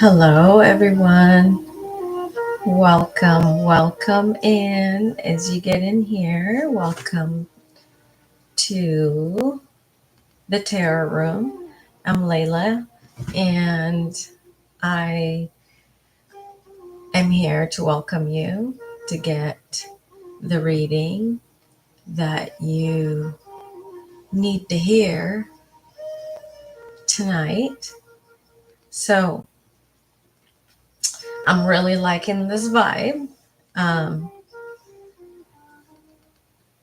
Hello, everyone. Welcome in as you get in here. Welcome to the Terror Room. I'm Layla, and I am here to welcome you to get the reading that you need to hear tonight. So, I'm really liking this vibe. Um,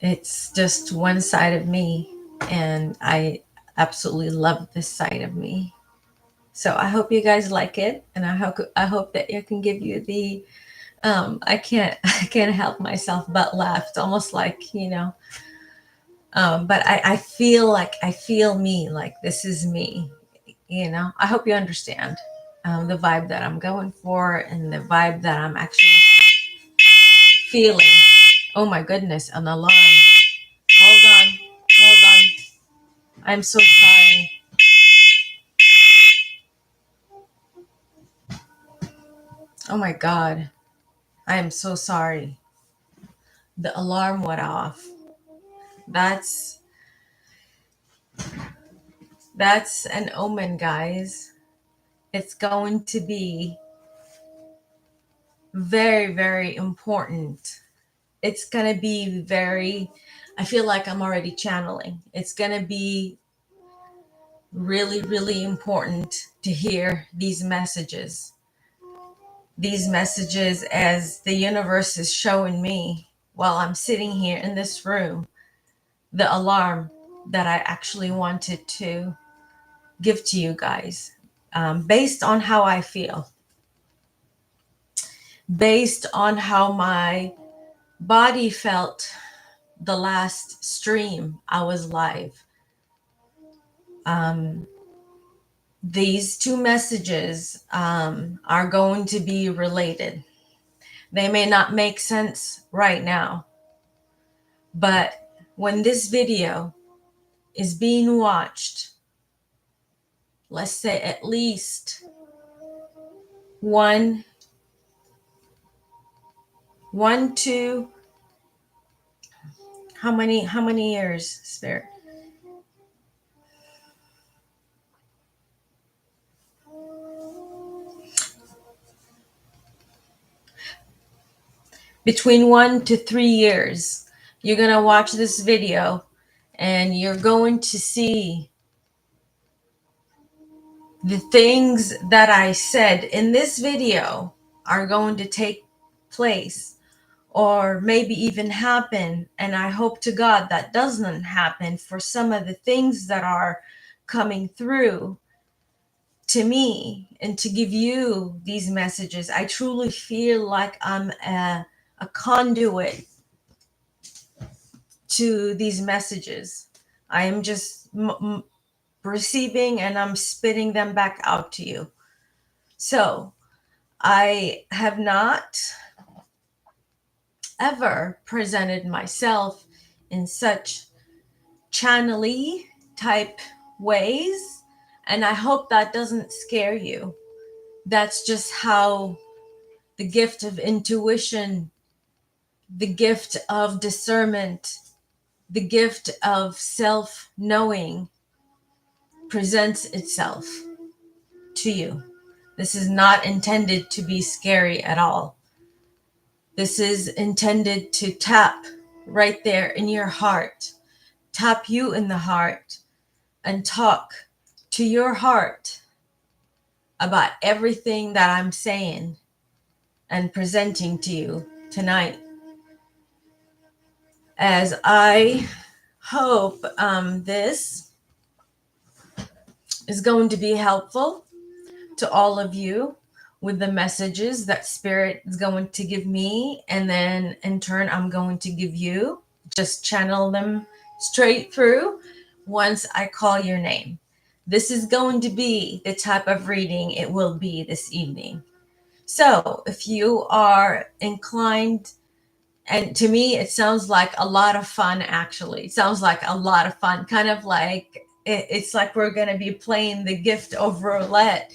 It's just one side of me, and I absolutely love this side of me. So I hope you guys like it, and I hope that it can give you the I can't I can't help myself but laugh. It's almost like but I feel like I feel me, like this is me. I hope you understand the vibe that I'm going for and the vibe that I'm actually feeling. Oh my goodness, an alarm! Hold on, hold on. I'm so sorry. Oh my God. I am so sorry. The alarm went off. That's that's an omen, guys. It's going to be very, very important. It's going to be very I feel like I'm already channeling. It's going to be really, really important to hear these messages. These messages as the universe is showing me while I'm sitting here in this room, the alarm that I actually wanted to give to you guys, based on how I feel, based on how my body felt the last stream I was live. Um, these two messages are going to be related. They may not make sense right now, but when this video is being watched, let's say at least one, two, how many years, Spirit? Between 1 to 3 years, you're going to watch this video and you're going to see the things that I said in this video are going to take place or maybe even happen. And I hope to God that doesn't happen for some of the things that are coming through to me and to give you these messages. I truly feel like I'm a conduit to these messages. I am just receiving and I'm spitting them back out to you. So I have not ever presented myself in such channely type ways. And I hope that doesn't scare you. That's just how the gift of intuition, the gift of discernment, the gift of self knowing presents itself to you. This is not intended to be scary at all. This is intended to tap right there in your heart, tap you in the heart, and talk to your heart about everything that I'm saying and presenting to you tonight. As I hope this is going to be helpful to all of you with the messages that Spirit is going to give me, and then in turn I'm going to give you. Just channel them straight through once I call your name. This is going to be the type of reading it will be this evening. So if you are inclined, and to me it sounds like a lot of fun, actually. It sounds like a lot of fun, kind of like it's like we're going to be playing the gift of roulette.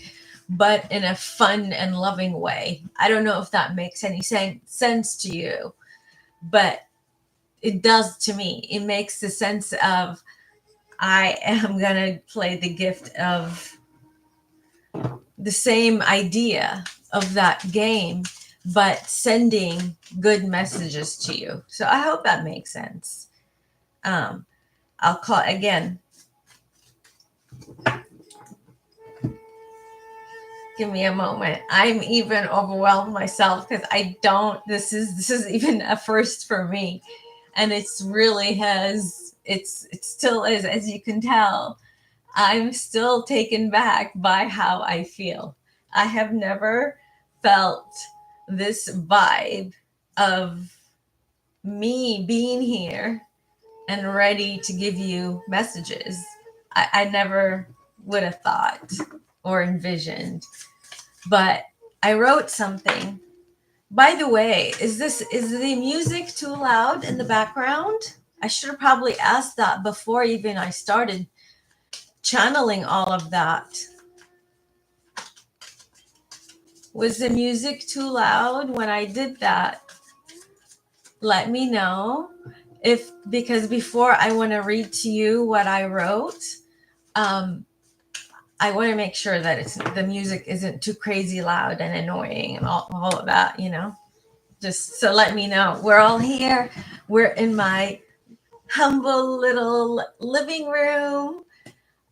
but in a fun and loving way. I don't know if that makes any sense to you, but it does to me. It makes the sense of I am going to play the gift of the same idea of that game, but sending good messages to you. So I hope that makes sense. I'll call again. Give me a moment. I'm even overwhelmed myself because I don't. This is even a first for me, and it's really has. It still is, as you can tell. I'm still taken back by how I feel. I have never felt this vibe of me being here and ready to give you messages. I never would have thought or envisioned. But I wrote something. By the way, is the music too loud in the background? I should have probably asked that before even I started channeling all of that. Was the music too loud when I did that? Let me know. If because before I want to read to you what I wrote, I want to make sure that the music isn't too crazy loud and annoying and all of that, just so let me know. We're all here. We're in my humble little living room,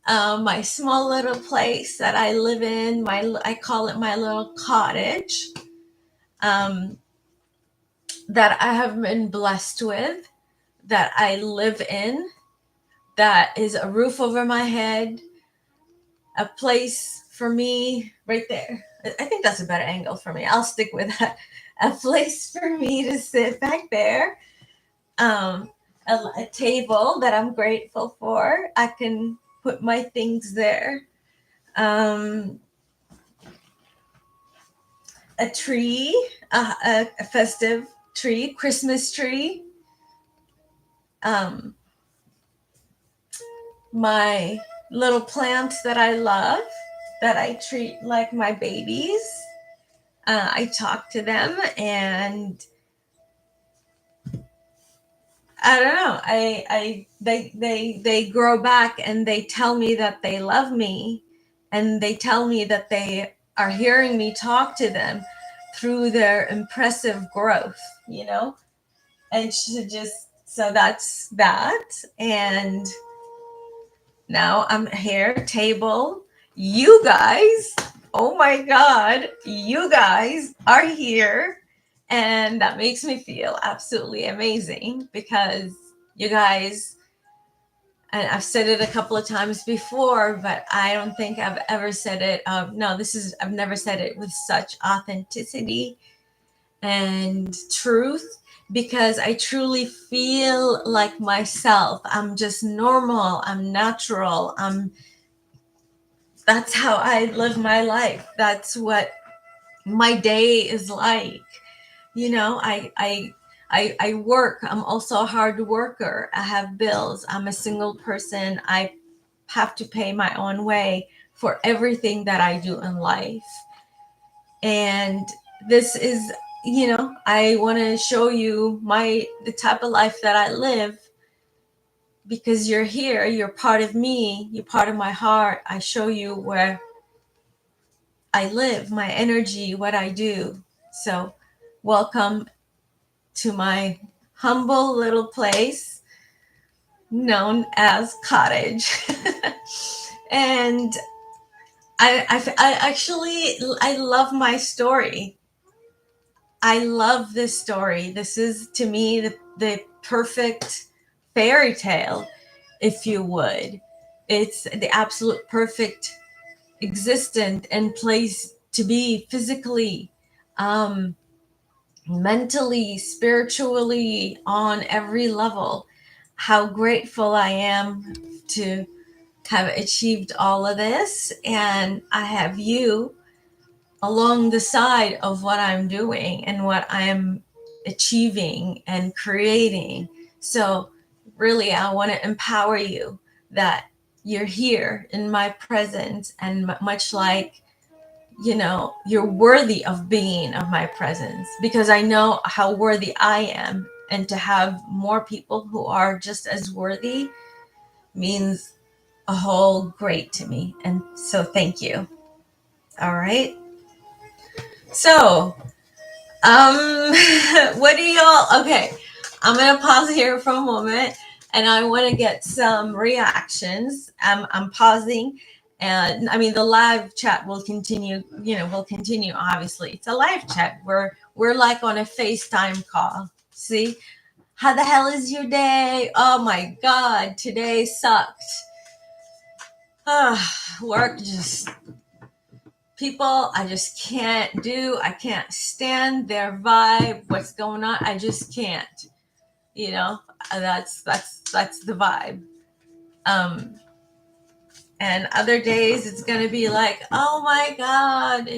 my small little place that I live in. I call it my little cottage, that I have been blessed with, that I live in, that is a roof over my head, a place for me right there. I think that's a better angle for me. I'll stick with that. A place for me to sit back there. Um, a table that I'm grateful for. I can put my things there. A tree, a festive tree, Christmas tree. My little plants that I love, that I treat like my babies. I talk to them, and I don't know. They grow back and they tell me that they love me, and they tell me that they are hearing me talk to them through their impressive growth. And so that's that. And now I'm here, table. You guys, oh my God, you guys are here. And that makes me feel absolutely amazing because you guys, and I've said it a couple of times before, but I don't think I've ever said it. I've never said it with such authenticity and truth, because I truly feel like myself. I'm just normal. I'm natural. That's how I live my life. That's what my day is like. I work. I'm also a hard worker. I have bills. I'm a single person. I have to pay my own way for everything that I do in life. And this is, I want to show you the type of life that I live, because you're here, you're part of me, you're part of my heart. I show you where I live, my energy, what I do. So welcome to my humble little place known as cottage. And I love my story. I love this story. This is, to me, the perfect fairy tale, if you would. It's the absolute perfect existent and place to be physically, mentally, spiritually, on every level. How grateful I am to have achieved all of this. And I have you along the side of what I'm doing and what I'm achieving and creating. So really, I want to empower you that you're here in my presence, and much like you're worthy of being of my presence, because I know how worthy I am. And to have more people who are just as worthy means a whole great to me. And so thank you. All right. So, what do y'all, okay, I'm going to pause here for a moment and I want to get some reactions. I'm pausing. And I mean, the live chat will continue, will continue. Obviously, it's a live chat. We're like on a FaceTime call. See, how the hell is your day? Oh my God, today sucked. Work just, people I just can't do. I can't stand their vibe. What's going on? I just can't. That's the vibe. And other days it's gonna be like, oh my God,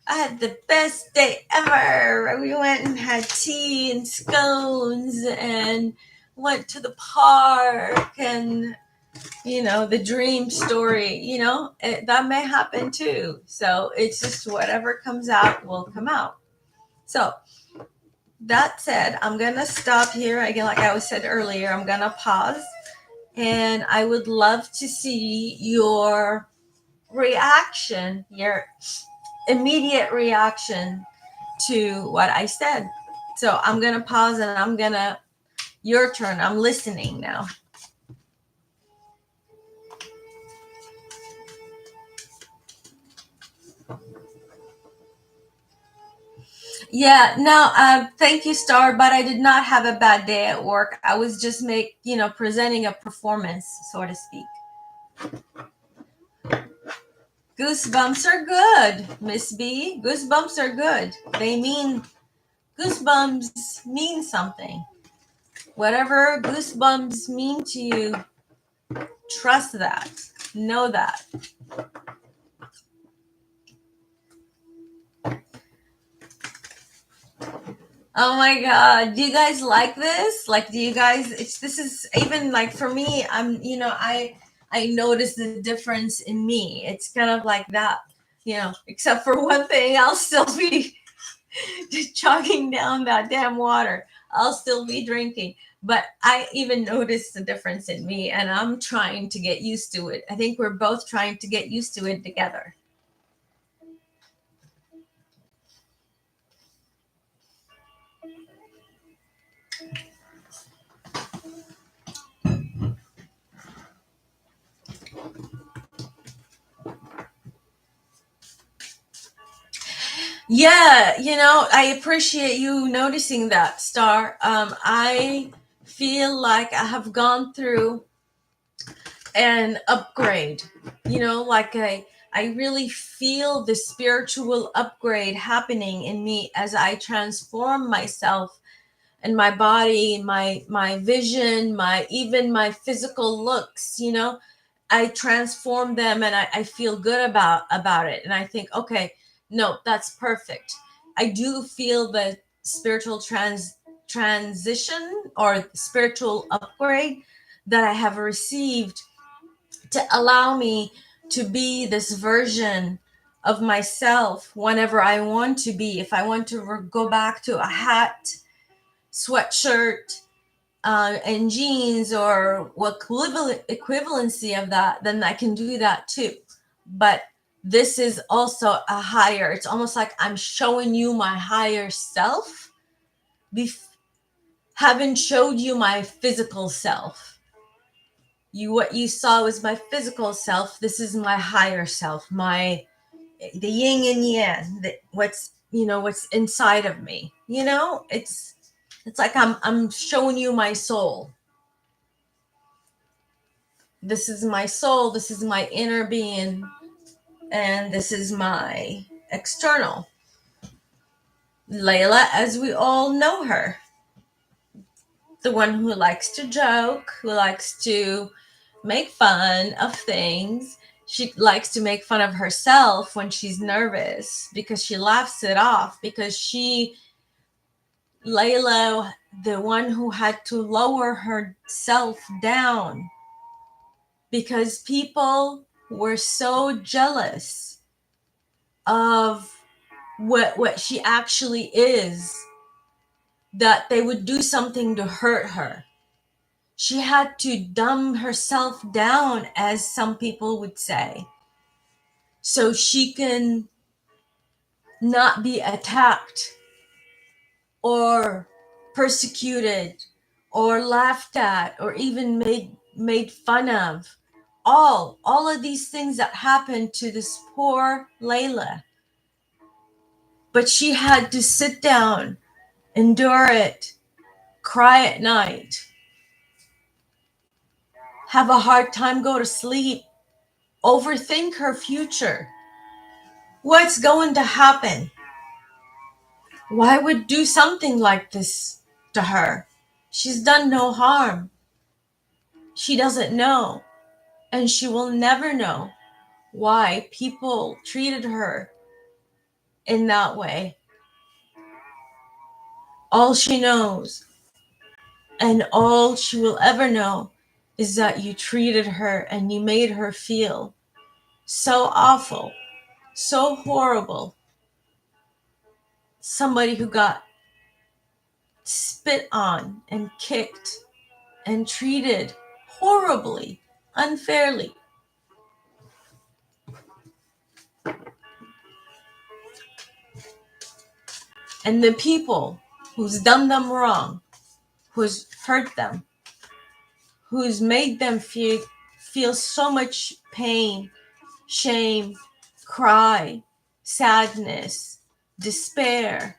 I had the best day ever. We went and had tea and scones and went to the park and the dream story, that may happen too. So it's just whatever comes out will come out. So that said, I'm going to stop here. Again, like I was said earlier, I'm going to pause and I would love to see your reaction, your immediate reaction to what I said. So I'm going to pause and your turn. I'm listening now. Yeah, no, thank you, Star, but I did not have a bad day at work. I was just presenting a performance, so to speak. Goosebumps are good, Miss B. Goosebumps are good. Goosebumps mean something. Whatever goosebumps mean to you, trust that. Know that. Oh my God. Do you guys like this? Like, do you guys, this is even like for me, I notice the difference in me. It's kind of like that, except for one thing, I'll still be chugging down that damn water. I'll still be drinking, but I even notice the difference in me and I'm trying to get used to it. I think we're both trying to get used to it together. Yeah, I appreciate you noticing that, Star. I feel like I have gone through an upgrade. Like I really feel the spiritual upgrade happening in me as I transform myself and my body, my vision, even my physical looks. I transform them and I feel good about it. And I think, okay, no, that's perfect. I do feel the spiritual transition or spiritual upgrade that I have received to allow me to be this version of myself whenever I want to be. If I want to go back to a hat, sweatshirt, and jeans, or what equivalency of that, then I can do that too. But this is also a higher, it's almost like I'm showing you my higher self, haven't showed you my physical self. What you saw was my physical self. This is my higher self, the yin and yang, what's inside of me. It's like I'm showing you my soul. This is my soul, this is my inner being, and this is my external. Layla, as we all know her, the one who likes to joke, who likes to make fun of things. She likes to make fun of herself when she's nervous because she laughs it off, because Layla, the one who had to lower herself down because people were so jealous of what she actually is, that they would do something to hurt her. She had to dumb herself down, as some people would say, so she can not be attacked or persecuted or laughed at or even made fun of. All of these things that happened to this poor Layla. But she had to sit down, endure it, cry at night, have a hard time go to sleep, overthink her future. What's going to happen? Why would do something like this to her? She's done no harm. She doesn't know, and she will never know why people treated her in that way. All she knows, and all she will ever know, is that you treated her and you made her feel so awful, so horrible. Somebody who got spit on and kicked and treated horribly, unfairly. And the people who's done them wrong, who's hurt them, who's made them feel so much pain, shame, cry, sadness, despair,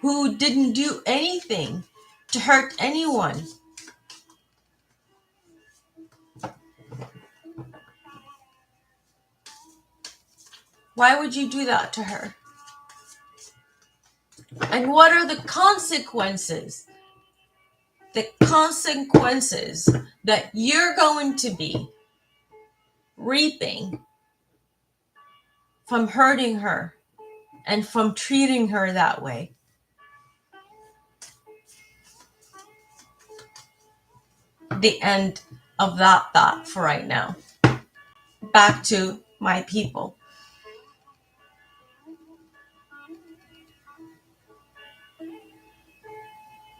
who didn't do anything to hurt anyone. Why would you do that to her? And what are the consequences? The consequences that you're going to be reaping from hurting her and from treating her that way. The end of that thought for right now. Back to my people.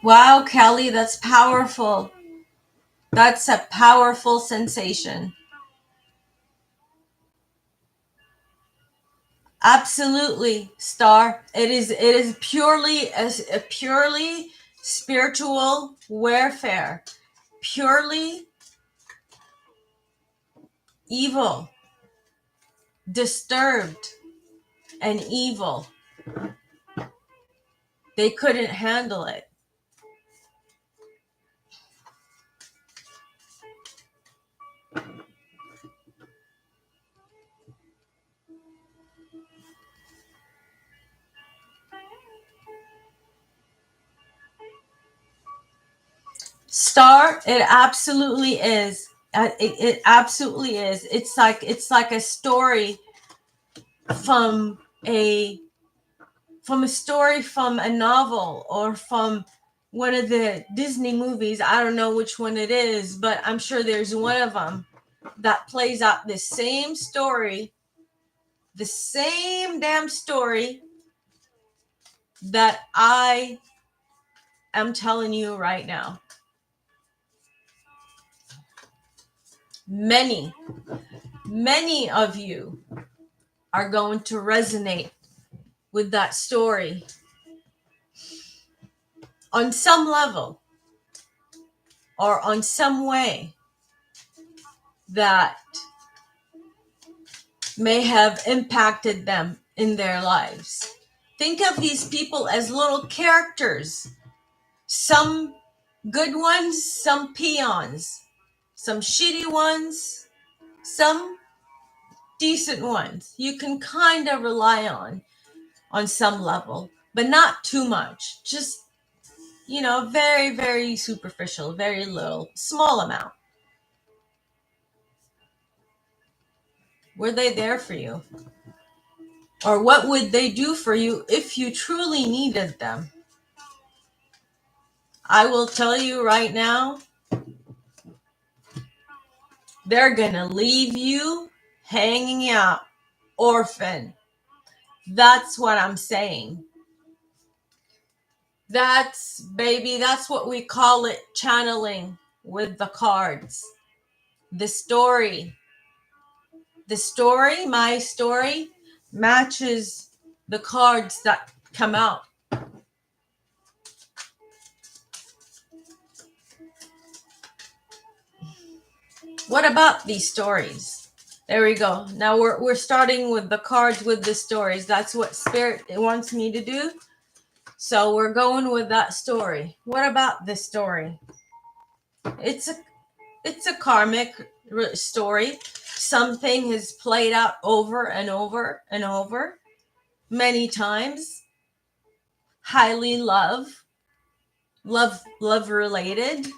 Wow, Kelly, that's powerful. That's a powerful sensation. Absolutely, Star. It is purely a purely spiritual warfare. Purely evil, disturbed, and evil. They couldn't handle it. Star, it absolutely is. It absolutely is. It's like a story from a story from a novel or from one of the Disney movies. I don't know which one it is, but I'm sure there's one of them that plays out the same story, the same damn story that I am telling you right now. Many of you are going to resonate with that story on some level or on some way that may have impacted them in their lives. Think of these people as little characters. Some good ones, some peons, some shitty ones, some decent ones. You can kind of rely on some level, but not too much. Just, very, very superficial, very little, small amount. Were they there for you? Or what would they do for you if you truly needed them? I will tell you right now, they're going to leave you hanging out, orphan. That's what I'm saying. That's, baby, that's what we call it, channeling with the cards. The story, my story matches the cards that come out. What about these stories? There we go. Now we're starting with the cards with the stories. That's what Spirit wants me to do. So we're going with that story. What about this story? It's a karmic story. Something has played out over and over and over many times. Highly love related,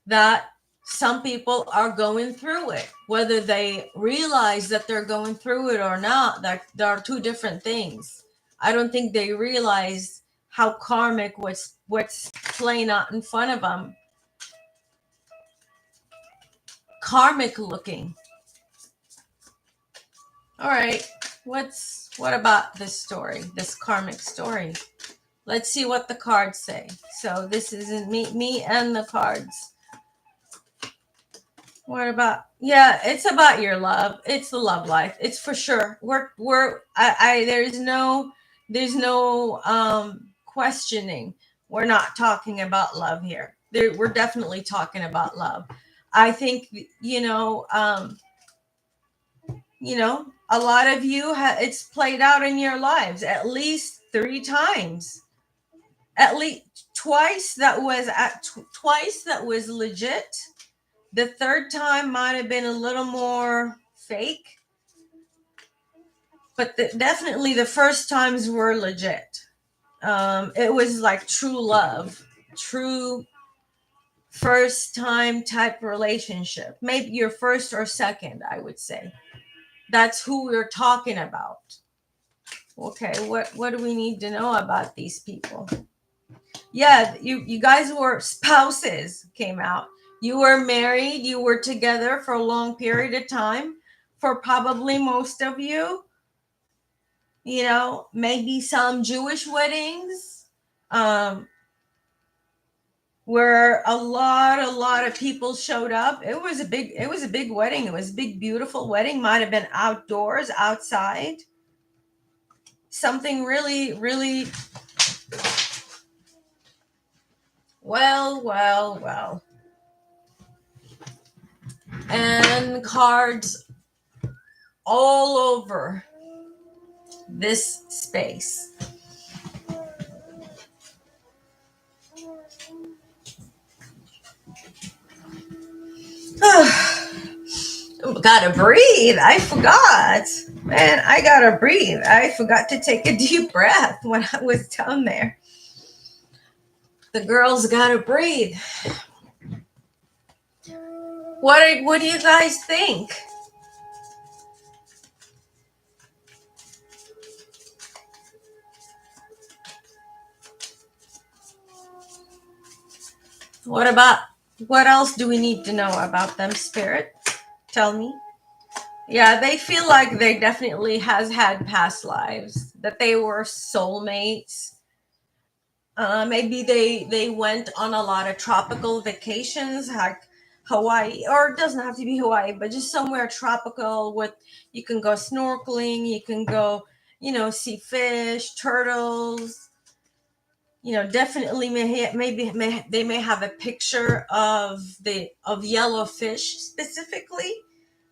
that some people are going through it, whether they realize that they're going through it or not. That there are two different things. I don't think they realize how karmic what's playing out in front of them. Karmic looking. All right, what about this story, this karmic story? Let's see what the cards say. So this isn't me and the cards. What about, yeah, it's about your love. It's the love life. It's for sure. There's no questioning. We're not talking about love here. We're definitely talking about love. I think, a lot of you, it's played out in your lives at least 3 times. At least twice that was legit. The third time might have been a little more fake, but definitely the first times were legit. It was like true love, true first time type relationship. Maybe your first or second, I would say. That's who we're talking about. Okay, what do we need to know about these people? Yeah, you guys were spouses, came out. You were married, you were together for a long period of time. For probably most of you, maybe some Jewish weddings, where a lot of people showed up. It was a big wedding. It was a big, beautiful wedding. Might have been outdoors, outside. Something really, really well. And cards all over this space. Gotta breathe. I forgot. Man, I gotta breathe. I forgot to take a deep breath when I was down there. The girls gotta breathe. What do you guys think? What else do we need to know about them, Spirit? Tell me. Yeah, they feel like they definitely has had past lives, that they were soulmates. Maybe they went on a lot of tropical vacations, like Hawaii, or it doesn't have to be Hawaii, but just somewhere tropical with, you can go snorkeling, you can go, see fish, turtles. Definitely they may have a picture of yellow fish specifically,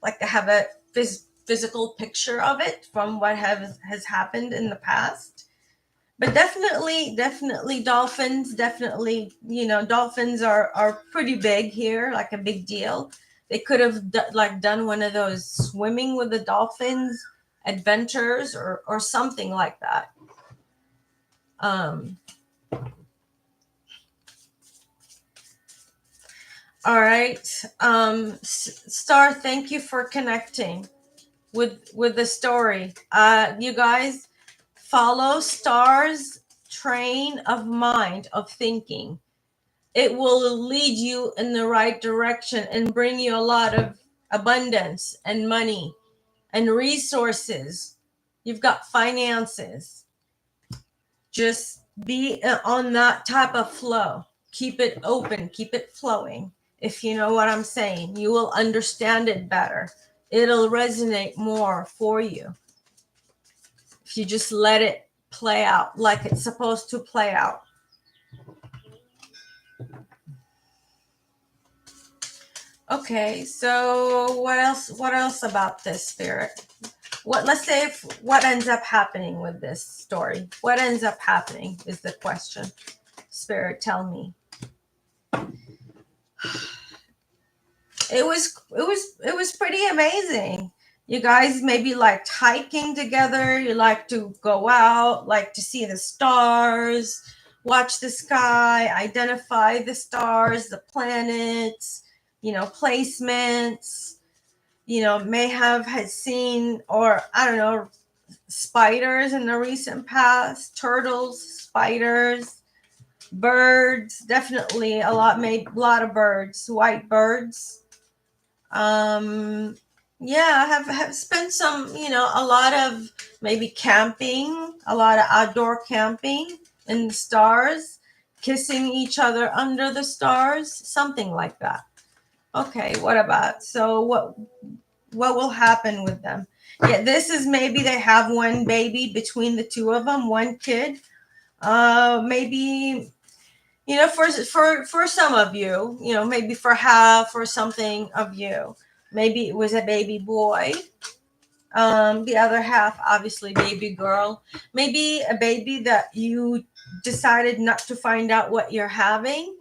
like they have a physical picture of it from what has happened in the past. But definitely dolphins, dolphins are pretty big here, like a big deal. They could have done one of those swimming with the dolphins adventures or something like that. All right. Star, thank you for connecting with the story. You guys follow Star's train of mind, of thinking. It will lead you in the right direction and bring you a lot of abundance and money and resources. You've got finances. Just be on that type of flow. Keep it open, keep it flowing. If you know what I'm saying, you will understand it better. It'll resonate more for you if you just let it play out like it's supposed to play out. Okay, so what else about this, Spirit? Let's say what ends up happening with this story? What ends up happening is the question. Spirit, tell me. It was pretty amazing. You guys maybe liked hiking together. You like to go out, like to see the stars, watch the sky, identify the stars, the planets, placements. May have had seen, or I don't know, spiders in the recent past, turtles, spiders, birds, definitely a lot of birds, white birds. Yeah, I have spent some, a lot of maybe camping, a lot of outdoor camping in the stars, kissing each other under the stars, something like that. Okay, what about, so what will happen with them? Yeah, this is maybe they have one baby between the two of them, one kid. Maybe, for some of you, maybe for half or something of you, maybe it was a baby boy. The other half, obviously, baby girl. Maybe a baby that you decided not to find out what you're having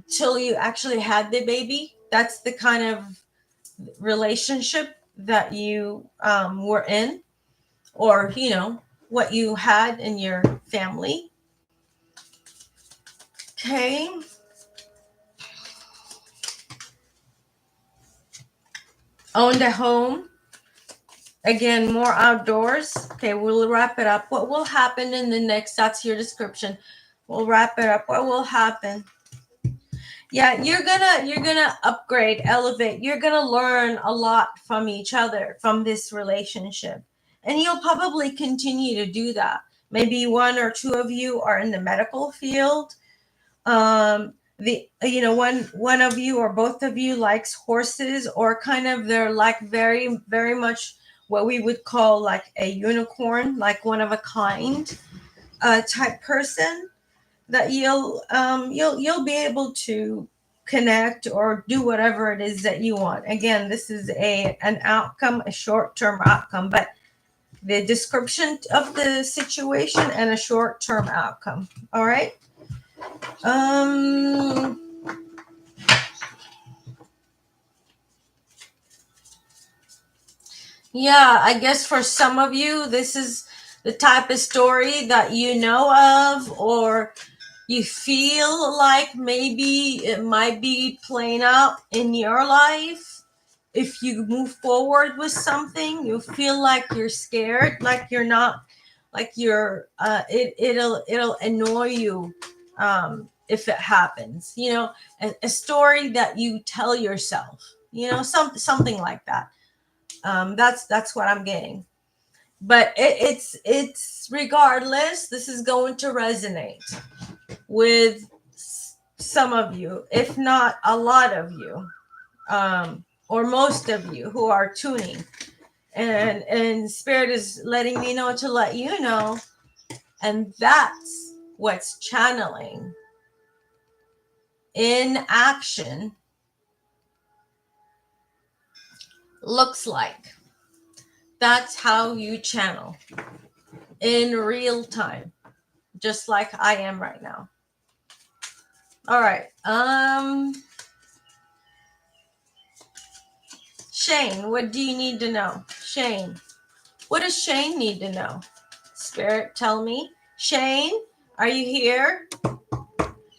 till you actually had the baby. That's the kind of relationship that you were in, or what you had in your family. Okay. Owned a home. Again, more outdoors. Okay, we'll wrap it up. What will happen in the next, that's your description. We'll wrap it up. What will happen? Yeah, you're gonna upgrade, elevate. You're gonna learn a lot from each other, from this relationship. And you'll probably continue to do that. Maybe one or two of you are in the medical field. One of you or both of you likes horses, or kind of they're like very, very much what we would call like a unicorn, like one of a kind type person, that you'll be able to connect or do whatever it is that you want. Again, this is an outcome, a short-term outcome, but the description of the situation and a short-term outcome. All right. Yeah, I guess for some of you, this is the type of story that you know of, or you feel like maybe it might be playing out in your life. If you move forward with something, you feel like you're scared, like you're not, like you're, it'll annoy you if it happens. A story that you tell yourself. Something like that. That's what I'm getting. But it's regardless, this is going to resonate with some of you, if not a lot of you, or most of you who are tuning. And Spirit is letting me know to let you know. And that's what's channeling in action looks like. That's how you channel in real time, just like I am right now. All right. Shane, what do you need to know? Shane, what does Shane need to know? Spirit, tell me. Shane, are you here?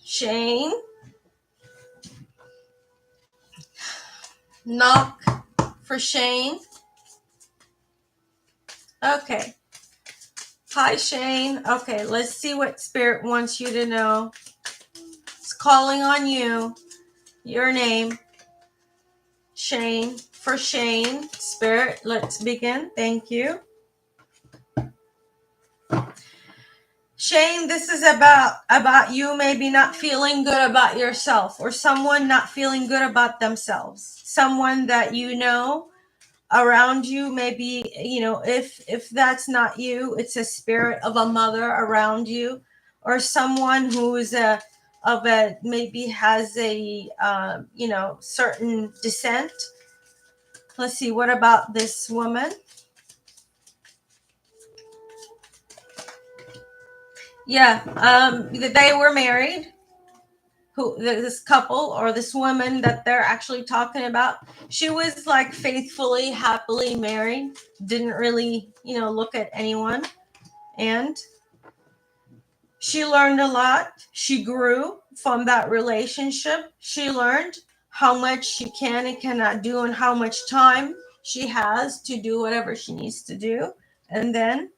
Shane? Knock for Shane. Okay. Hi, Shane. Okay, let's see what Spirit wants you to know. It's calling on you. Your name. Shane. For Shane, Spirit, let's begin. Thank you. Shane, this is about you maybe not feeling good about yourself, or someone not feeling good about themselves. Someone that you know around you, maybe, if that's not you, it's a spirit of a mother around you, or someone who is maybe has a certain descent. Let's see, what about this woman? Yeah, they were married. This couple, or this woman that they're actually talking about, she was like faithfully, happily married, didn't really, look at anyone, and she learned a lot. She grew from that relationship. She learned how much she can and cannot do, and how much time she has to do whatever she needs to do. And then,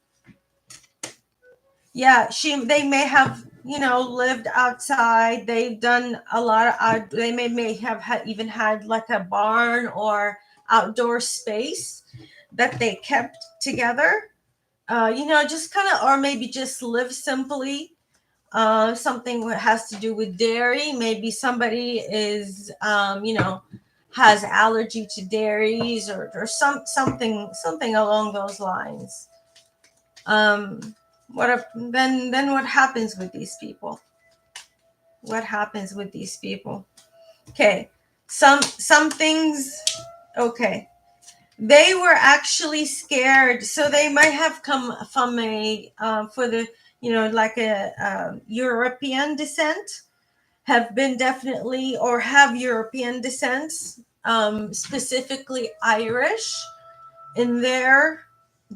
yeah, they may have, lived outside. They've done a lot of, they may have even had like a barn or outdoor space that they kept together. Just kind of, or maybe just live simply. Something that has to do with dairy. Maybe somebody is, has allergy to dairies, or something along those lines. Then what happens with these people? What happens with these people? Okay, some things. Okay, they were actually scared, so they might have come from like a European descent, have been definitely, or have European descent, specifically Irish in their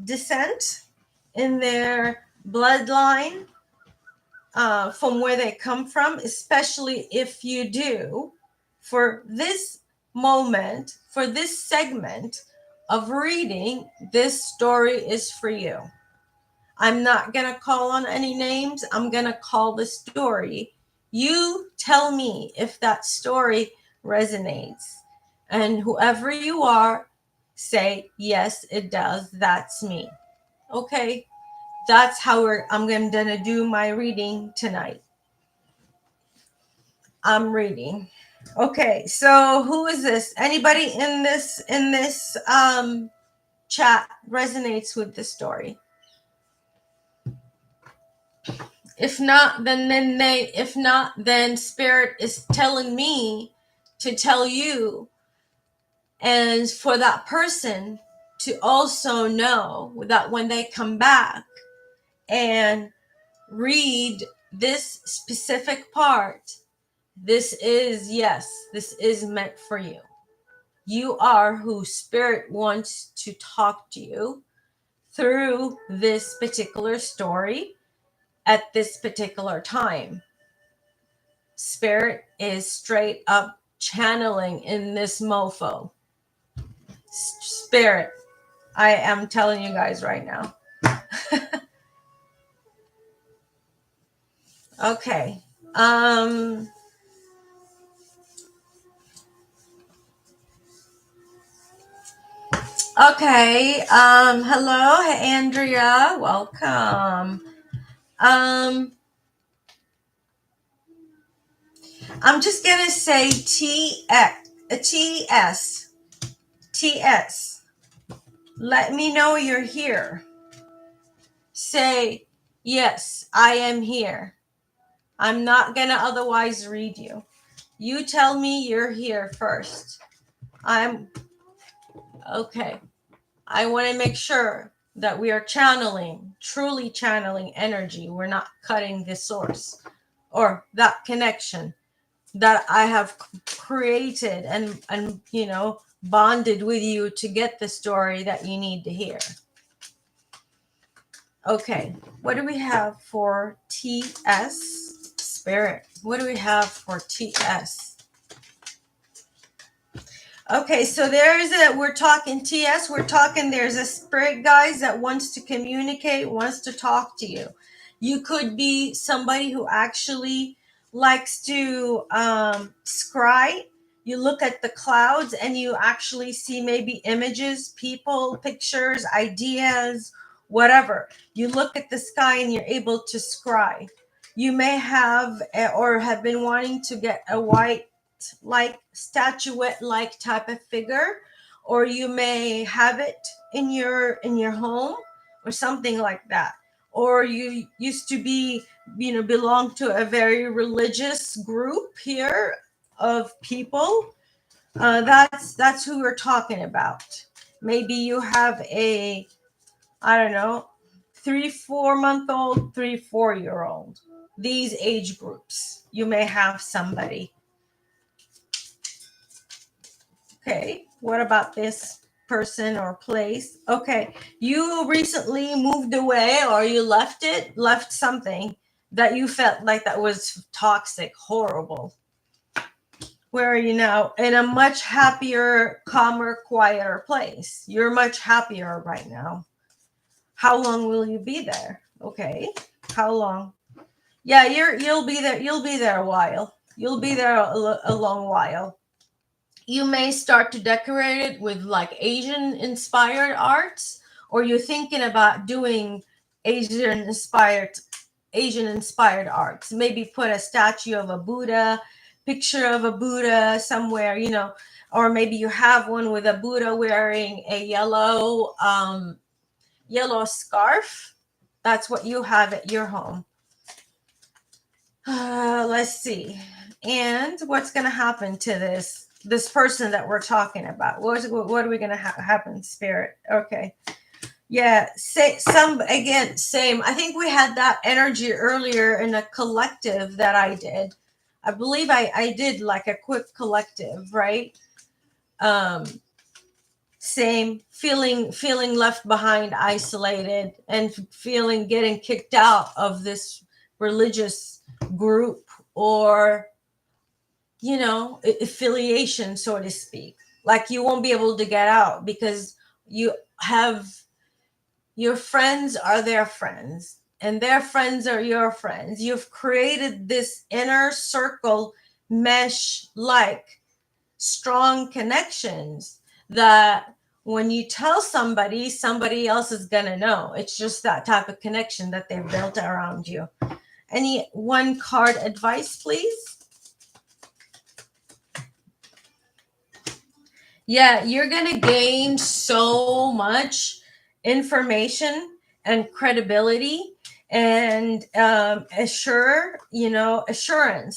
descent, in their bloodline, from where they come from, especially if you do. For this moment, for this segment of reading, this story is for you. I'm not going to call on any names. I'm going to call the story. You tell me if that story resonates. And whoever you are, say, yes, it does. That's me. Okay? That's how I'm going to do my reading tonight. I'm reading. Okay, so who is this? Anybody in this chat resonates with the story? If not, then Spirit is telling me to tell you, and for that person to also know that when they come back and read this specific part, this is meant for you. You are who Spirit wants to talk to you through this particular story at this particular time. Spirit is straight up channeling in this mofo. Spirit, I am telling you guys right now. Okay. Okay. Hello, hey, Andrea. Welcome. I'm just gonna say TS. Let me know you're here. Say, yes, I am here. I'm not gonna otherwise read you. You tell me you're here first. Okay. I want to make sure that we are truly channeling energy. We're not cutting the source or that connection that I have created and bonded with you to get the story that you need to hear. Okay, what do we have for TS? Spirit, what do we have for TS? Okay, so we're talking TS, there's a spirit, guys, that wants to communicate, wants to talk to you. You could be somebody who actually likes to scry. you look at the clouds and you actually see maybe images, people, pictures, ideas, whatever. You look at the sky and you're able to scry. You may have or have been wanting to get a white, like statuette like type of figure, or you may have it in your home or something like that. Or you used to be, belong to a very religious group here of people. That's who we're talking about. Maybe you have a, I don't know, 3 4 month old, 3 4 year old. These age groups, you may have somebody. Okay, what about this person or place? Okay, you recently moved away, or you left something that you felt like that was toxic, horrible. Where are you now? In a much happier, calmer, quieter place. You're much happier right now. How long will you be there? Okay, how long? Yeah, you'll be there. You'll be there a while. You'll be there a long while. You may start to decorate it with like Asian inspired arts, or you're thinking about doing Asian inspired arts. Maybe put a statue of a Buddha, picture of a Buddha somewhere, or maybe you have one with a Buddha wearing a yellow scarf. That's what you have at your home. Let's see. And what's going to happen to this person that we're talking about? What are we going to happen, spirit? Okay. Yeah, same. I think we had that energy earlier in a collective that I did. I believe I did like a quick collective, right? Same, feeling left behind, isolated, and feeling getting kicked out of this religious group, or affiliation, so to speak. Like you won't be able to get out because you have, your friends are their friends and their friends are your friends. You've created this inner circle mesh, like strong connections that when you tell somebody else is going to know. It's just that type of connection that they've built around you. Any one card advice, please? Yeah, you're going to gain so much information and credibility and assurance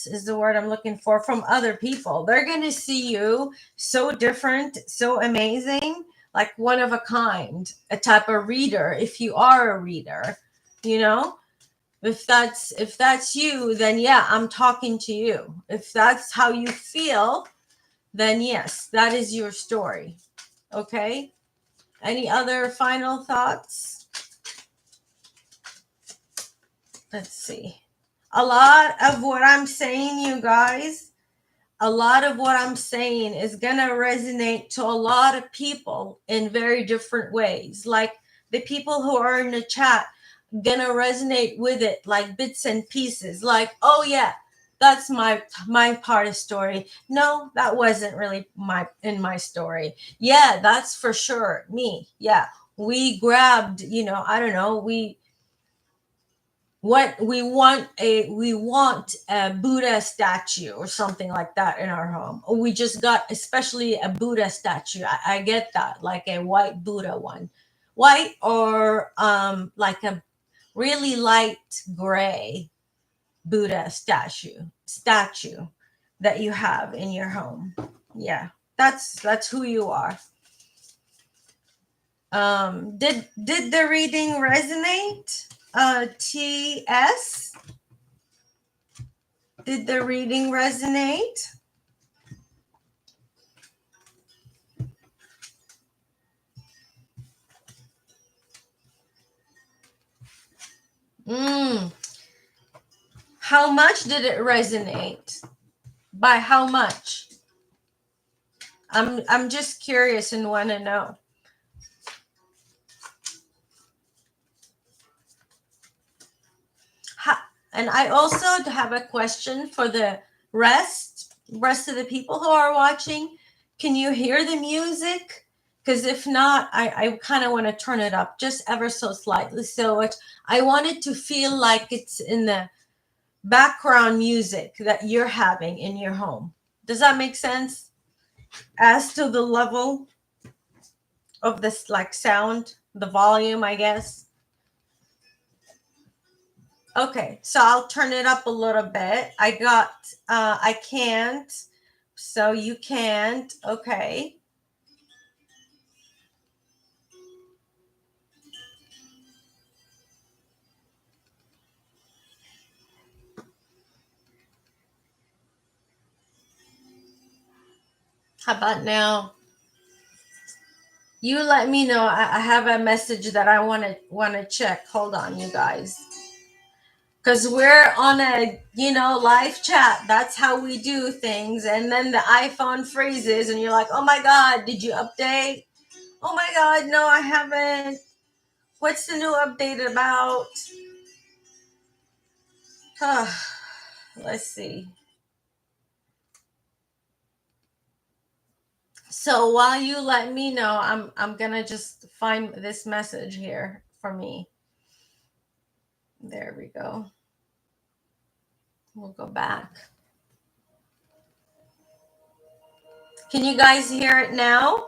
is the word I'm looking for, from other people. They're going to see you so different, so amazing, like one of a kind, a type of reader. If you are a reader, if that's you, then yeah, I'm talking to you. If that's how you feel, then yes, that is your story. Okay. Any other final thoughts? Let's see. A lot of what I'm saying, you guys, is going to resonate to a lot of people in very different ways. Like the people who are in the chat going to resonate with it like bits and pieces. Like, oh yeah, that's my part of story. No, that wasn't really my story. Yeah, that's for sure me. Yeah, we grabbed, I don't know, we want a Buddha statue or something like that in our home. Or we just got especially a Buddha statue. I get that, like a white Buddha one, white, or like a really light gray Buddha statue that you have in your home. Yeah, that's who you are. Did the reading resonate? TS, did the reading resonate? How much did it resonate? By how much? I'm just curious and want to know. And I also have a question for the rest. rest of the people who are watching, can you hear the music? Because if not, I kind of want to turn it up just ever so slightly. So I want it to feel like it's in the background music that you're having in your home. Does that make sense? As to the level of this like sound, the volume, I guess. Okay, so I'll turn it up a little bit. I can't, so you can't. Okay. How about now? You let me know. I have a message that I want to check. Hold on, you guys. Because we're on a live chat. That's how we do things. And then the iPhone freezes and you're like, oh my god, did you update? Oh my god, no, I haven't. What's the new update about? Let's see. So while you let me know, I'm gonna just find this message here for me. There we go. We'll go back. Can you guys hear it now?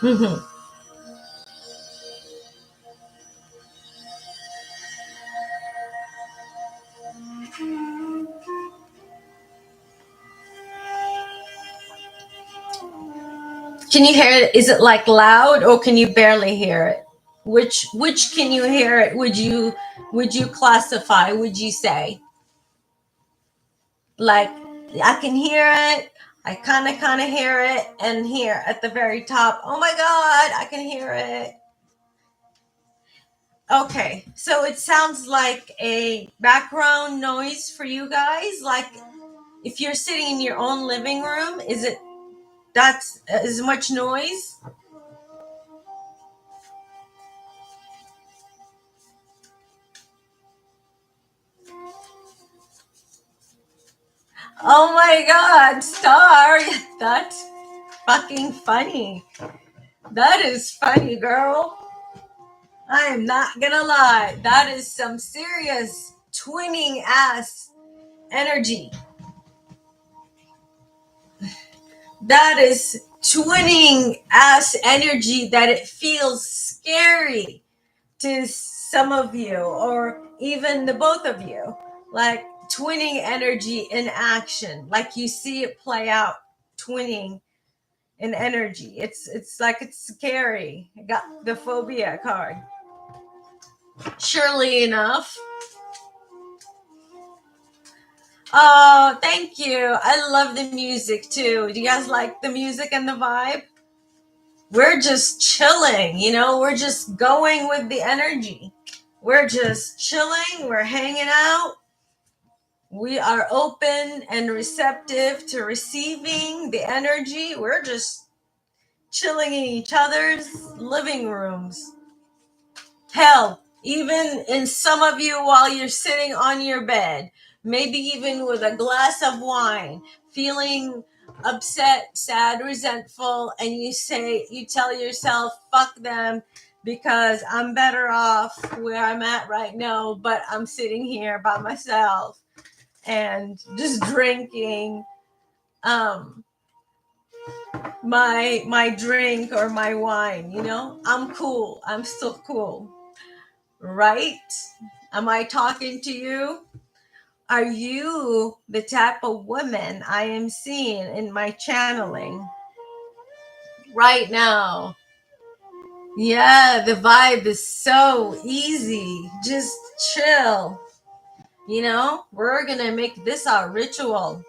Mm-hmm. Can you hear it? Is it like loud or can you barely hear it? Which can you hear it? Would you classify? Would you say? Like I can hear it, I kind of hear it, and here at the very top, oh my god, I can hear it. Okay, so it sounds like a background noise for you guys. Like if you're sitting in your own living room, is it that's as much noise? Oh my god, Star, that's fucking funny. That is funny, girl. I am not gonna lie. That is some serious twinning ass energy. That is twinning ass energy that it feels scary to some of you, or even the both of you. Like twinning energy in action. Like you see it play out, twinning in energy. It's like it's scary. I got the phobia card. Surely enough. Oh, thank you. I love the music too. Do you guys like the music and the vibe? We're just chilling, we're just going with the energy. We're just chilling, we're hanging out. We are open and receptive to receiving the energy. We're just chilling in each other's living rooms. Hell, even in some of you while you're sitting on your bed, maybe even with a glass of wine, feeling upset, sad, resentful, and you tell yourself, fuck them, because I'm better off where I'm at right now, but I'm sitting here by myself and just drinking my drink or my wine. I'm cool. I'm still cool. Right? Am I talking to you? Are you the type of woman I am seeing in my channeling right now? Yeah, the vibe is so easy. Just chill. We're going to make this our ritual.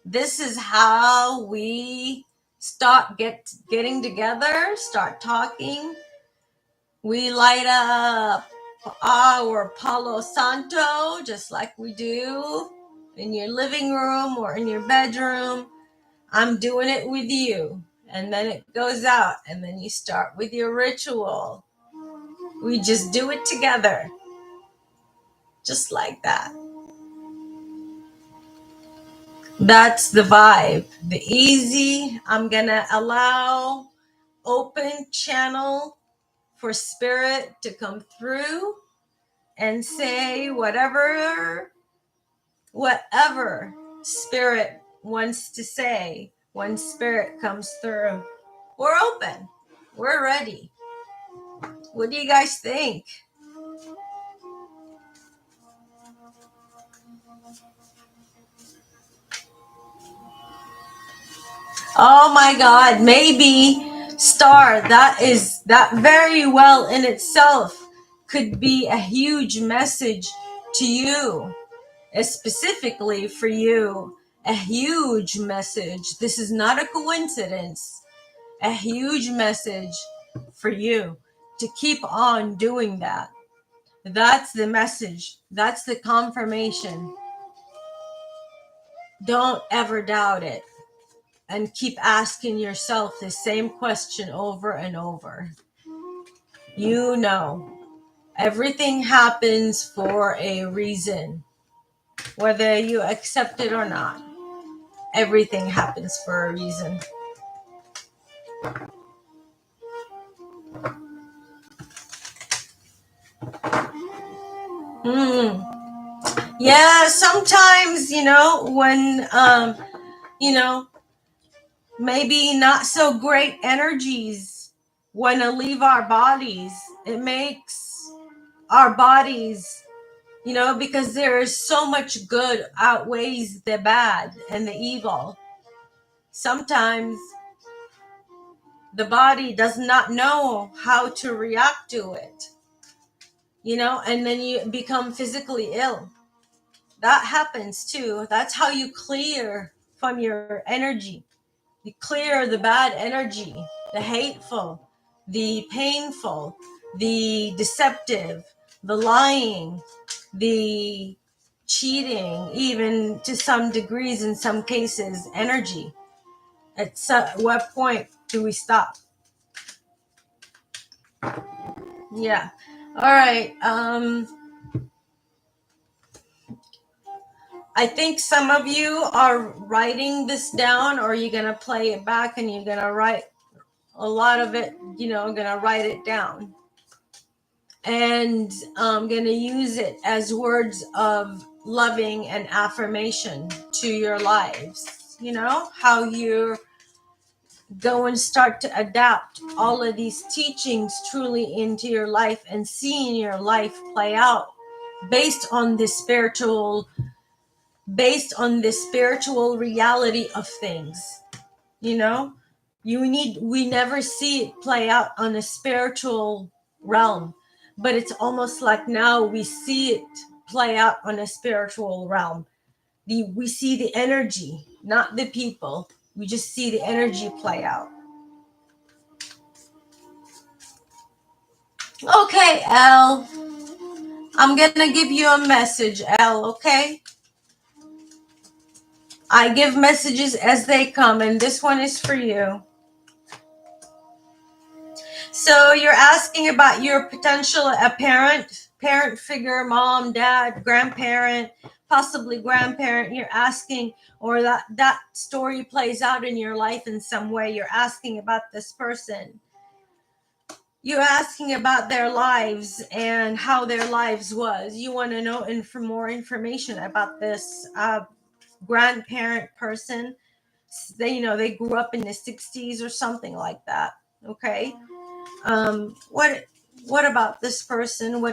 This is how we start getting together, start talking. We light up our Palo Santo just like we do in your living room or in your bedroom. I'm doing it with you. And then it goes out, and then you start with your ritual. We just do it together. Just like that. That's the vibe. The easy, I'm going to allow open channel for spirit to come through and say whatever spirit wants to say when spirit comes through. We're open. We're ready. What do you guys think? Oh my God, maybe Star, that very well in itself could be a huge message to you, specifically for you, a huge message. This is not a coincidence. A huge message for you to keep on doing that. That's the message. That's the confirmation. Don't ever doubt it. And keep asking yourself the same question over and over. You know, everything happens for a reason, whether you accept it or not. Everything happens for a reason. Yeah, sometimes, when, maybe not so great energies want to leave our bodies. It makes our bodies, because there is so much good outweighs the bad and the evil. Sometimes the body does not know how to react to it, and then you become physically ill. That happens too. That's how you clear from your energy. You clear the bad energy, the hateful, the painful, the deceptive, the lying, the cheating, even to some degrees, in some cases, energy. At what point do we stop? Yeah. All right. I think some of you are writing this down, or you're going to play it back and you're going to write a lot of it, going to write it down. And I'm going to use it as words of loving and affirmation to your lives. How you go and start to adapt all of these teachings truly into your life and seeing your life play out based on the spiritual reality of things. We never see it play out on a spiritual realm, but it's almost like now we see it play out on a spiritual realm. We see the energy, not the people. We just see the energy play out. Okay, Elle. I'm gonna give you a message, Elle, okay? I give messages as they come, and this one is for you. So you're asking about your potential parent figure, mom, dad, grandparent, possibly grandparent. You're asking, or that story plays out in your life in some way. You're asking about this person. You're asking about their lives and how their lives was. You want to know more information about this grandparent person. They grew up in the 60s or something like that. Okay. What about this person?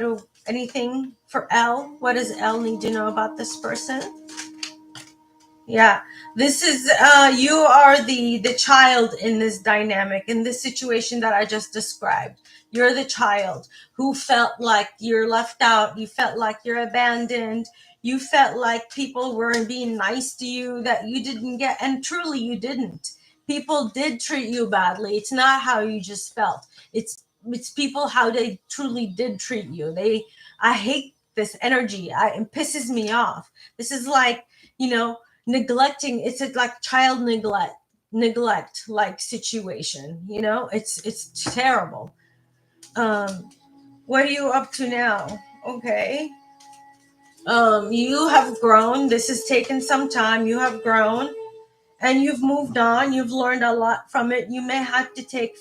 Anything for Elle? What does Elle need to know about this person? Yeah, this is you are the child in this dynamic, in this situation that I just described. You're the child who felt like you're left out. You felt like you're abandoned. You felt like people weren't being nice to you, that you didn't get, and truly you didn't. People did treat you badly. It's not how you just felt. It's people how they truly did treat you. I hate this energy. It pisses me off. This is like, neglecting. It's like child neglect like situation. It's terrible. What are you up to now? Okay. You have grown. This has taken some time. You have grown and you've moved on. You've learned a lot from it. You may have to take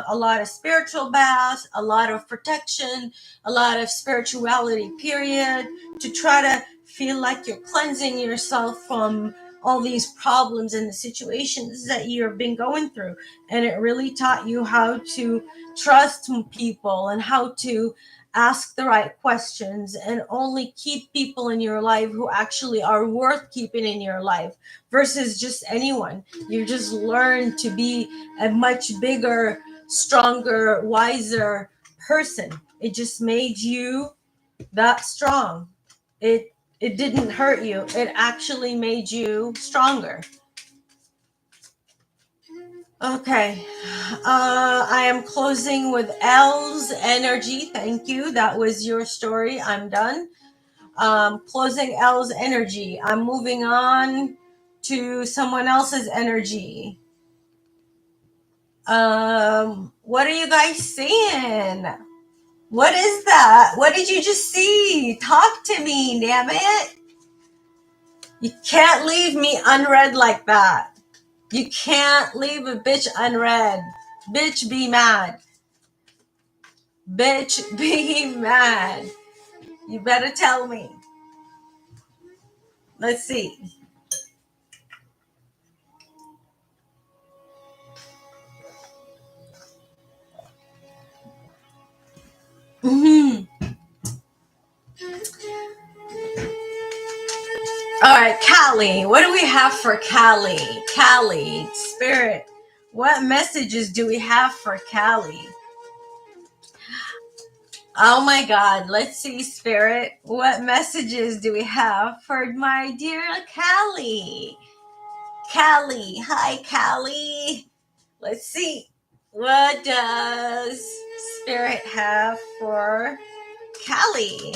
a lot of spiritual baths, a lot of protection, a lot of spirituality, period, to try to feel like you're cleansing yourself from all these problems and the situations that you've been going through. And it really taught you how to trust people and how to ask the right questions and only keep people in your life who actually are worth keeping in your life versus just anyone. You just learn to be a much bigger, stronger, wiser person. It just made you that strong. It didn't hurt you. It actually made you stronger. Okay. I am closing with L's energy. Thank you. That was your story. I'm done. Closing L's energy. I'm moving on to someone else's energy. What are you guys seeing? What is that? What did you just see? Talk to me, damn it. You can't leave me unread like that. You can't leave a bitch unread. Bitch, be mad. Bitch, be mad. You better tell me. Let's see. Mm-hmm. All right, Callie. What do we have for Callie? Callie, spirit. What messages do we have for Callie? Oh my God. Let's see, spirit. What messages do we have for my dear Callie? Callie. Hi, Callie. Let's see. What does spirit have for Callie?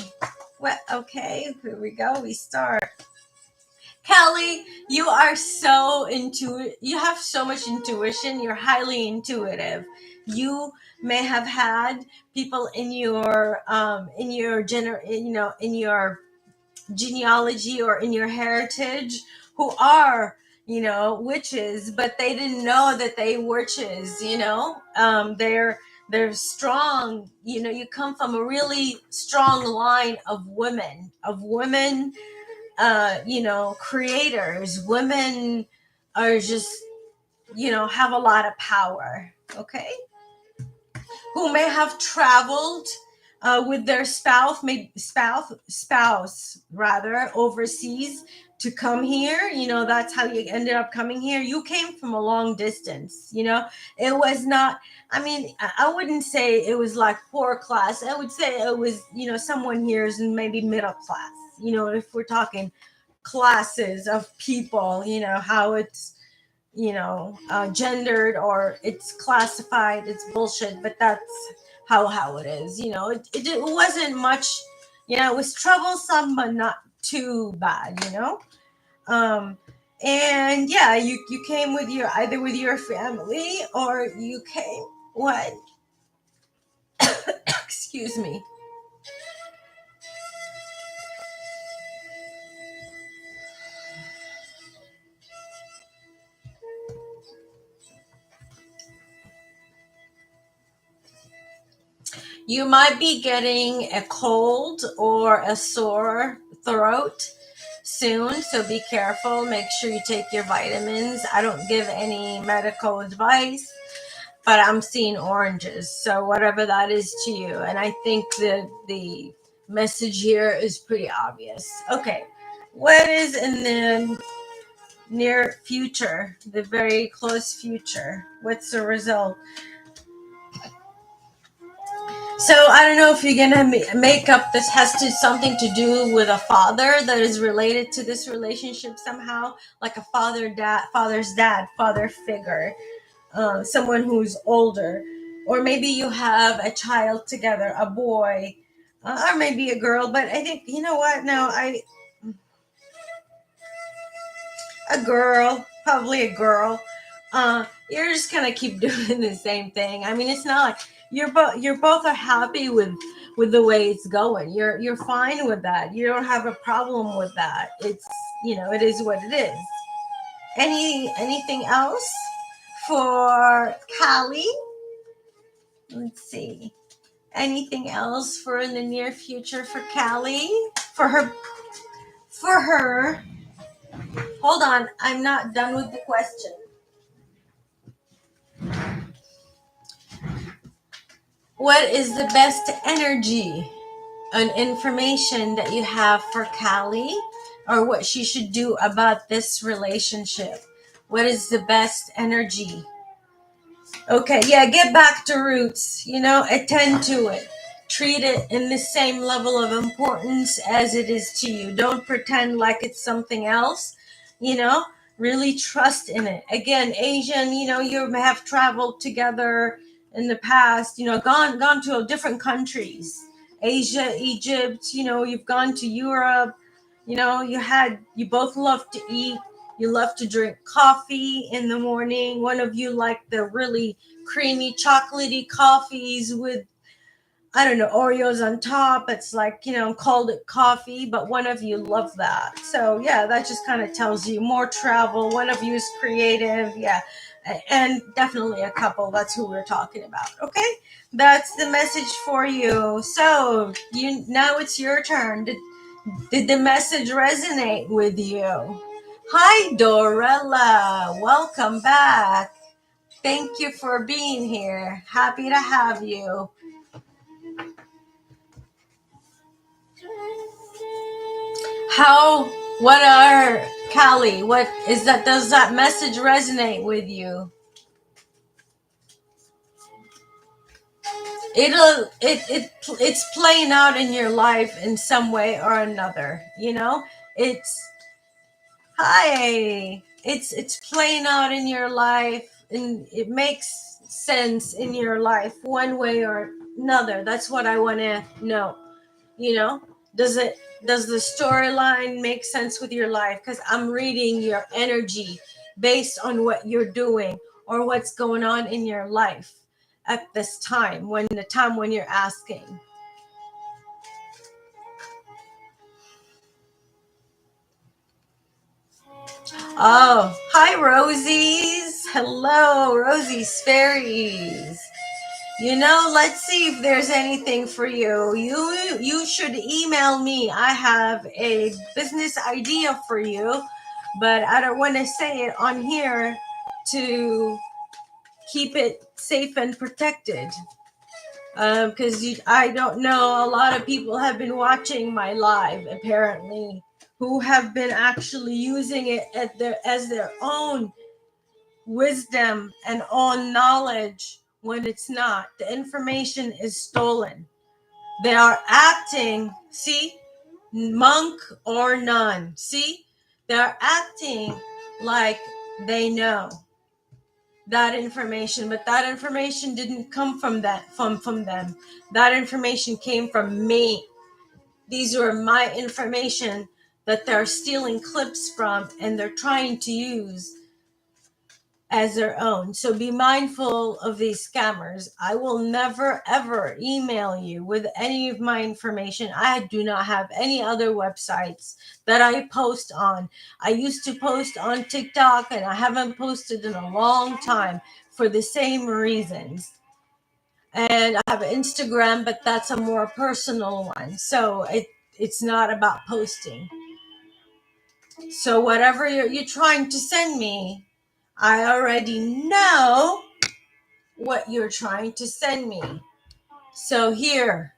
What? Okay, here we go. We start. Kelly, you are so you have so much intuition. You're highly intuitive. You may have had people in your in your genealogy or in your heritage who are, witches, but they didn't know that they were witches, they're strong. You come from a really strong line of women, creators. Women are just, have a lot of power, okay? Who may have traveled with their spouse rather, overseas to come here. That's how you ended up coming here. You came from a long distance. It was not, I wouldn't say it was like poor class. I would say it was, someone here is maybe middle class, if we're talking classes of people, how it's, gendered or it's classified. It's bullshit, but that's how it is. It wasn't much. It was troublesome, but not too bad. And yeah, you came with either with your family or you came what? Excuse me. You might be getting a cold or a sore throat soon, so be careful. Make sure you take your vitamins. I don't give any medical advice, but I'm seeing oranges, so whatever that is to you. And I think the message here is pretty obvious. Okay, what is in the near future, the very close future? What's the result? So I don't know if you're gonna make up this has to something to do with a father that is related to this relationship somehow, like a father's dad, father figure, someone who's older, or maybe you have a child together, a boy, or maybe a girl. But I think you know what? No, a girl, probably a girl. You're just gonna keep doing the same thing. I mean, it's not like you're both are happy with the way it's going. You're fine with that. You don't have a problem with that. It's, it is what it is. Anything else for Callie? Let's see. Anything else for in the near future for Callie? For her. Hold on, I'm not done with the question. What is the best energy and information that you have for Callie, or what she should do about this relationship? What is the best energy? Okay, yeah, get back to roots, attend to it. Treat it in the same level of importance as it is to you. Don't pretend like it's something else, you know, really trust in it. Again, Asian, you have traveled together in the past, gone to different countries. Asia, Egypt, you've gone to Europe, you both love to eat, you love to drink coffee in the morning. One of you like the really creamy, chocolatey coffees with, I don't know, Oreos on top. It's like, called it coffee, but one of you love that. So, yeah, that just kind of tells you more travel. One of you is creative. Yeah. And definitely a couple. That's who we're talking about. Okay. That's the message for you. So, now it's your turn. Did the message resonate with you? Hi, Dorella. Welcome back. Thank you for being here. Happy to have you. Callie, what is that? Does that message resonate with you? It's playing out in your life in some way or another. It's Hi. It's playing out in your life, and it makes sense in your life one way or another. That's what I want to know. You know, does the storyline make sense with your life? Because I'm reading your energy based on what you're doing or what's going on in your life at this time, when you're asking. Oh, hi, Rosies. Hello, Rosie's Fairies. Let's see if there's anything for you. You should email me. I have a business idea for you, but I don't want to say it on here to keep it safe and protected. Because I don't know, a lot of people have been watching my live, apparently, who have been actually using it as their own wisdom and own knowledge when it's not. The information is stolen. They are acting, see, monk or nun, see, they're acting like they know that information, but that information didn't come from them. That information came from me. These were my information that they're stealing clips from, and they're trying to use as their own. So be mindful of these scammers. I will never ever email you with any of my information. I do not have any other websites that I post on. I used to post on TikTok, and I haven't posted in a long time for the same reasons. And I have Instagram, but that's a more personal one. So it's not about posting. So whatever you're trying to send me, I already know what you're trying to send me. So here,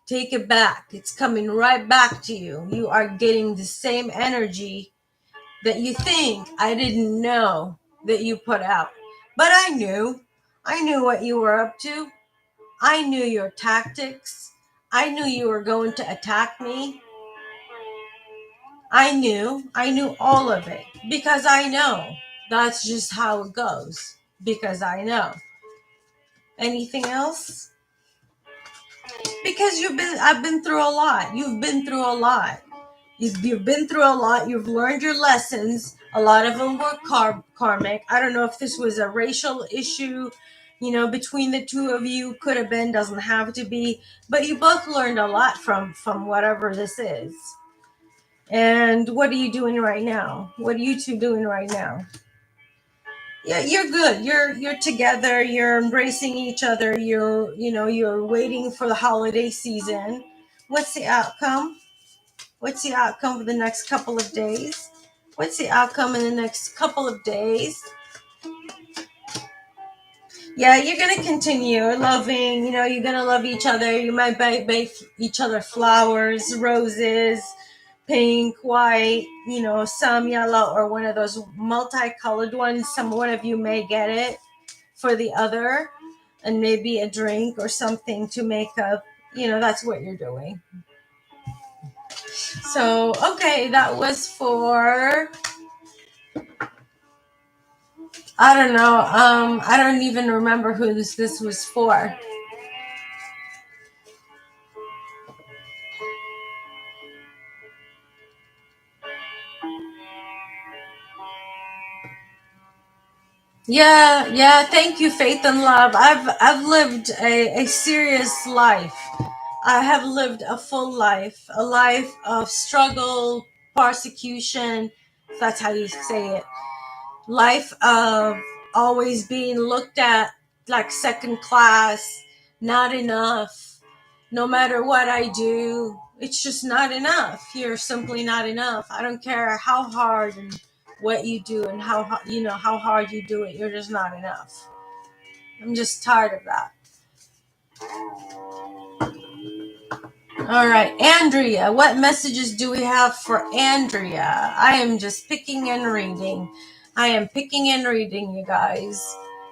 take it back. It's coming right back to you. You are getting the same energy that you think I didn't know that you put out. But I knew. I knew what you were up to. I knew your tactics. I knew you were going to attack me. I knew all of it, because I know. That's just how it goes, because I know. Anything else? Because I've been through a lot. You've been through a lot. You've been through a lot. You've learned your lessons. A lot of them were karmic. I don't know if this was a racial issue, between the two of you. Could have been, doesn't have to be. But you both learned a lot from whatever this is. And what are you doing right now? What are you two doing right now? Yeah, you're good. You're together. You're embracing each other. You're waiting for the holiday season. What's the outcome? What's the outcome for the next couple of days? What's the outcome in the next couple of days? Yeah, you're going to continue loving, you're going to love each other. You might buy each other flowers, roses, pink, white, some yellow, or one of those multicolored ones. One of you may get it for the other, and maybe a drink or something to make up. That's what you're doing. So, okay, that was for, I don't know. I don't even remember who this was for. Yeah. Thank you, Faith and Love. I've lived a serious life. I have lived a full life, a life of struggle, persecution, if that's how you say it. Life of always being looked at like second class, not enough. No matter what I do, it's just not enough. You're simply not enough. I don't care how hard and what you do and how hard you do it. You're just not enough. I'm just tired of that. All right, Andrea, what messages do we have for Andrea? I am just picking and reading. I am picking and reading, you guys.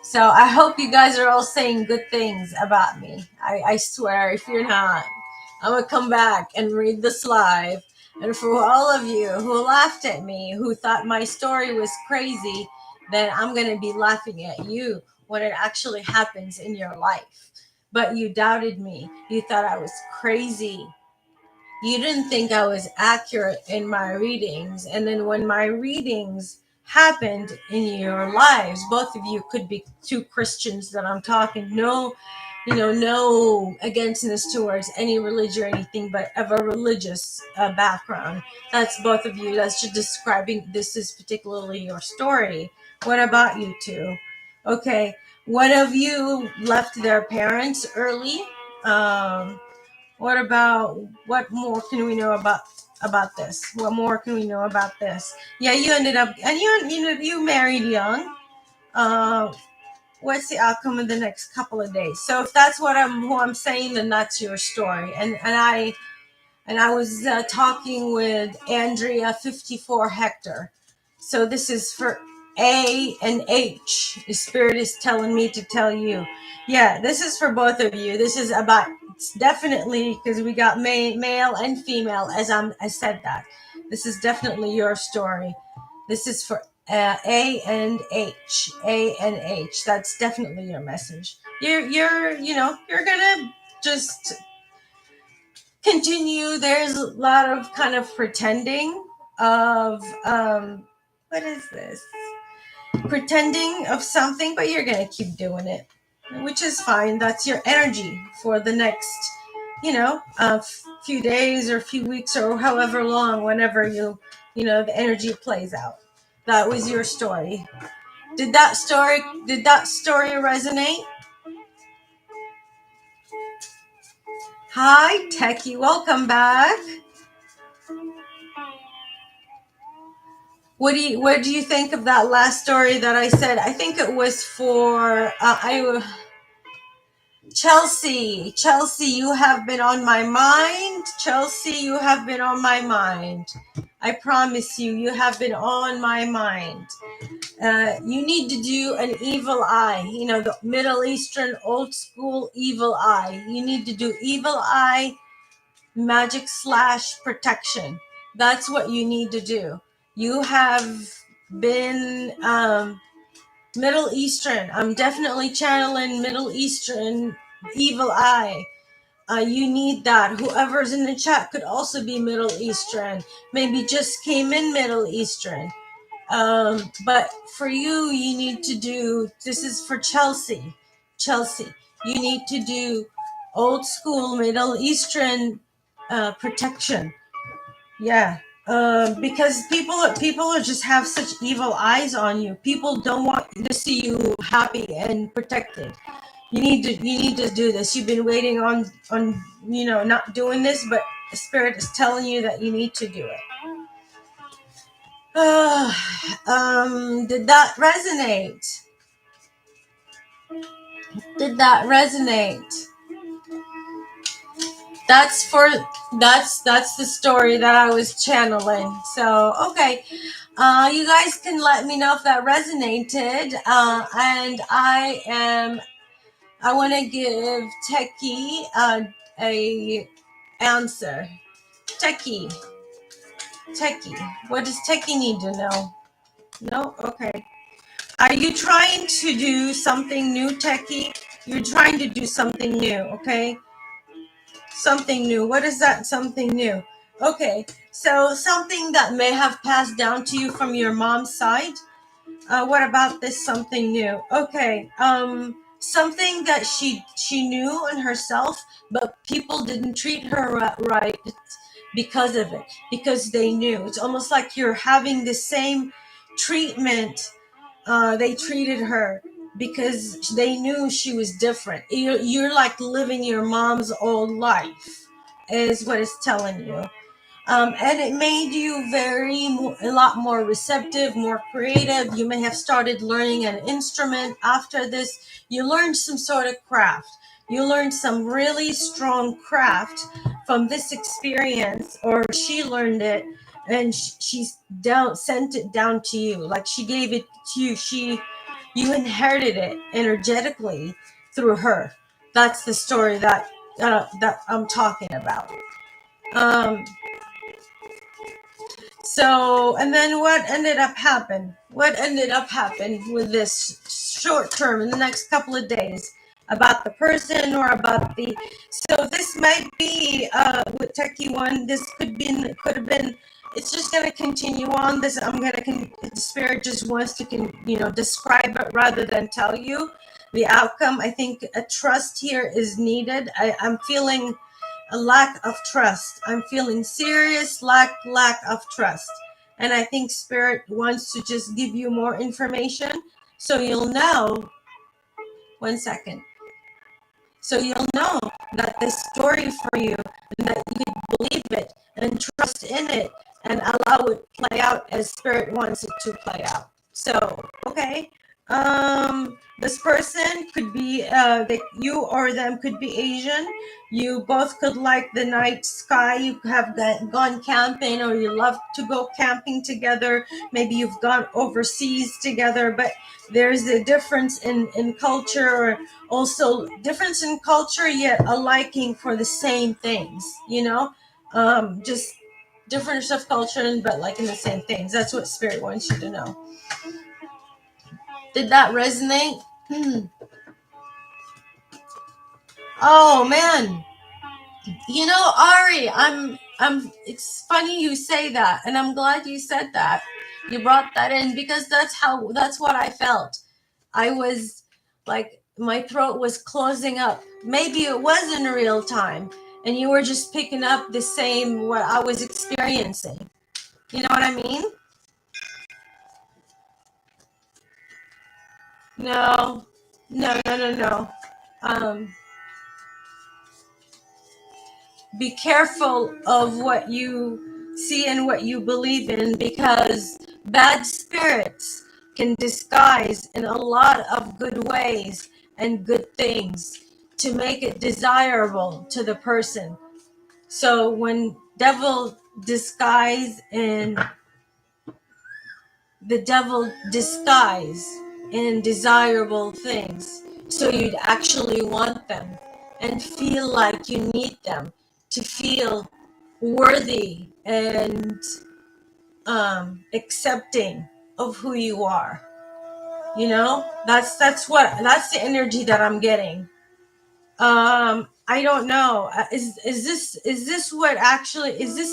So I hope you guys are all saying good things about me. I swear, if you're not, I'm going to come back and read this live. And for all of you who laughed at me, who thought my story was crazy, then I'm going to be laughing at you when it actually happens in your life. But you doubted me. You thought I was crazy. You didn't think I was accurate in my readings. And then when my readings happened in your lives, both of you could be two Christians that I'm talking. No againstness towards any religion or anything, but of a religious background. That's both of you. That's just describing, this is particularly your story. What about you two? Okay. One of you left their parents early. What more can we know about this? What more can we know about this? Yeah, you ended up, and you married young. What's the outcome in the next couple of days? So if that's who I'm saying, then that's your story. And I was talking with Andrea 54 Hector. So this is for A and H. The Spirit is telling me to tell you. Yeah, this is for both of you. This is about, it's definitely, because we got male and female, I said that. This is definitely your story. This is for A and H. A and H. That's definitely your message. You're gonna just continue. There's a lot of kind of pretending of what is this? Pretending of something, but you're gonna keep doing it, which is fine. That's your energy for the next, few days or few weeks or however long, whenever the energy plays out. That was your story. Did that story resonate? Hi, Techie. Welcome back. What do you think of that last story that I said? I think it was for Chelsea. Chelsea, you have been on my mind. Chelsea, you have been on my mind. I promise you, you have been on my mind. You need to do an evil eye. The Middle Eastern old school evil eye. You need to do evil eye magic / protection. That's what you need to do. You have been Middle Eastern. I'm definitely channeling Middle Eastern evil eye. You need that. Whoever's in the chat could also be Middle Eastern. Maybe just came in Middle Eastern. But for you, you need to do, this is for Chelsea. Chelsea, you need to do old school Middle Eastern protection. Yeah. Because people are just have such evil eyes on you. People don't want to see you happy and protected. You need to do this. You've been waiting on not doing this, but the spirit is telling you that you need to do it. Did that resonate? Did that resonate? That's the story that I was channeling. So okay, you guys can let me know if that resonated. And I want to give Techie a answer. Techie, what does Techie need to know? No, okay. Are you trying to do something new, Techie? You're trying to do something new, okay? Something new. What is that something new? Okay, so something that may have passed down to you from your mom's side. What about this something new? Okay, something that she knew in herself, but people didn't treat her right because of it, because they knew. It's almost like you're having the same treatment they treated her because they knew she was different. You're like living your mom's old life, is what it's telling you. And it made you a lot more receptive, more creative. You may have started learning an instrument after this. You learned some sort of craft. You learned some really strong craft from this experience, or she learned it and she's sent it down to you. Like she gave it to you. You inherited it energetically through her. That's the story that I'm talking about. So, and then what ended up happening? What ended up happening with this short term in the next couple of days about the person or about the? So this might be with Techie One. This could have been. It's just going to continue on. This the spirit just wants to describe it rather than tell you the outcome. I think a trust here is needed. I'm feeling a lack of trust. I'm feeling serious lack of trust. And I think spirit wants to just give you more information so you'll know. 1 second. So you'll know that this story for you and that you can believe it and trust in it and allow it to play out as spirit wants it to play out. So, okay. This person could be you or them could be Asian. You both could like the night sky. You have gone camping, or you love to go camping together. Maybe you've gone overseas together, but there's a difference in culture, or also difference in culture, yet a liking for the same things, just difference of culture, but liking the same things. That's what spirit wants you to know. Did that resonate? Oh man. Ari, it's funny you say that, and I'm glad you said that. You brought that in because that's what I felt. I was like, my throat was closing up. Maybe it was in real time, and you were just picking up the same what I was experiencing. You know what I mean? No. Be careful of what you see and what you believe in, because bad spirits can disguise in a lot of good ways and good things to make it desirable to the person. So when devil disguise in desirable things, so you'd actually want them and feel like you need them to feel worthy and accepting of who you are. That's the energy that I'm getting. I don't know. Is this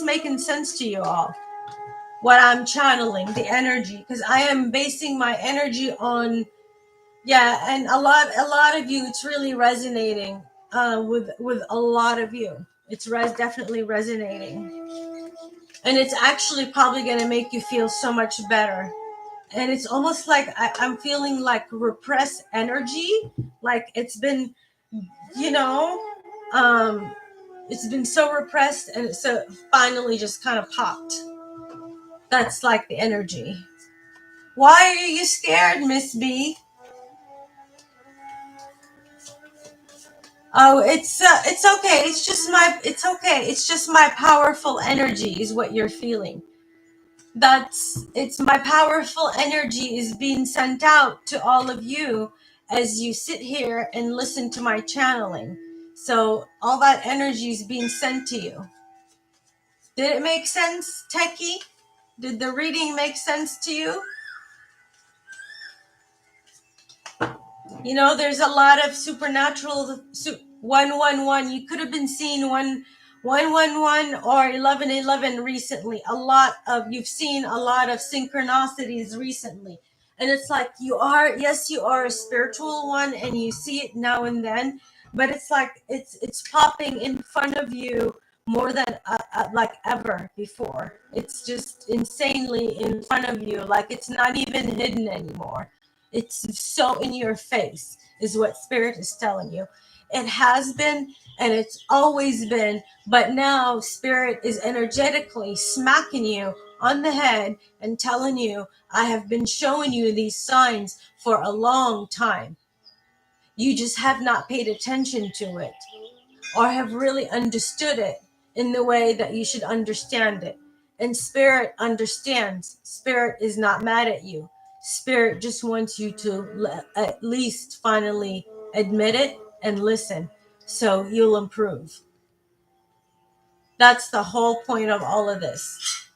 making sense to you all? what I'm channeling, the energy, because I am basing my energy on, yeah, and a lot of you, it's really resonating with a lot of you. It's definitely resonating, and it's actually probably going to make you feel so much better. And it's almost like I'm feeling like repressed energy, like it's been, you know, it's been so repressed, and so finally just kind of popped. That's like the energy. Why are you scared, Miss B? Oh, it's okay. It's okay. It's just my powerful energy is what you're feeling. It's my powerful energy is being sent out to all of you as you sit here and listen to my channeling. So all that energy is being sent to you. Did it make sense, Techie? Did the reading make sense to you? You know, there's a lot of supernatural 111. You could have been seeing 111 or 1111 recently. You've seen a lot of synchronicities recently. And it's like you are a spiritual one and you see it now and then, but it's like it's popping in front of you more than like ever before. It's just insanely in front of you, like it's not even hidden anymore. It's so in your face, is what Spirit is telling you. It has been and it's always been, but now Spirit is energetically smacking you on the head and telling you, I have been showing you these signs for a long time. You just have not paid attention to it or have really understood it in the way that you should understand it. And Spirit understands. Spirit is not mad at you. Spirit just wants you to at least finally admit it and listen so you'll improve. That's the whole point of all of this.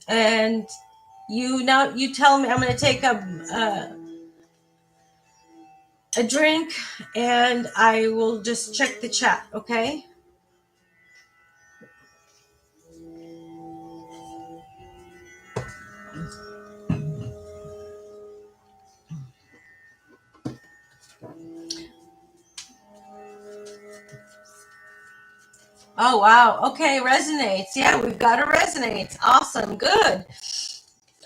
And you tell me, I'm going to take a drink and I will just check the chat, okay? Oh, wow. Okay, resonates. Yeah, we've got a resonates. Awesome. Good.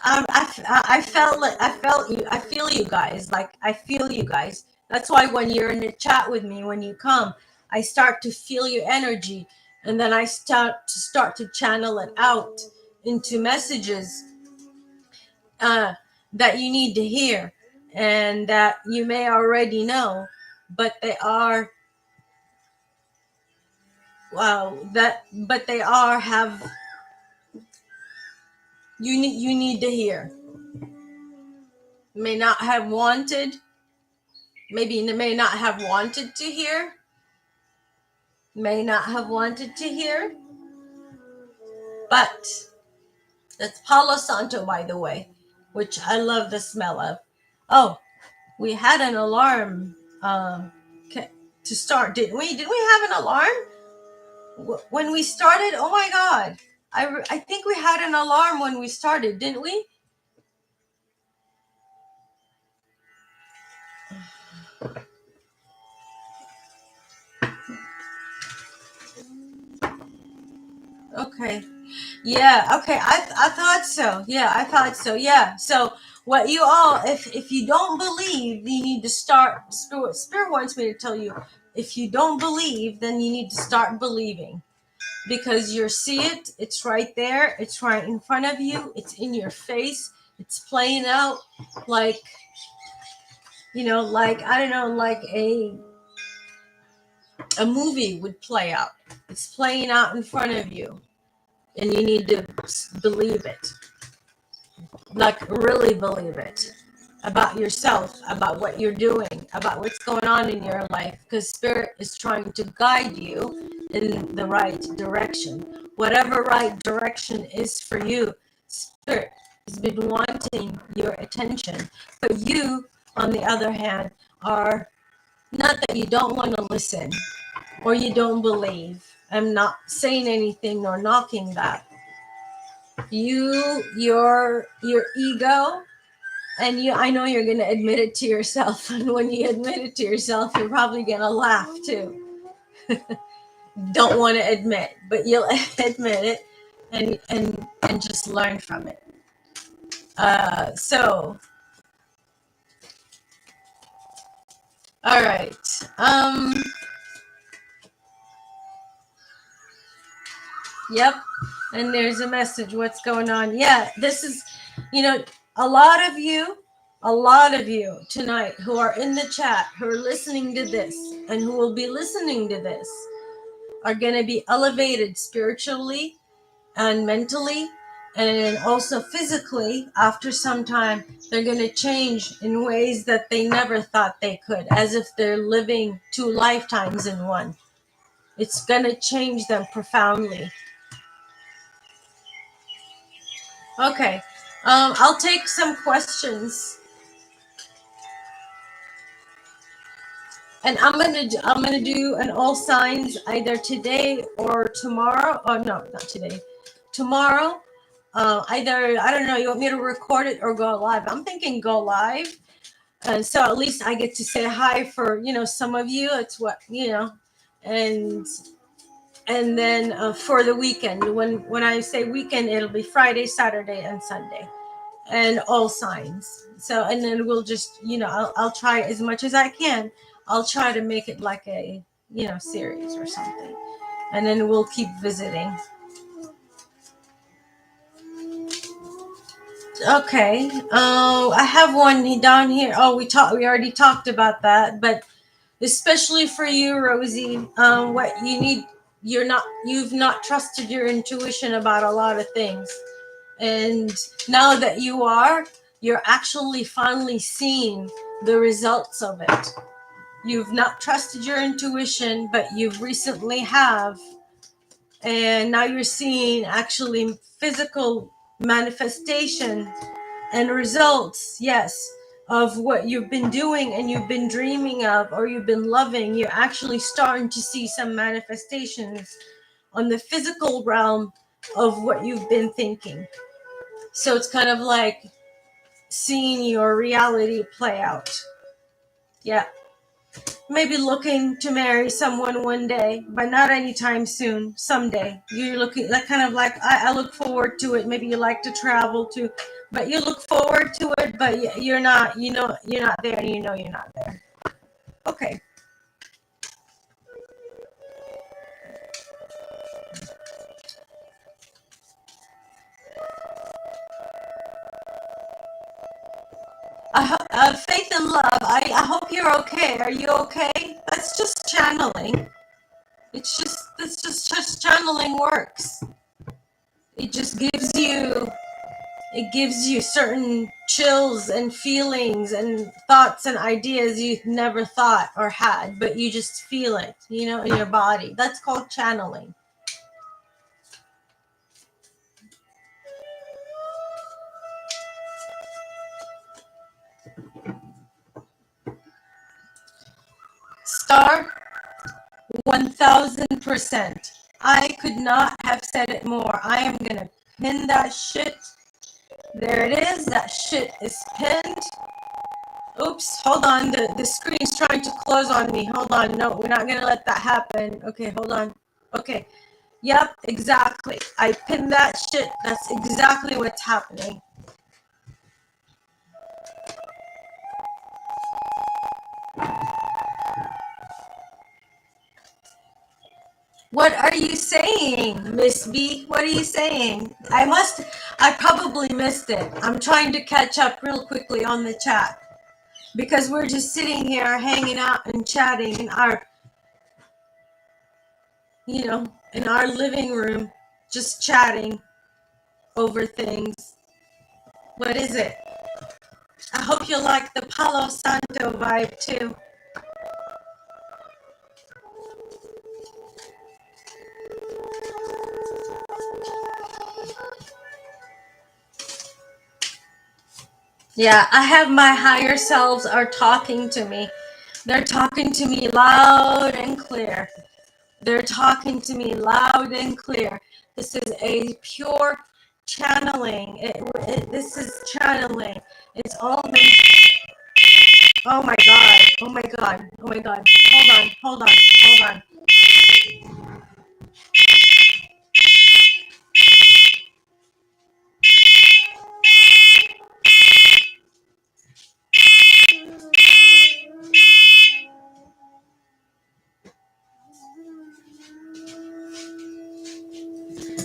I felt you. I feel you guys. Like, I feel you guys. That's why when you're in the chat with me, when you come, I start to feel your energy. And then I start to channel it out into messages that you need to hear and that you may already know, but they are have you need to hear. May not have wanted, maybe may not have wanted to hear, may not have wanted to hear, but that's Palo Santo, by the way, which I love the smell of. Oh, we had an alarm to start, didn't we? Did we have an alarm when we started? Oh my God. I think we had an alarm when we started, didn't we? Okay. Yeah. Okay. I thought so. Yeah, I thought so. Yeah. So what you all, if you don't believe, you need to start. Spirit wants me to tell you, if you don't believe, then you need to start believing, because you see it. It's right there. It's right in front of you. It's in your face. It's playing out like, like, I don't know, like a movie would play out. It's playing out in front of you. And you need to believe it. Like, really believe it. About yourself, about what you're doing, about what's going on in your life. Because Spirit is trying to guide you in the right direction. Whatever right direction is for you, Spirit has been wanting your attention. But you, on the other hand, are not that you don't want to listen or you don't believe. I'm not saying anything nor knocking that. your ego, and I know you're gonna admit it to yourself, and when you admit it to yourself, you're probably gonna laugh too. Don't want to admit, but you'll admit it, and just learn from it. So all right. Yep. And there's a message. What's going on? Yeah, this is, a lot of you tonight who are in the chat, who are listening to this, and who will be listening to this, are going to be elevated spiritually and mentally, and also physically. After some time, they're going to change in ways that they never thought they could, as if they're living 2 lifetimes in one. It's going to change them profoundly. Okay, I'll take some questions, and I'm gonna do an all signs either today or tomorrow. Oh no, not today. Tomorrow, either, I don't know. You want me to record it or go live? I'm thinking go live, so at least I get to say hi for some of you. It's what and then for the weekend. When I say weekend, it'll be Friday, Saturday, and Sunday. And all signs. So, and then we'll just, I'll try as much as I can. I'll try to make it like a, series or something. And then we'll keep visiting. Okay. I have one down here. Oh, we already talked about that, but especially for you, Rosie, what you need, you've not trusted your intuition about a lot of things. And now that you're actually finally seeing the results of it. You've not trusted your intuition, but you've recently have. And now you're seeing actually physical manifestation and results, yes, of what you've been doing and you've been dreaming of or you've been loving. You're actually starting to see some manifestations on the physical realm of what you've been thinking. So it's kind of like seeing your reality play out. Yeah. Maybe looking to marry someone one day, but not anytime soon. Someday. You're looking, like, kind of like, I look forward to it. Maybe you like to travel too, but you look forward to it, but you're not, you're not there, and you're not there. Okay. Faith and love. I hope you're okay. Are you okay? That's just channeling. That's just channeling works. It just gives you certain chills and feelings and thoughts and ideas you've never thought or had, but you just feel it, in your body. That's called channeling. Star, 1000%. I could not have said it more. I am going to pin that shit. There it is. That shit is pinned. Oops, hold on. The screen's trying to close on me. Hold on. No, we're not going to let that happen. Okay, hold on. Okay. Yep, exactly. I pinned that shit. That's exactly what's happening. What are you saying, Miss B? What are you saying? I probably missed it. I'm trying to catch up real quickly on the chat because we're just sitting here hanging out and chatting in our, in our living room, just chatting over things. What is it? I hope you like the Palo Santo vibe too. Yeah, I have my higher selves are talking to me. They're talking to me loud and clear. They're talking to me loud and clear. This is a pure channeling. This is channeling. It's all been. Oh my God. Oh my God. Oh my God. Hold on.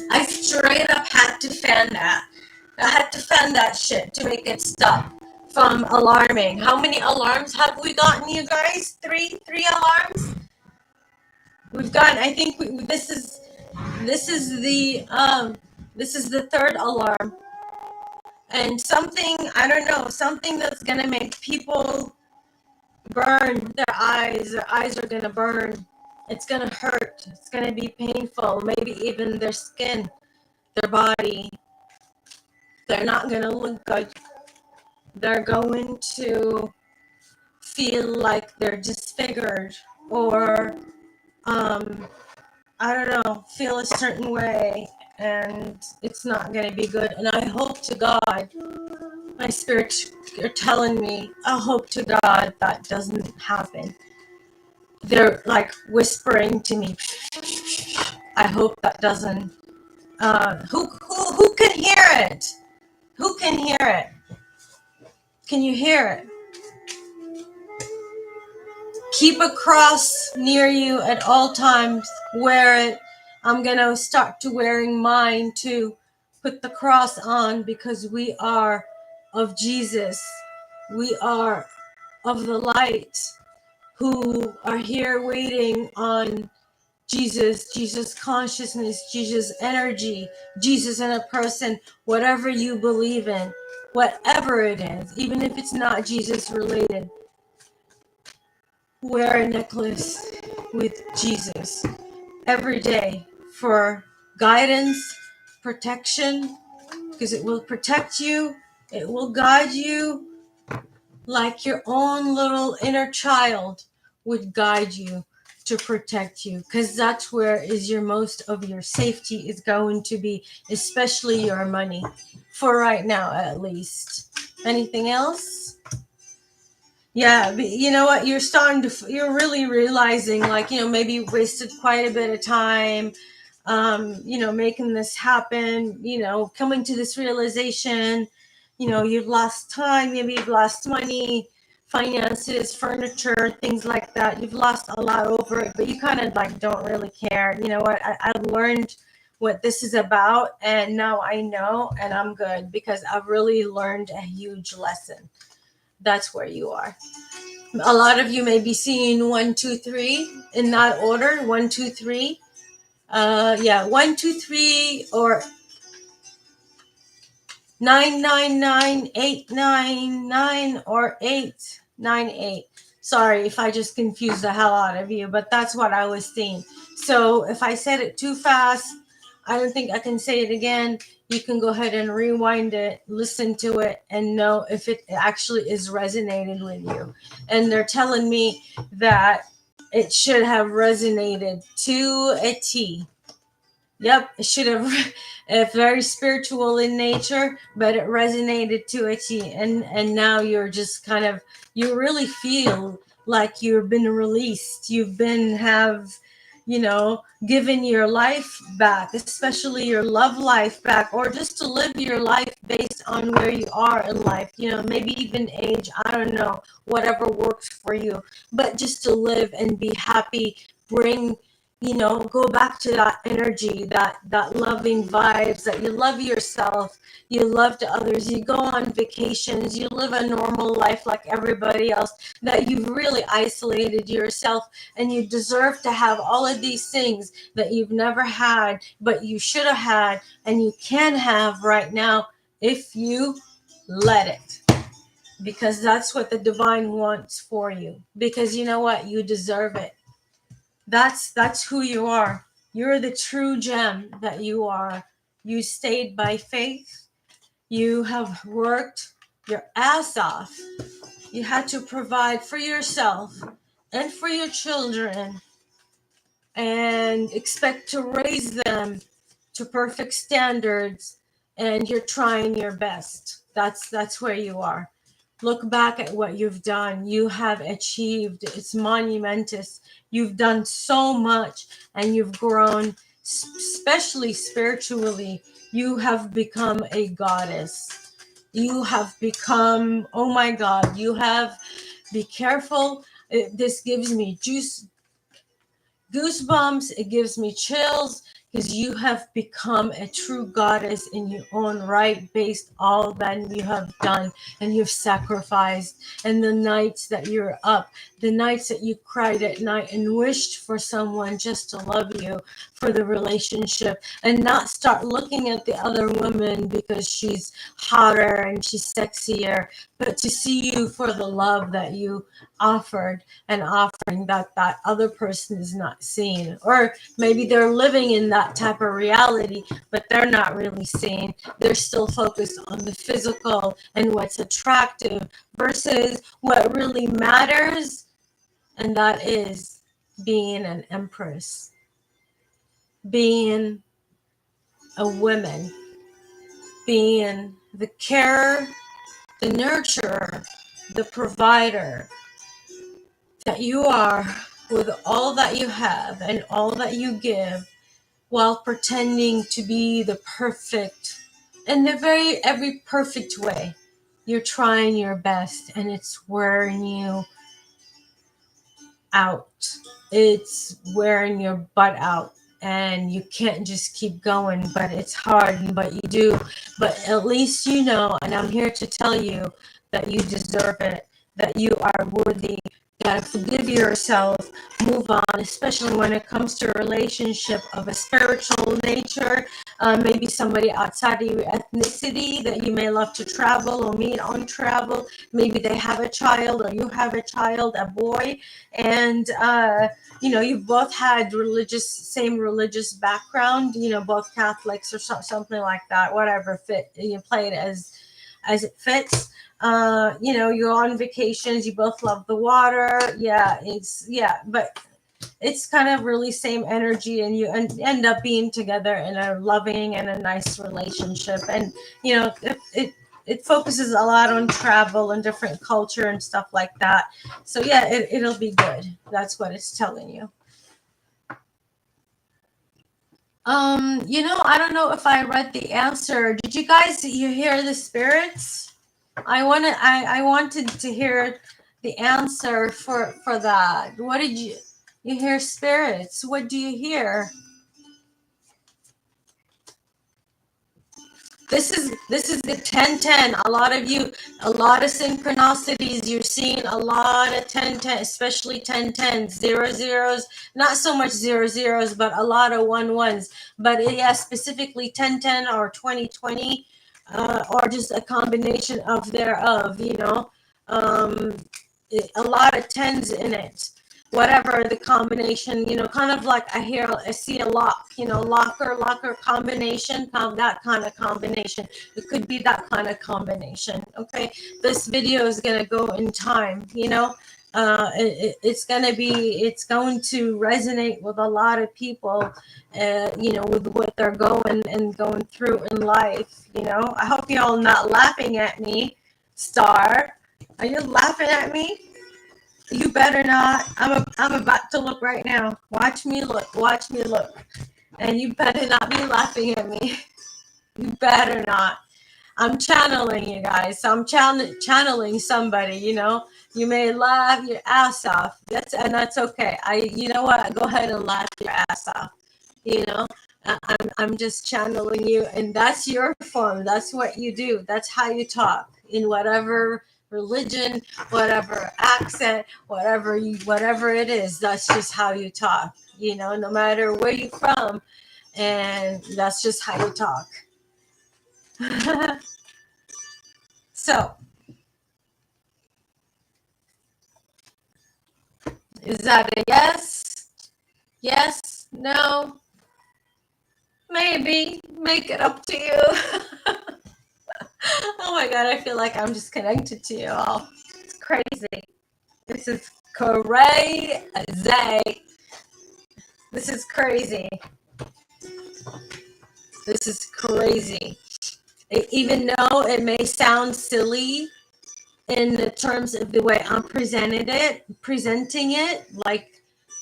I straight up had to fan that. I had to fan that shit to make it stop from alarming. How many alarms have we gotten, you guys? Three alarms. We've gotten. I think this is the third alarm, and something, I don't know, something that's gonna make people burn their eyes. Their eyes are gonna burn. It's gonna hurt. It's gonna be painful. Maybe even their skin, their body. They're not gonna look good. They're going to feel like they're disfigured, or I don't know, feel a certain way, and it's not going to be good. And I hope to God, my spirits are telling me, I hope to God that doesn't happen. They're like whispering to me, I hope that doesn't. Who can hear it? Who can hear it? Can you hear it? Keep a cross near you at all times. Wear it. I'm going to start to wearing mine to put the cross on, because we are of Jesus. We are of the light, who are here waiting on Jesus consciousness, Jesus energy, Jesus in a person, whatever you believe in, whatever it is, even if it's not Jesus related. Wear a necklace with Jesus every day for guidance, protection, because it will protect you. It will guide you like your own little inner child would guide you to protect you, because that's where is your most of your safety is going to be, especially your money, for right now at least. Anything else? Yeah, but you know what? You're really realizing, like, maybe you wasted quite a bit of time, making this happen, coming to this realization, you've lost time, maybe you've lost money, finances, furniture, things like that. You've lost a lot over it, but you kind of like don't really care. You know what? I've learned what this is about, and now I know, and I'm good, because I've really learned a huge lesson. That's where you are. A lot of you may be seeing 1, 2, 3 in that order. 1, 2, 3. 1, 2, 3, or 999, 899, or 898. Sorry if I just confused the hell out of you, but that's what I was seeing. So if I said it too fast, I don't think I can say it again. You can go ahead and rewind it, listen to it, and know if it actually is resonating with you. And they're telling me that it should have resonated to a T. Yep, it should have. It's very spiritual in nature, but it resonated to a T. And now you're just kind of, you really feel like you've been released. You've been given your life back, especially your love life back, or just to live your life based on where you are in life. Maybe even age. I don't know, whatever works for you, but just to live and be happy. Go back to that energy, that loving vibes, that you love yourself, you love to others, you go on vacations, you live a normal life like everybody else, that you've really isolated yourself, and you deserve to have all of these things that you've never had, but you should have had, and you can have right now if you let it. Because that's what the divine wants for you. Because you know what? You deserve it. That's who you are. You're the true gem that you are. You stayed by faith. You have worked your ass off. You had to provide for yourself and for your children, and expect to raise them to perfect standards, and you're trying your best. That's where you are. Look back at what you've done. You have achieved. It's monumentous. You've done so much, and you've grown, especially spiritually. You have become a goddess. You have become, oh my God, you have, be careful. This gives me goosebumps. It gives me chills because you have become a true goddess in your own right, based all that you have done and you've sacrificed, and the nights that you're up, the nights that you cried at night and wished for someone just to love you, for the relationship, and not start looking at the other woman because she's hotter and she's sexier, but to see you for the love that you offered and offering that other person is not seeing. Or maybe they're living in that type of reality, but they're not really seeing. They're still focused on the physical and what's attractive versus what really matters, and that is being an empress, being a woman, being the carer, the nurturer, the provider that you are, with all that you have and all that you give, while pretending to be the perfect, in the very every perfect way. You're trying your best, and it's wearing you out. It's wearing your butt out, and you can't just keep going, but it's hard, but you do. But at least you know, and I'm here to tell you, that you deserve it, that you are worthy. You gotta forgive yourself, move on, especially when it comes to a relationship of a spiritual nature. Maybe somebody outside of your ethnicity that you may love to travel or meet on travel. Maybe they have a child, or you have a child, a boy, and you both had same religious background, both Catholics or something like that, whatever fit, you play it as it fits. You're on vacations, you both love the water. But it's kind of really same energy, and you end up being together in a loving and a nice relationship. And it focuses a lot on travel and different culture and stuff like that. So yeah, it'll be good. That's what it's telling you. I don't know if I read the answer. Did you hear the spirits? I wanted to hear the answer for that. What did you hear? Spirits? What do you hear? This is the 1010. A lot of synchronicities. You're seeing a lot of 1010, especially 1010s, 00s, not so much 00s, but a lot of 11s. But yeah, specifically 1010 or 2020, or just a combination of thereof. A lot of tens in it, whatever the combination, kind of like I see a lock, locker combination, that kind of combination. It could be that kind of combination. Okay, this video is going to go in time, it's going to resonate with a lot of people, with what they're going through in life. I hope y'all not laughing at me. Star, are you laughing at me? You better not. I'm about to look right now. Watch me look. Watch me look. And you better not be laughing at me. You better not. I'm channeling you guys. So I'm channeling somebody, You may laugh your ass off. That's okay. You know what? Go ahead and laugh your ass off. I'm just channeling you, and that's your form. That's what you do. That's how you talk in whatever religion, whatever accent, whatever it is. That's just how you talk. No matter where you're from, and that's just how you talk. So, is that a yes? Yes? No? Maybe. Make it up to you. Oh my God, I feel like I'm just connected to you all. It's crazy. This is crazy. This is crazy. This is crazy. Even though it may sound silly in the terms of the way I'm presenting it,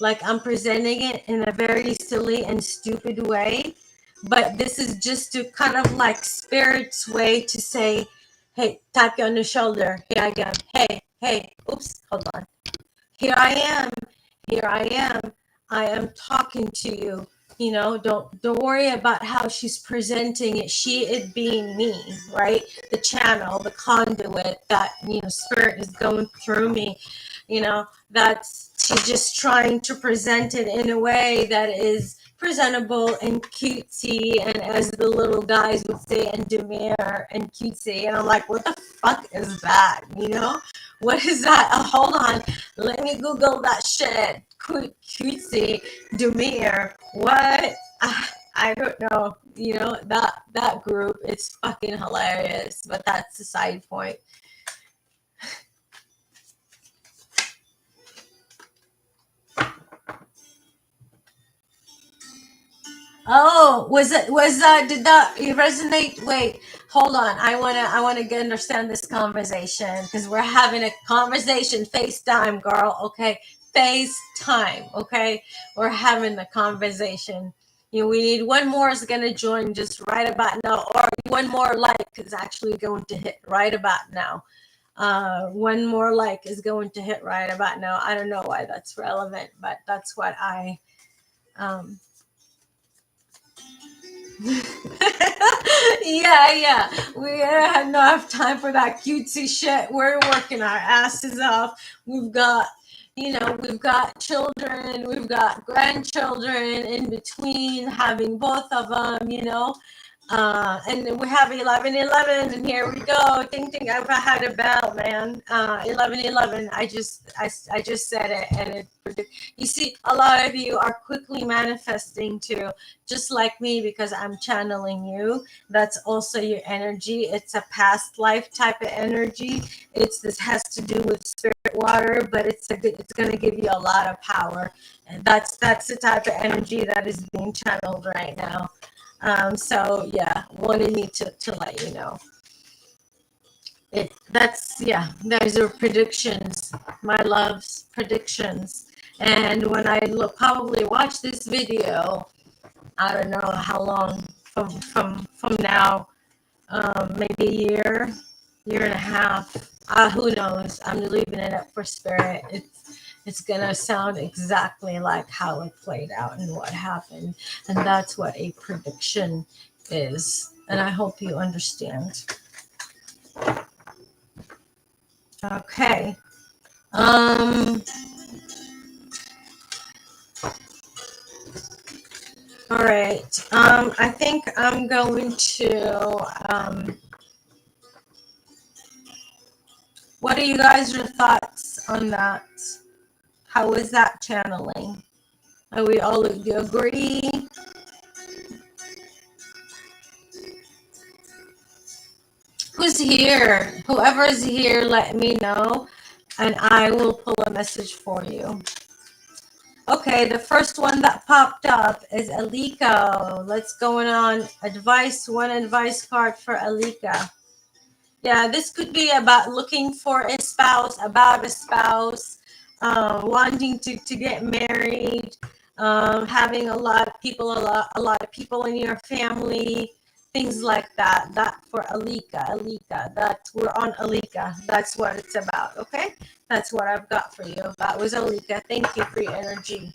like I'm presenting it in a very silly and stupid way. But this is just to kind of like spirit's way to say, hey, tap you on the shoulder. Here I am. Hey, oops, hold on. Here I am. Here I am. I am talking to you. You know, don't worry about how she's presenting it. She it being me, right? The channel, the conduit that, you know, spirit is going through me. You know, that's she's just trying to present it in a way that is presentable and cutesy, and as the little guys would say, and demure and cutesy. And I'm like, what the fuck is that? You know, what is that? Hold on, let me Google that shit. Cutesy, demure. What? I don't know. You know, that group, it's fucking hilarious. But that's the side point. Oh, did that resonate? Wait, hold on. I wanna get understand this conversation because we're having a conversation. FaceTime, girl. Okay, FaceTime. Okay, we're having the conversation. You know, we need one more is gonna join just right about now, or one more like is actually going to hit right about now. One more like is going to hit right about now. I don't know why that's relevant, but that's what I um yeah. We don't have time for that cutesy shit. We're working our asses off. We've got, you know, we've got children, we've got grandchildren in between, having both of them, you know. And then we have 11:11, and here we go. Ding ding! I've had a bell, man. 11:11. I just said it, and it. You see, a lot of you are quickly manifesting too, just like me, because I'm channeling you. That's also your energy. It's a past life type of energy. This has to do with spirit water, but it's going to give you a lot of power, and that's the type of energy that is being channeled right now. So yeah, wanted me to let you know. Those are predictions, my loves, predictions. And when I probably watch this video, I don't know how long from now, maybe a year and a half. Who knows? I'm leaving it up for spirit. It's gonna sound exactly like how it played out and what happened, and that's what a prediction is. And I hope you understand. Okay. All right. I think I'm going to. What are you guys' thoughts on that? How is that channeling? Are we all agree? Who's here? Whoever's here, let me know, and I will pull a message for you. Okay, the first one that popped up is Alika. Let's go on advice. One advice card for Alika. Yeah, this could be about looking for a spouse, about a spouse, wanting to get married, having a lot of people in your family, things like that. That for Alika. We're on Alika. That's what it's about. Okay, that's what I've got for you. That was Alika. Thank you for your energy.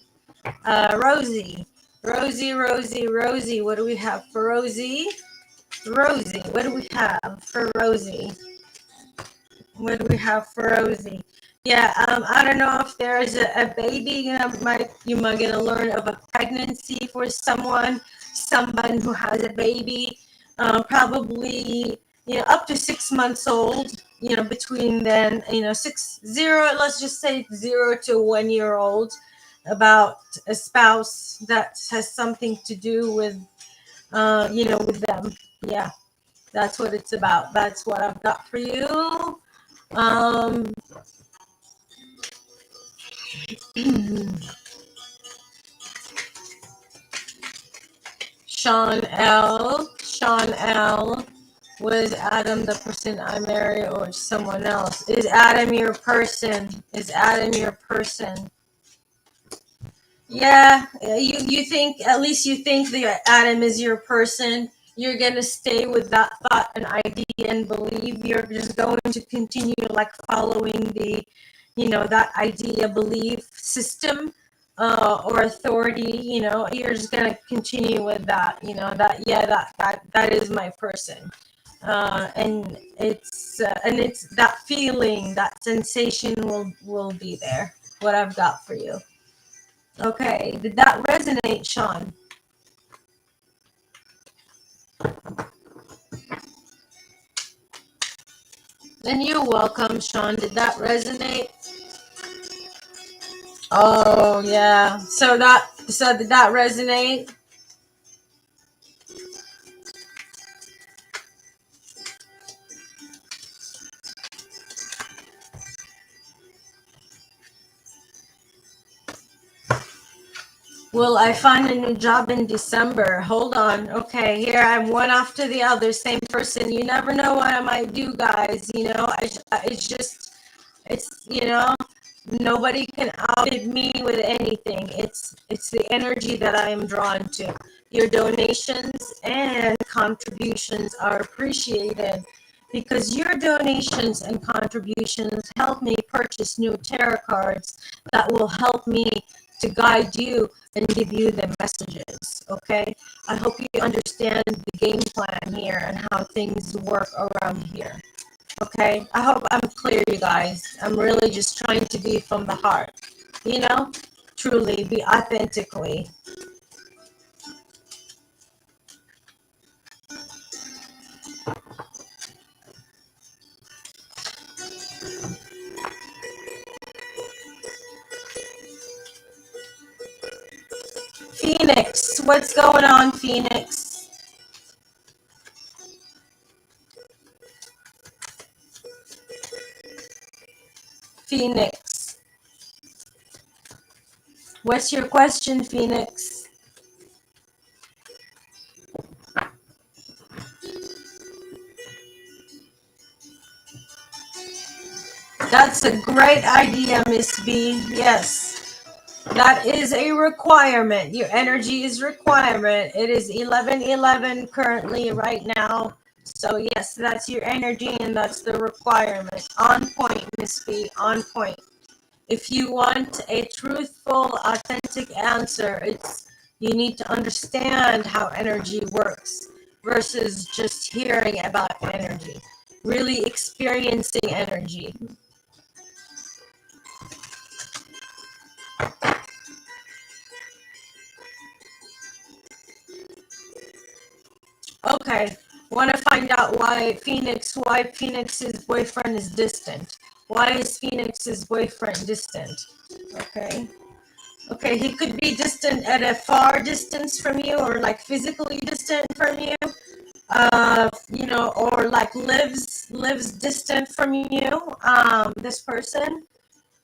Rosie. What do we have for Rosie? What do we have for Rosie? What do we have for Rosie? Yeah, I don't know if there's a baby. You might get a learn of a pregnancy for someone who has a baby, probably up to 6 months old. Between then 0, let's just say 0 to 1 year old. About a spouse that has something to do with with them. Yeah, that's what it's about. That's what I've got for you. Sean L. Was Adam the person I marry or someone else? Is Adam your person? Is Adam your person? Yeah, you think, at least you think that Adam is your person. You're gonna stay with that thought and idea and believe. You're just going to continue like following the, that idea, belief system, or authority. You're just gonna continue with that. That, yeah, that is my person. And it's that feeling, that sensation will be there. What I've got for you. Okay, did that resonate, Sean? And you're welcome, Sean. Did that resonate? Oh yeah. So did that resonate? Will I find a new job in December? Hold on. Okay, here I'm one after the other, same person. You never know what I might do, guys. It's nobody can outbid me with anything. It's the energy that I am drawn to. Your donations and contributions are appreciated because your donations and contributions help me purchase new tarot cards that will help me to guide you and give you the messages. Okay, I hope you understand the game plan here and how things work around here. Okay, I hope I'm clear, you guys. I'm really just trying to be from the heart, truly be authentically. Phoenix, what's going on, Phoenix? Phoenix, what's your question, Phoenix? That's a great idea, Miss B. Yes, that is a requirement. Your energy is requirement. It is 11:11 currently right now. So yes, that's your energy and that's the requirement. On point, Miss B, on point. If you want a truthful, authentic answer, you need to understand how energy works versus just hearing about energy. Really experiencing energy. Okay, want to find out why Phoenix's boyfriend is distant. Why is Phoenix's boyfriend distant? Okay. Okay, he could be distant at a far distance from you or like physically distant from you. Or like lives distant from you, this person.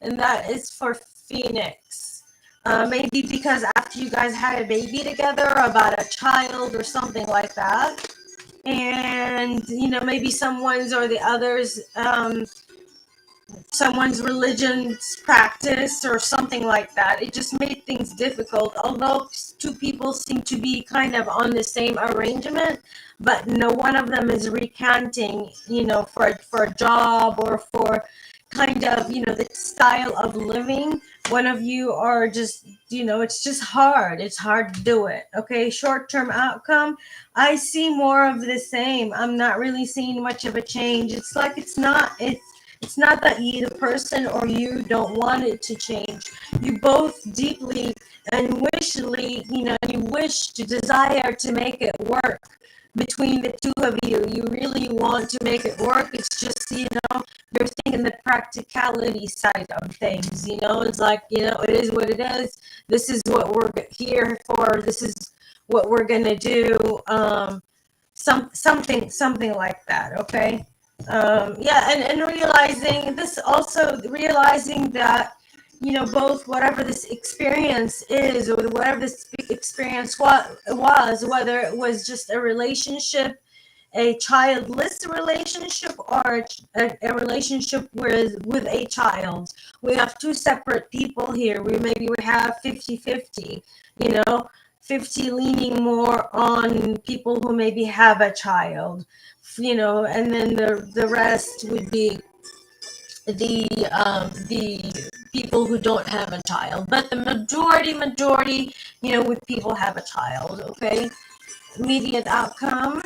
And that is for Phoenix. Maybe because after you guys had a baby together, about a child or something like that. And, maybe someone's or the others, someone's religion's practice or something like that. It just made things difficult. Although two people seem to be kind of on the same arrangement, but no one of them is recanting, for a job or for kind of, the style of living. One of you are just, it's just hard. It's hard to do it. Okay, short-term outcome. I see more of the same. I'm not really seeing much of a change. It's like it's not that either person or you don't want it to change. You both deeply and you wish to desire to make it work between the two of you. You really want to make it work. It's just, you're thinking the practicality side of things. It's like, it is what it is. This is what we're here for. This is what we're going to do. Something like that. Okay. And realizing that, both whatever this experience is or whatever this experience was, whether it was just a relationship a childless relationship or a relationship with a child. We have two separate people here. We have 50-50, you know, 50 leaning more on people who maybe have a child, you know, and then the rest would be the people who don't have a child. But the majority, you know, with people have a child. Okay, immediate outcome.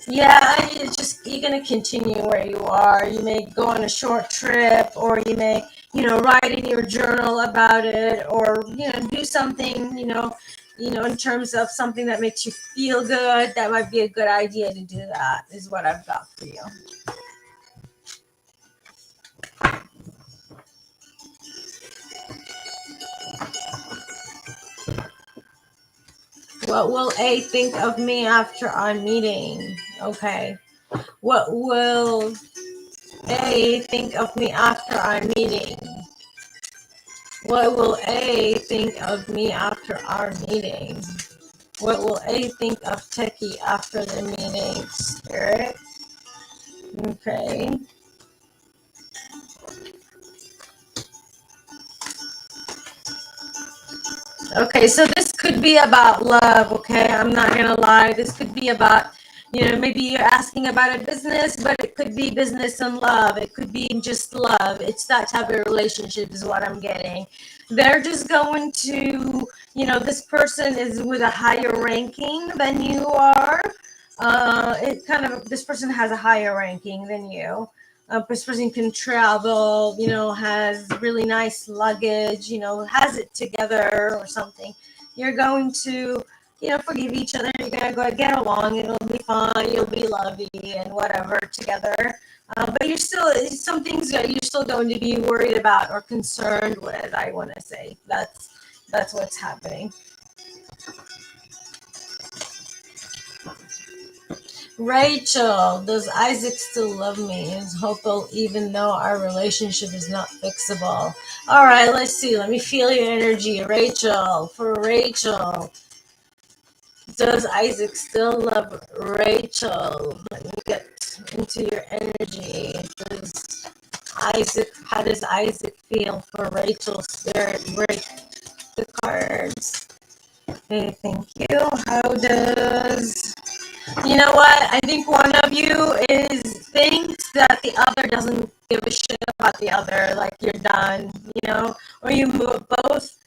Yeah, it's just you're gonna continue where you are. You may go on a short trip, or you may, you know, write in your journal about it, or you know, do something, you know, in terms of something that makes you feel good. That might be a good idea to do. That is what I've got for you. What will A think of me after our meeting? Okay. What will A think of me after our meeting? What will A think of me after our meeting? What will A think of Techie after the meeting? Spirit. Okay. Okay, so this could be about love, okay? I'm not gonna lie. This could be about, you know, maybe you're asking about a business, but it could be business and love. It could be just love. It's that type of relationship is what I'm getting. They're just going to, you know, this person is with a higher ranking than you are. This person has a higher ranking than you. This person can travel, you know, has really nice luggage, you know, has it together or something. You're going to, you know, forgive each other. You're going to go get along. It'll be fun. You'll be lovey and whatever together. But you're still, some things that you're still going to be worried about or concerned with, I want to say. That's what's happening. Rachel, does Isaac still love me? Is hopeful even though our relationship is not fixable? All right, let's see. Let me feel your energy. Rachel, for Rachel, does Isaac still love Rachel? Let me get into your energy. How does Isaac feel for Rachel's spirit? Break the cards. Okay, thank you. How does... You know what? I think one of you thinks that the other doesn't give a shit about the other, like you're done, you know, or you both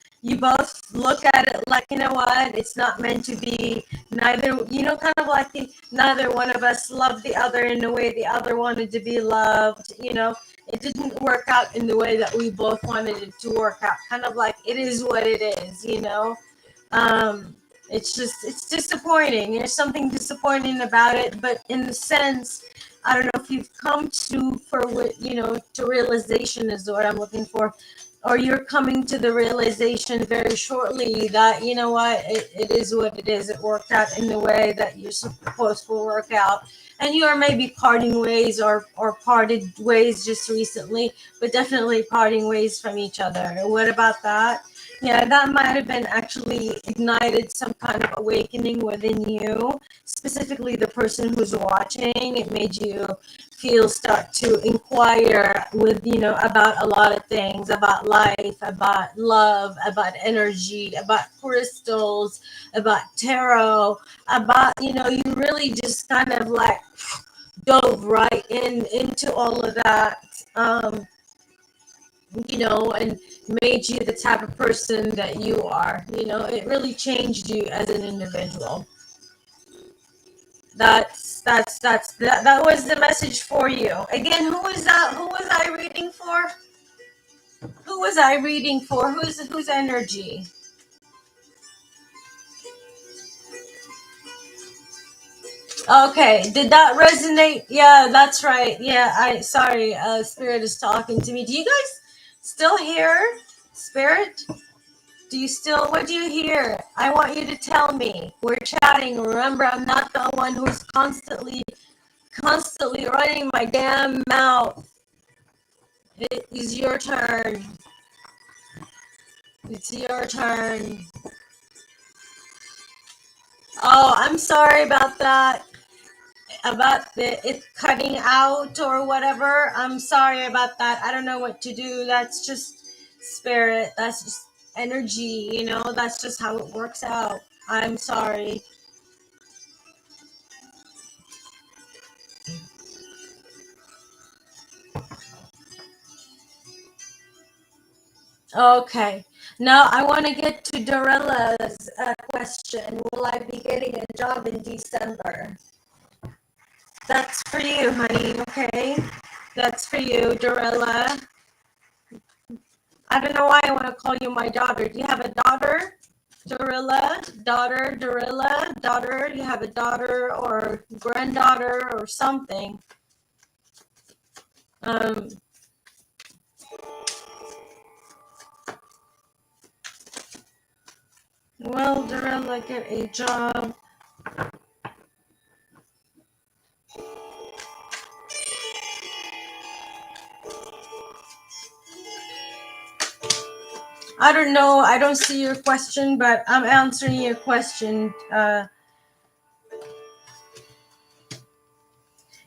look at it like, you know what, it's not meant to be. Neither, you know, kind of like neither one of us loved the other in the way the other wanted to be loved. You know, it didn't work out in the way that we both wanted it to work out. Kind of like it is what it is, you know. It's disappointing. There's something disappointing about it, but in the sense, I don't know if you've come to to realization is what I'm looking for, or you're coming to the realization very shortly that, you know what, it is what it is. It worked out in the way that you're supposed to work out. And you are maybe parting ways or parted ways just recently, but definitely parting ways from each other. What about that? Yeah, that might have been actually ignited some kind of awakening within you, specifically the person who's watching. It made you start to inquire with, you know, about a lot of things, about life, about love, about energy, about crystals, about tarot, about, you know, you really just kind of like dove right into all of that. You know, and made you the type of person that you are. You know, it really changed you as an individual. That was the message for you. Again, who was that? Who was I reading for? Who was I reading for? Whose energy? Okay, did that resonate? Yeah, that's right. Yeah, sorry, Spirit is talking to me. Do you guys still hear Spirit? What do you hear? I want you to tell me. We're chatting. Remember, I'm not the one who's constantly running my damn mouth. It is your turn. It's your turn. Oh, I'm sorry about that. About it cutting out or whatever. I'm sorry about that. I don't know what to do. That's just spirit. That's just energy, That's just how it works out. I'm sorry. Okay. Now I want to get to Dorella's question. Will I be getting a job in December? That's for you, honey. Okay. That's for you, Dorella. I don't know why I want to call you my daughter. Do you have a daughter? Dorilla, daughter, Dorilla, daughter. You have a daughter or granddaughter or something. Will Dorilla get a job? I don't know. I don't see your question, but I'm answering your question.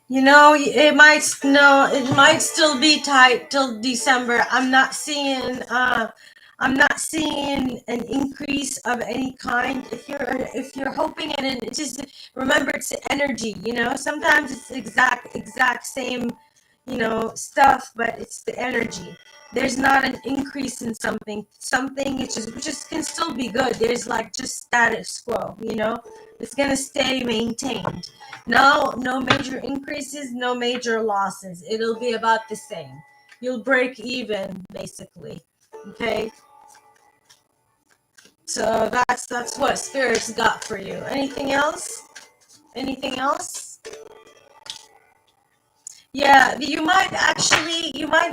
It might still be tight till December. I'm not seeing an increase of any kind. If you're hoping in it, just remember it's the energy, Sometimes it's exact same, stuff, but it's the energy. There's not an increase in something. Something it just can still be good. There's like just status quo, It's gonna stay maintained. No major increases, no major losses. It'll be about the same. You'll break even, basically. Okay. So that's what Spirit's got for you. Anything else? Anything else? Yeah, you might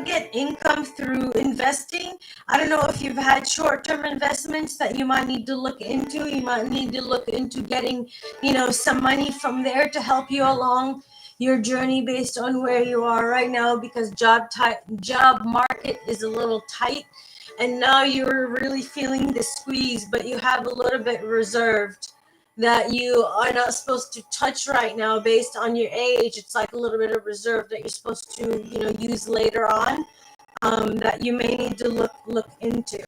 get income through investing. I don't know if you've had short-term investments that you might need to look into. You might need to look into getting, some money from there to help you along your journey based on where you are right now, because job market is a little tight, and now you're really feeling the squeeze, but you have a little bit reserved that you are not supposed to touch right now based on your age. It's like a little bit of reserve that you're supposed to, use later on, that you may need to look into.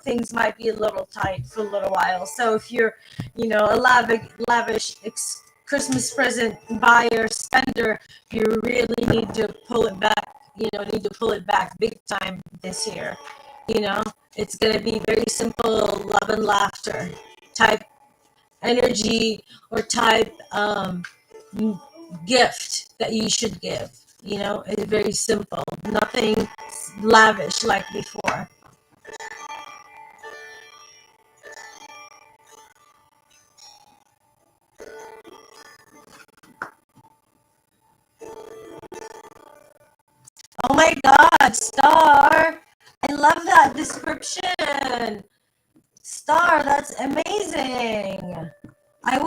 Things might be a little tight for a little while. So if you're, a lavish Christmas present buyer, spender, you really need to pull it back, big time this year. It's going to be very simple love and laughter type energy or type gift that you should give. It's very simple, nothing lavish like before. Oh my God, Star, I love that description. Star, that's amazing. I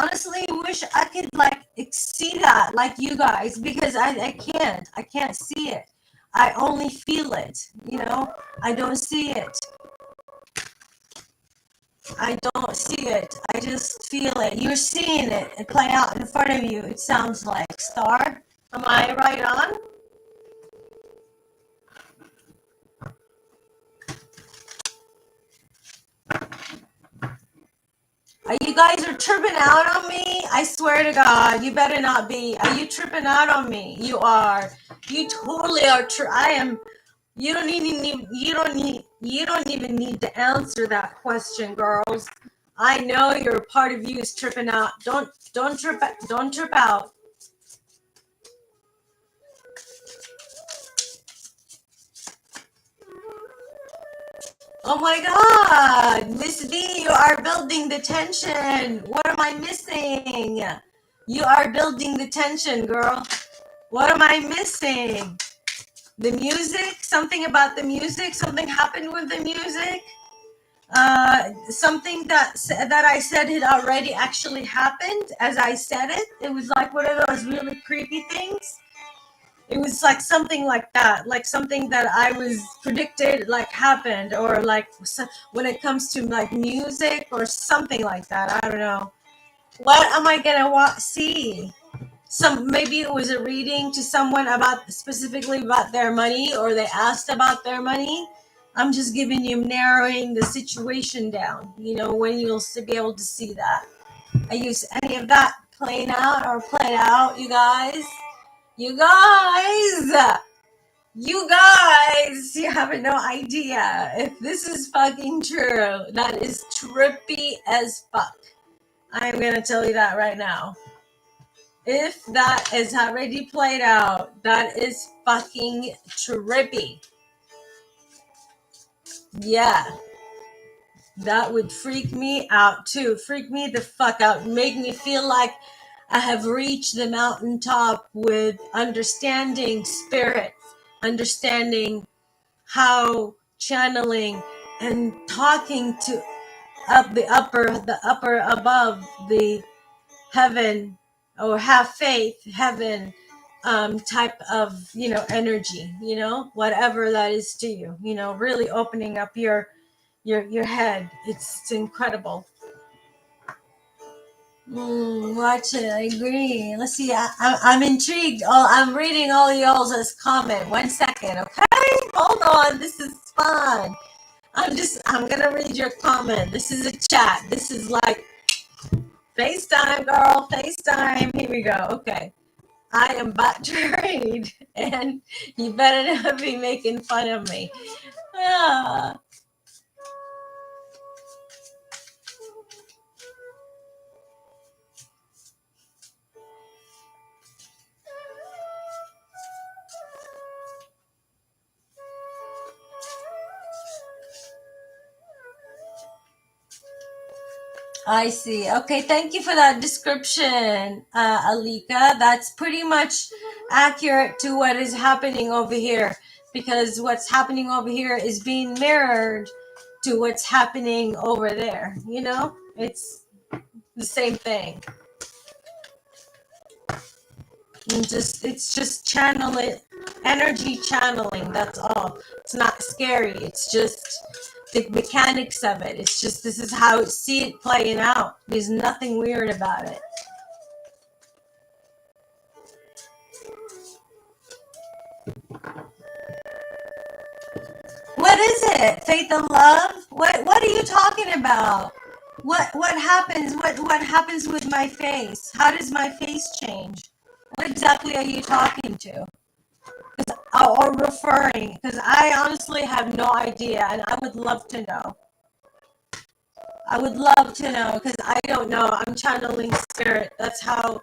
honestly wish I could see that like you guys, because I can't see it. I only feel it, I don't see it. I don't see it. I just feel it. You're seeing it play out in front of you. It sounds like, Star. Am I right on? You guys are tripping out on me? I swear to God, you better not be. Are you tripping out on me? You are. You totally are. I am. You don't even need to answer that question, girls. I know you're part of you is tripping out. Don't trip out. Oh my God, Miss V, you are building the tension. What am I missing? You are building the tension, girl. What am I missing? The music? Something about the music? Something happened with the music? Something that I said had already actually happened as I said it. It was like one of those really creepy things. It was like something like that, like something that I was predicted like happened, or like when it comes to like music or something like that. I don't know. What am I gonna see? Maybe it was a reading to someone about specifically about their money, or they asked about their money. I'm just giving you, narrowing the situation down, when you'll be able to see that. I use any of that playing out or played out, you guys. You guys, you have no idea if this is fucking true. That is trippy as fuck. I'm gonna tell you that right now. If that is already played out, that is fucking trippy. Yeah. That would freak me out too. Freak me the fuck out. Make me feel like I have reached the mountaintop with understanding spirit, understanding how channeling and talking to the upper above the heaven, or have faith heaven type of energy, whatever that is to you, really opening up your head. It's incredible. Watch it. I agree. Let's see. I'm intrigued. I'm reading all y'all's comment. 1 second, okay? Hold on. This is fun. I'm gonna read your comment. This is a chat. This is like FaceTime, girl. FaceTime. Here we go. Okay. I am about to read, and you better not be making fun of me. Ah. I see. Okay, thank you for that description, Alika. That's pretty much accurate to what is happening over here, because what's happening over here is being mirrored to what's happening over there. It's the same thing. It's just channeling, energy channeling. That's all. It's not scary. It's just the mechanics of it. It's just, this is how I see it playing out. There's nothing weird about it. What is it? Faith and love? What are you talking about? What happens? What happens with my face? How does my face change? What exactly are you talking to? Or referring? Because I honestly have no idea, and I would love to know. I would love to know, because I don't know. I'm channeling spirit. That's how.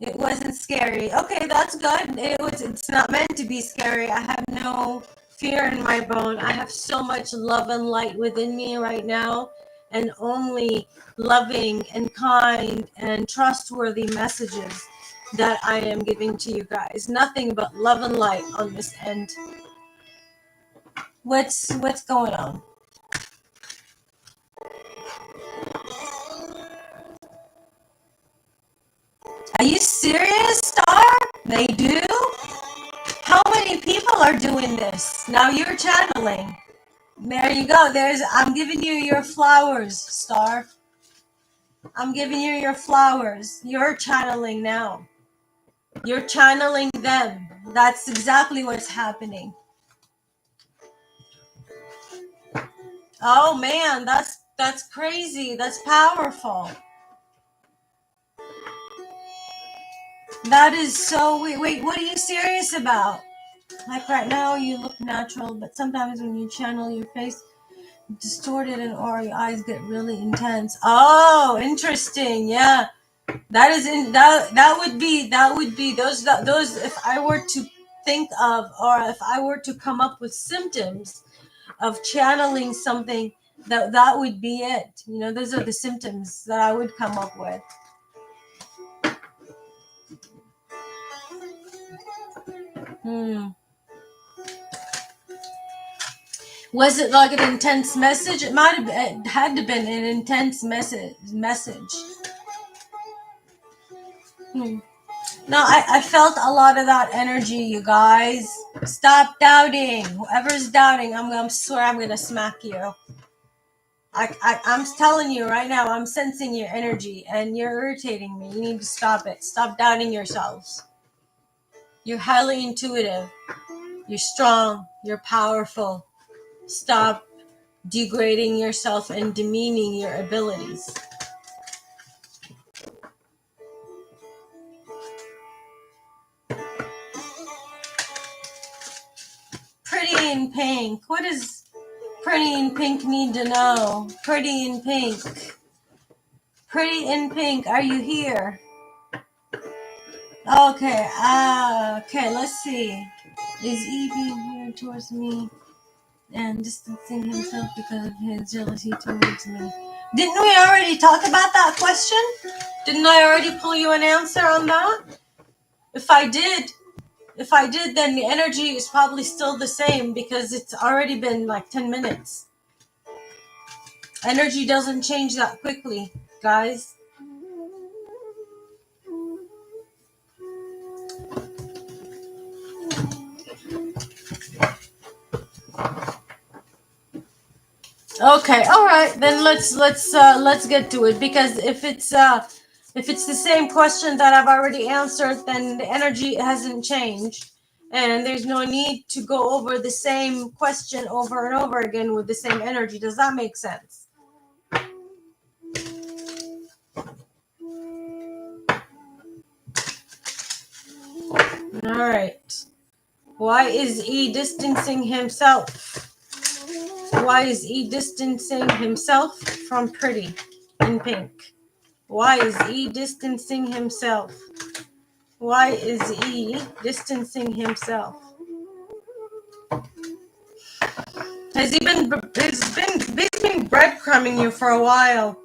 It wasn't scary. Okay, that's good. It's not meant to be scary. I have no fear in my bone. I have so much love and light within me right now, and only loving and kind and trustworthy messages that I am giving to you guys. Nothing but love and light on this end. What's going on? Are you serious, Star? They do? How many people are doing this? Now you're channeling. There you go. I'm giving you your flowers, Star. I'm giving you your flowers. You're channeling now. You're channeling them. That's exactly what's happening. Oh man, that's crazy. That's powerful. That is so wait, what are you serious about? Like right now you look natural, but sometimes when you channel, your face distorted and or your eyes get really intense. Oh, interesting. Yeah. That is that would be those if I were to think of, or if I were to come up with symptoms of channeling something, that would be it. Those are the symptoms that I would come up with. Was it like an intense message? It had to have been an intense message. No, I felt a lot of that energy, you guys. Stop doubting. Whoever's doubting, I swear I'm gonna smack you. I'm telling you right now, I'm sensing your energy and you're irritating me. You need to stop it. Stop doubting yourselves. You're highly intuitive. You're strong. You're powerful. Stop degrading yourself and demeaning your abilities. Pretty in pink. What does Pretty in pink need to know? Pretty in pink. Pretty in pink, are you here? Okay, okay, let's see. Is E being weird towards me and distancing himself because of his jealousy towards me? Didn't we already talk about that question? Didn't I already pull you an answer on that? If I did, then the energy is probably still the same because it's already been like 10 minutes. Energy doesn't change that quickly, guys. Okay, all right, then let's get to it, because if it's the same question that I've already answered, then the energy hasn't changed, and there's no need to go over the same question over and over again with the same energy. Does that make sense? All right. Why is E distancing himself? Why is E distancing himself from Pretty in pink? Why is E distancing himself? Why is E distancing himself? He's been breadcrumbing you for a while.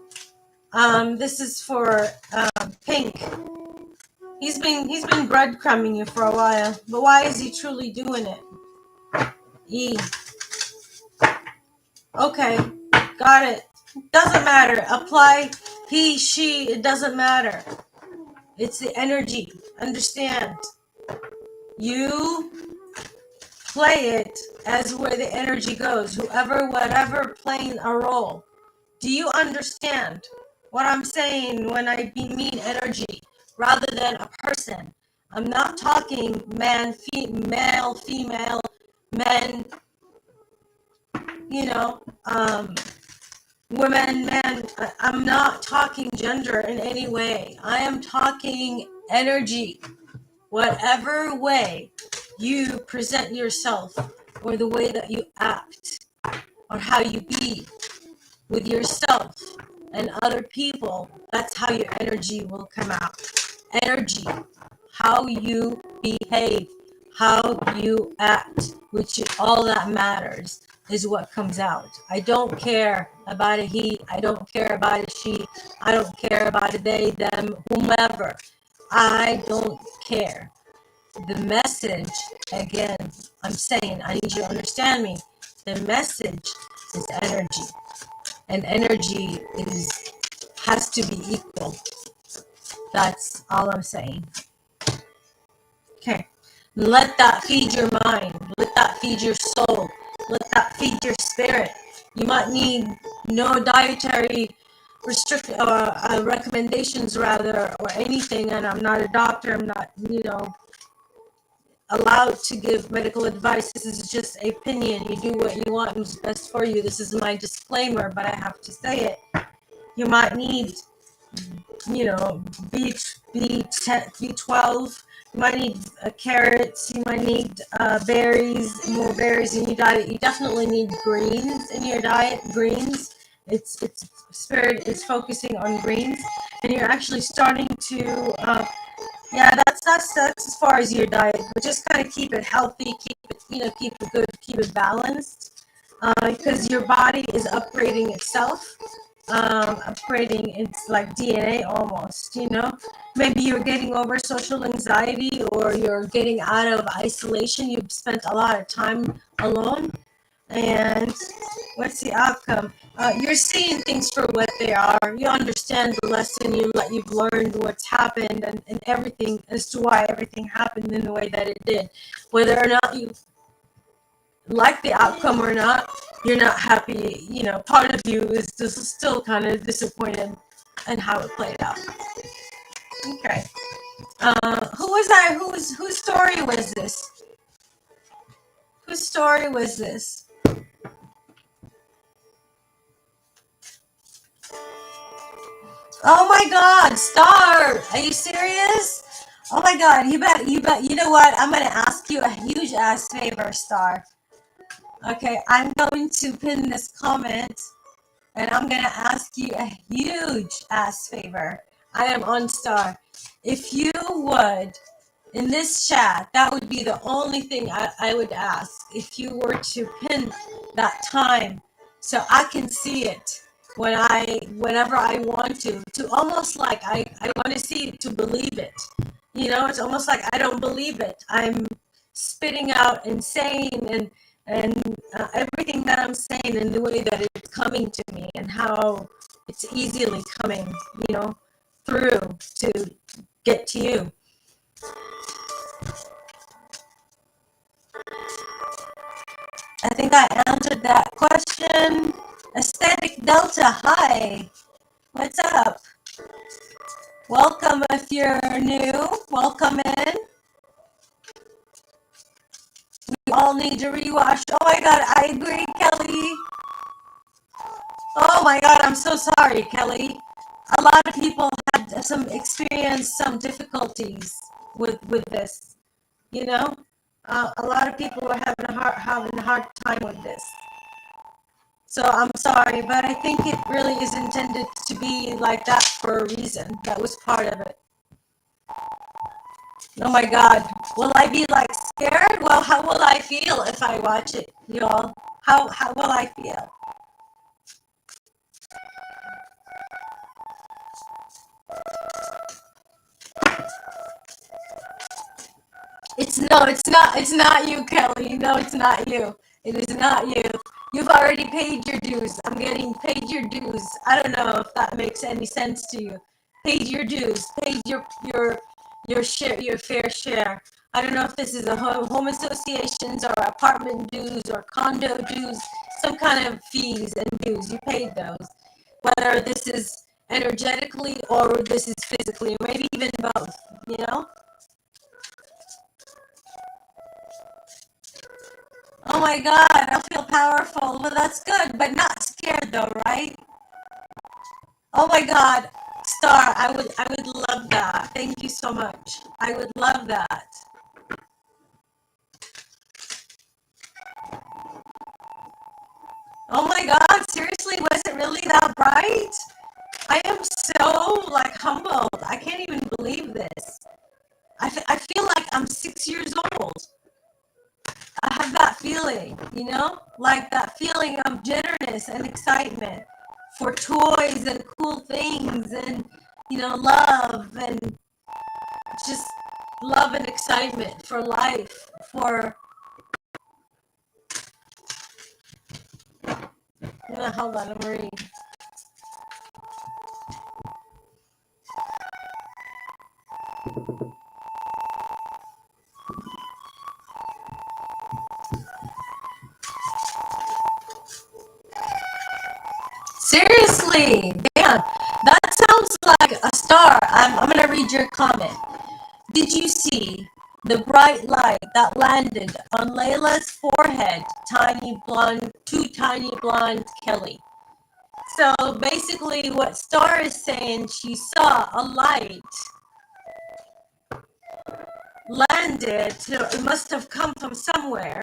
This is for pink. He's been breadcrumbing you for a while, but why is he truly doing it? E. Okay, got it. Doesn't matter. Apply he, she. It doesn't matter. It's the energy. Understand? You play it as where the energy goes. Whoever, whatever, playing a role. Do you understand what I'm saying when I mean energy rather than a person? I'm not talking man, male, female, men, women, men. I'm not talking gender in any way. I am talking energy. Whatever way you present yourself, or the way that you act, or how you be with yourself and other people, that's how your energy will come out. Energy, how you behave, how you act, which is all that matters, is what comes out. I don't care about a he, I don't care about a she, I don't care about a they, them, whomever. I don't care. The message, again, I'm saying, I need you to understand me. The message is energy. And energy has to be equal. That's all I'm saying. Okay. Let that feed your mind. Let that feed your soul. Let that feed your spirit. You might need no dietary recommendations, rather, or anything. And I'm not a doctor. I'm not, allowed to give medical advice. This is just an opinion. You do what you want and what's best for you. This is my disclaimer, but I have to say it. You might need, B12. You might need carrots. You might need berries, more berries in your diet. You definitely need greens in your diet. Greens. It's spirit is focusing on greens, and you're actually starting to. That's as far as your diet, but just kind of keep it healthy, keep it good, keep it balanced, because your body is upgrading itself, upgrading its like DNA almost. Maybe you're getting over social anxiety, or you're getting out of isolation. You've spent a lot of time alone, and what's the outcome? You're seeing things for what they are. You understand the lesson. You've learned what's happened, and everything as to why everything happened in the way that it did. Whether or not like the outcome or not, you're not happy. You know, part of you is just still kind of disappointed in how it played out. Okay. Who was I? Whose story was this? Whose story was this? Oh my God, Star! Are you serious? Oh my God, you bet. You know what? I'm gonna ask you a huge ass favor, Star. Okay, I'm going to pin this comment and I'm gonna ask you a huge ass favor. I am on Star. If you would, in this chat, that would be the only thing I would ask. If you were to pin that time so I can see it whenever I want to almost like I want to see it to believe it. You know, it's almost like I don't believe it. I'm spitting out and saying and everything that I'm saying in the way that it's coming to me and how it's easily coming, you know, through to get to you. I think I answered that question. Aesthetic Delta, hi. What's up? Welcome if you're new. Welcome in. We all need to rewash. Oh my God, I agree, Kelly. Oh my God, I'm so sorry, Kelly. A lot of people had experienced some difficulties with this. You know, a lot of people were having a hard time with this. So I'm sorry, but I think it really is intended to be like that for a reason. That was part of it. Oh my God. Will I be like scared? Well, how will I feel if I watch it, y'all? How will I feel? It's not you, Kelly. No, it's not you. It is not you. You've already paid your dues. I'm getting paid your dues. I don't know if that makes any sense to you. Paid your dues. Paid your share, your fair share. I don't know if this is a home associations or apartment dues or condo dues, some kind of fees and dues. You paid those. Whether this is energetically or this is physically, or maybe even both, you know? Oh my God, I feel powerful. Well, that's good, but not scared though, right? Oh my God, Star, I would love that. Thank you so much. I would love that. Oh my God, seriously, was it really that bright? I am so like humbled. I can't even believe this. I feel like I'm 6 years old. I have that feeling, you know, like that feeling of jitterness and excitement for toys and cool things and, you know, love and just love and excitement for life, for, hold on, I'm reading. Seriously, damn, that sounds like a star. I'm gonna read your comment. Did you see the bright light that landed on Layla's forehead? Two tiny blonde Kelly. So basically, what Star is saying, she saw a light landed. It must have come from somewhere,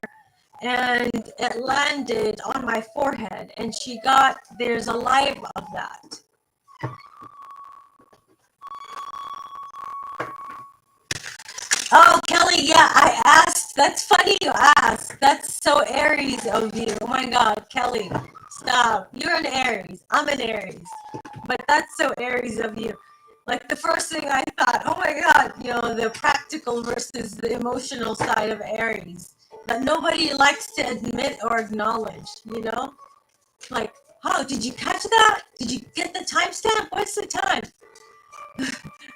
and it landed on my forehead, and there's a live of that. Oh, Kelly, yeah, I asked. That's funny you asked. That's so Aries of you. Oh my God, Kelly, stop. You're an Aries. I'm an Aries. But that's so Aries of you. Like the first thing I thought, oh my God, you know, the practical versus the emotional side of Aries that nobody likes to admit or acknowledge, you know? Like, oh, did you catch that? Did you get the timestamp? What's the time?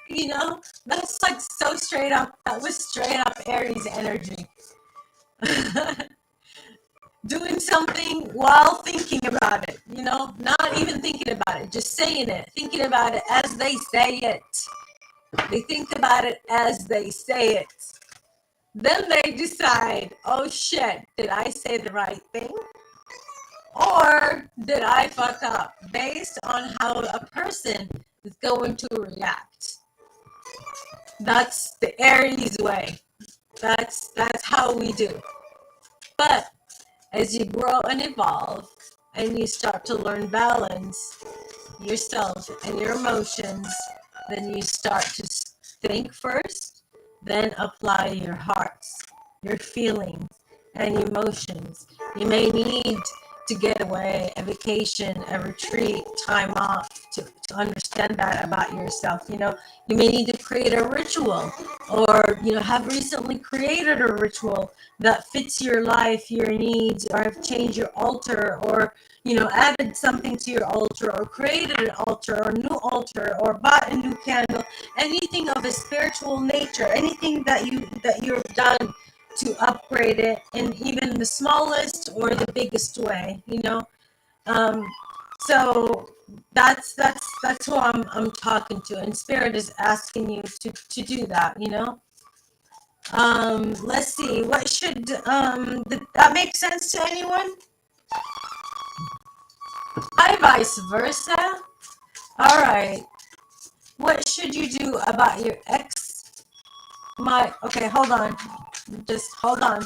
You know, that's like so straight up. That was straight up Aries energy. doing something while thinking about it, not even thinking about it, just saying it, thinking about it as they say it. They think about it as they say it. Then they decide, oh shit, did I say the right thing? Or did I fuck up? Based on how a person is going to react. That's the Aries way. That's how we do. But as you grow and evolve and you start to learn balance yourself and your emotions, then you start to think first, then apply your hearts, your feelings, and emotions. You may need to get away, a vacation, a retreat, time off to understand that about yourself. You may need to create a ritual or, have recently created a ritual that fits your life, your needs, or have changed your altar or, added something to your altar or created an altar or new altar or bought a new candle, anything of a spiritual nature, anything that you've done to upgrade it in even the smallest or the biggest way, so that's who I'm talking to, and spirit is asking you to do that, let's see, what should did that make sense to anyone? Hi, vice versa. All right, what should you do about your ex? Okay, hold on, just hold on,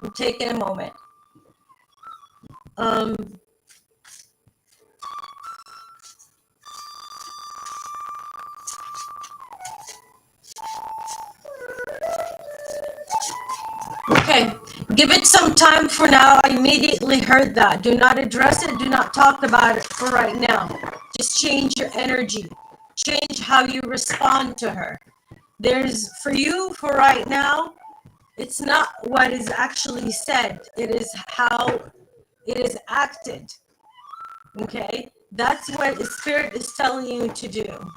I'm taking a moment. Okay, give it some time for now. I immediately heard that. Do not address it. Do not talk about it for right now. Just change your energy. Change how you respond to her. For you, for right now, it's not what is actually said. It is how it is acted. Okay? That's what the spirit is telling you to do.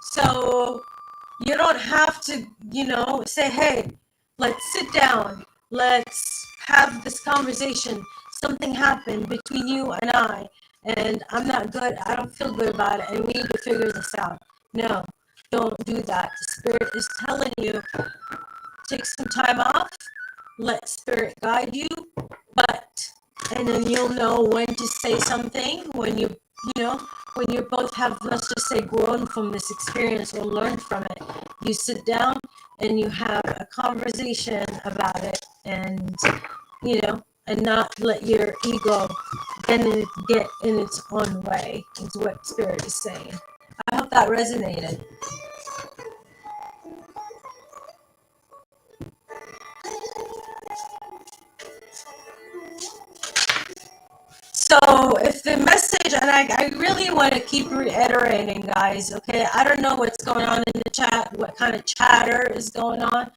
So you don't have to, say, hey, let's sit down. Let's have this conversation. Something happened between you and I'm not good. I don't feel good about it, and we need to figure this out. No, don't do that. The spirit is telling you, take some time off, let spirit guide you, and then you'll know when to say something when you both have, let's just say, grown from this experience or learned from it. You sit down and you have a conversation about it, and and not let your ego get in its own way, is what spirit is saying. I hope that resonated. So if the message, and I really want to keep reiterating, guys, okay, I don't know what's going on in the chat, what kind of chatter is going on,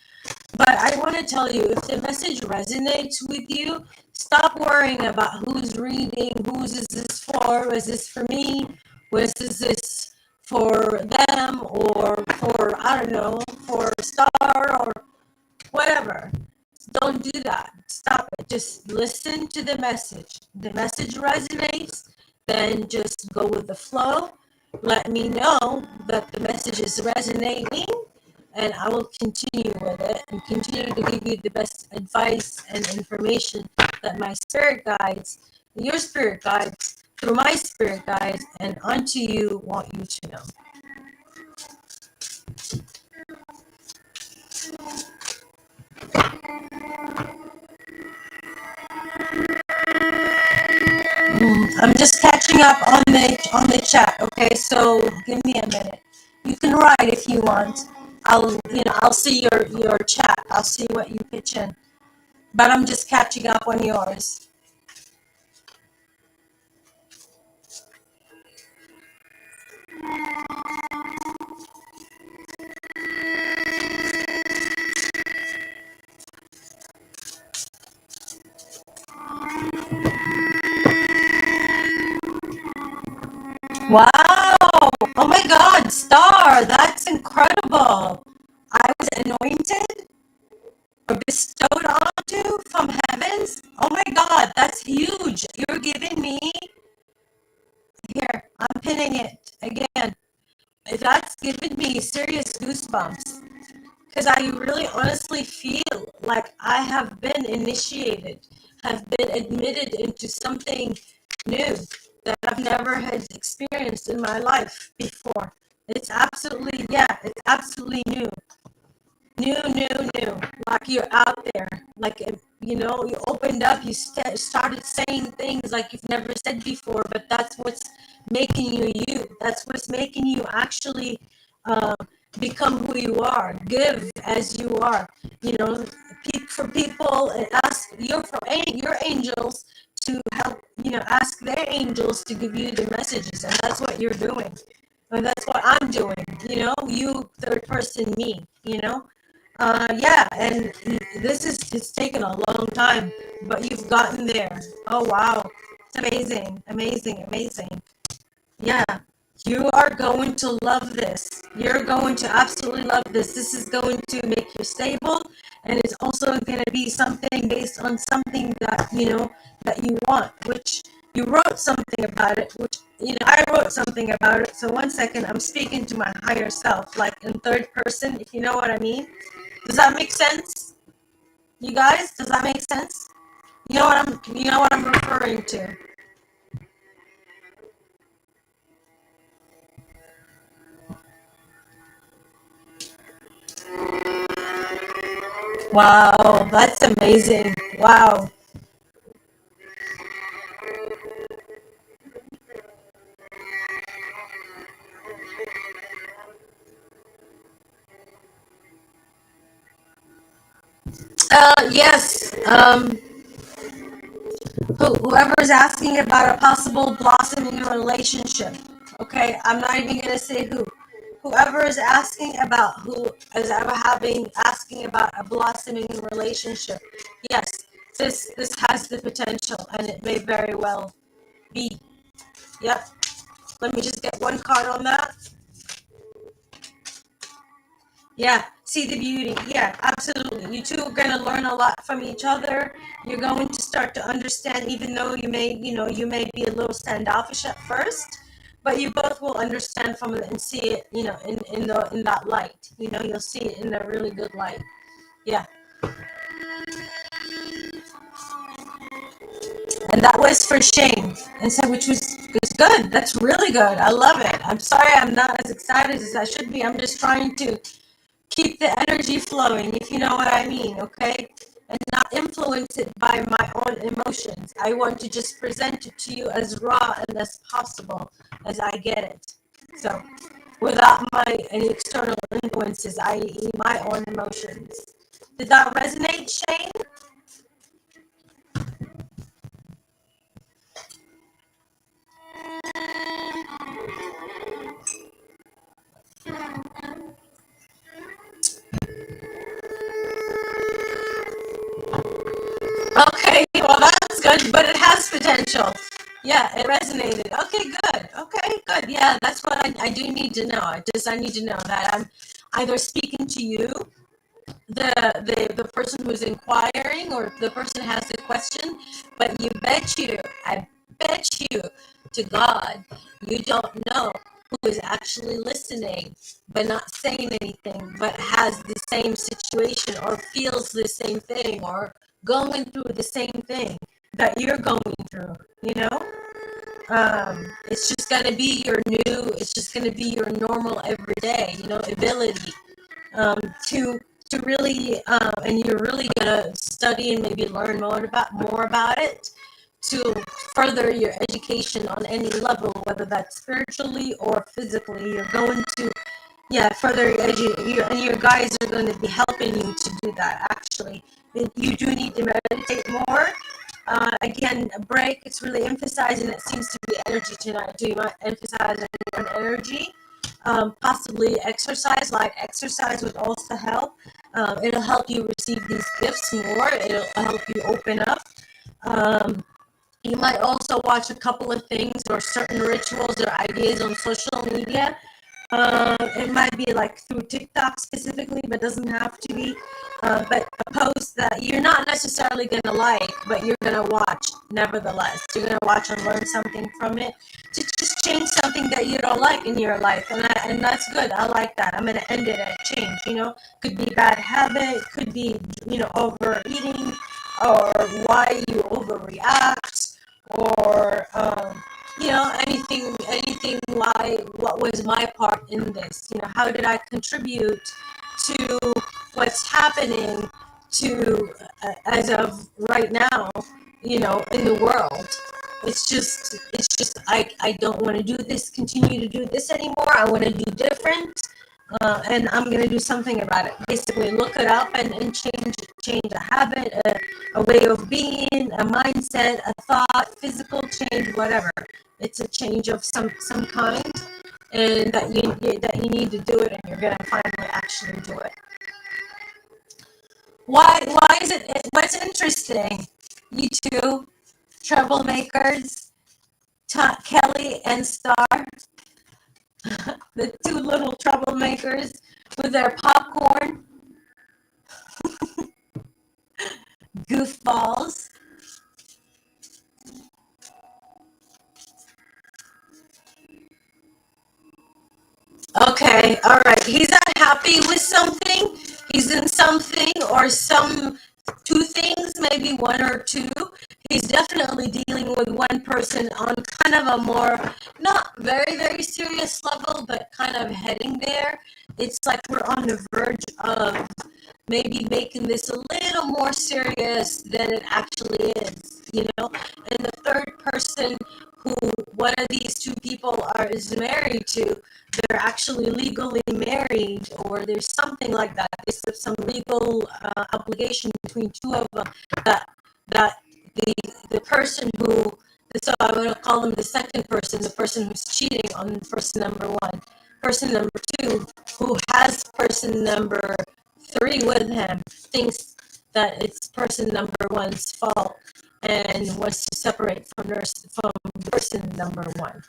but I want to tell you, if the message resonates with you, stop worrying about who's reading, whose is this for, is this for me, is this for them, or for, I don't know, for Star, or whatever. Don't do that. Stop it. Just listen to the message. The message resonates, then just go with the flow. Let me know that the message is resonating, and I will continue with it and continue to give you the best advice and information that my spirit guides, your spirit guides, through my spirit guides, and unto you want you to know. I'm just catching up on the chat. Okay, so give me a minute. You can write if you want. I'll see your chat. I'll see what you pitch in. But I'm just catching up on yours. Wow! Oh my God, Star, that's incredible. I was anointed or bestowed onto from heavens. Oh my God, that's pinning it again. That's giving me serious goosebumps because I really honestly feel like I have been initiated, have been admitted into something new that I've never had experienced in my life before. It's absolutely, yeah, it's absolutely new. New. Like you're out there. Like, you opened up, you started saying things like you've never said before, but that's what's making you you. That's what's making you actually uh, become who you are. Give as you are. For people, ask your angels to help, ask their angels to give you the messages, and that's what you're doing. And that's what I'm doing, you third person me, yeah, and it's taken a long time, but you've gotten there. Oh wow, it's amazing. Yeah, you are going to love this. You're going to absolutely love this. This is going to make you stable, and it's also going to be something based on something that that you want, which you wrote something about it, which I wrote something about it. So one second, I'm speaking to my higher self, like in third person, if you know what I mean. Does that make sense? You guys, does that make sense? You know what I'm referring to. Wow, that's amazing. Wow. Yes. Whoever is asking about a possible blossoming relationship. Okay, I'm not even gonna say who. Whoever is asking about who is ever asking about a blossoming relationship. Yes, this has the potential, and it may very well be. Yep. Let me just get one card on that. Yeah, see the beauty. Yeah, absolutely. You two are going to learn a lot from each other. You're going to start to understand, even though you may be a little standoffish at first, but you both will understand from it and see it, in that light. You'll see it in a really good light. Yeah, and that was for shame, and so which was good. That's really good. I love it. I'm sorry I'm not as excited as I should be. I'm just trying to keep the energy flowing, if you know what I mean, okay? And not influence it by my own emotions. I want to just present it to you as raw and as possible as I get it. So, without any external influences, i.e., my own emotions. Did that resonate, Shane? Okay, well, that's good, but it has potential. Yeah, it resonated. Okay, good. Okay, good. Yeah, that's what I do need to know. I need to know that I'm either speaking to you, the person who's inquiring, or the person has the question, but I bet you to God, you don't know who is actually listening but not saying anything, but has the same situation or feels the same thing or going through the same thing that you're going through, it's just going to be it's just going to be your normal everyday, ability to really and you're really gonna study and maybe learn more about it to further your education on any level, whether that's spiritually or physically. You're going to, yeah, further and your guys are going to be helping you to do that. Actually, you do need to meditate more. Again, a break. It's really emphasizing. It seems to be energy tonight. Do you want to emphasize on energy? Possibly exercise, light exercise would also help. It'll help you receive these gifts more. It'll help you open up. Um, you might also watch a couple of things or certain rituals or ideas on social media It might be like through TikTok specifically, but doesn't have to be. But a post that you're not necessarily going to like, but you're going to watch nevertheless. You're going to watch and learn something from it to just change something that you don't like in your life. And that's good. I like that. I'm going to end it at change. Could be bad habit, could be, overeating, or why you overreact, or, anything, what was my part in this? How did I contribute to what's happening to, as of right now, in the world? It's just, I don't want to continue to do this anymore. I want to do different. And I'm going to do something about it. Basically, look it up and change a habit, a way of being, a mindset, a thought, physical change, whatever. It's a change of some kind, and that you need to do it, and you're going to finally actually do it. Why is it? What's interesting? You two troublemakers, Kelly and Star, the two little troublemakers with their popcorn, goofballs. Okay, all right. He's unhappy with something. He's in something or some two things, maybe one or two. He's definitely dealing with one person on kind of a more, not very, very serious level, but kind of heading there. It's like we're on the verge of maybe making this a little more serious than it actually is. And the third person who one of these two people is married to, they're actually legally married, or there's something like that. There's some legal obligation between two of them that the person who, so I'm going to call them the second person, the person who's cheating on person number one. Person number two, who has person number three with him, thinks that it's person number one's fault and wants to separate from person number one.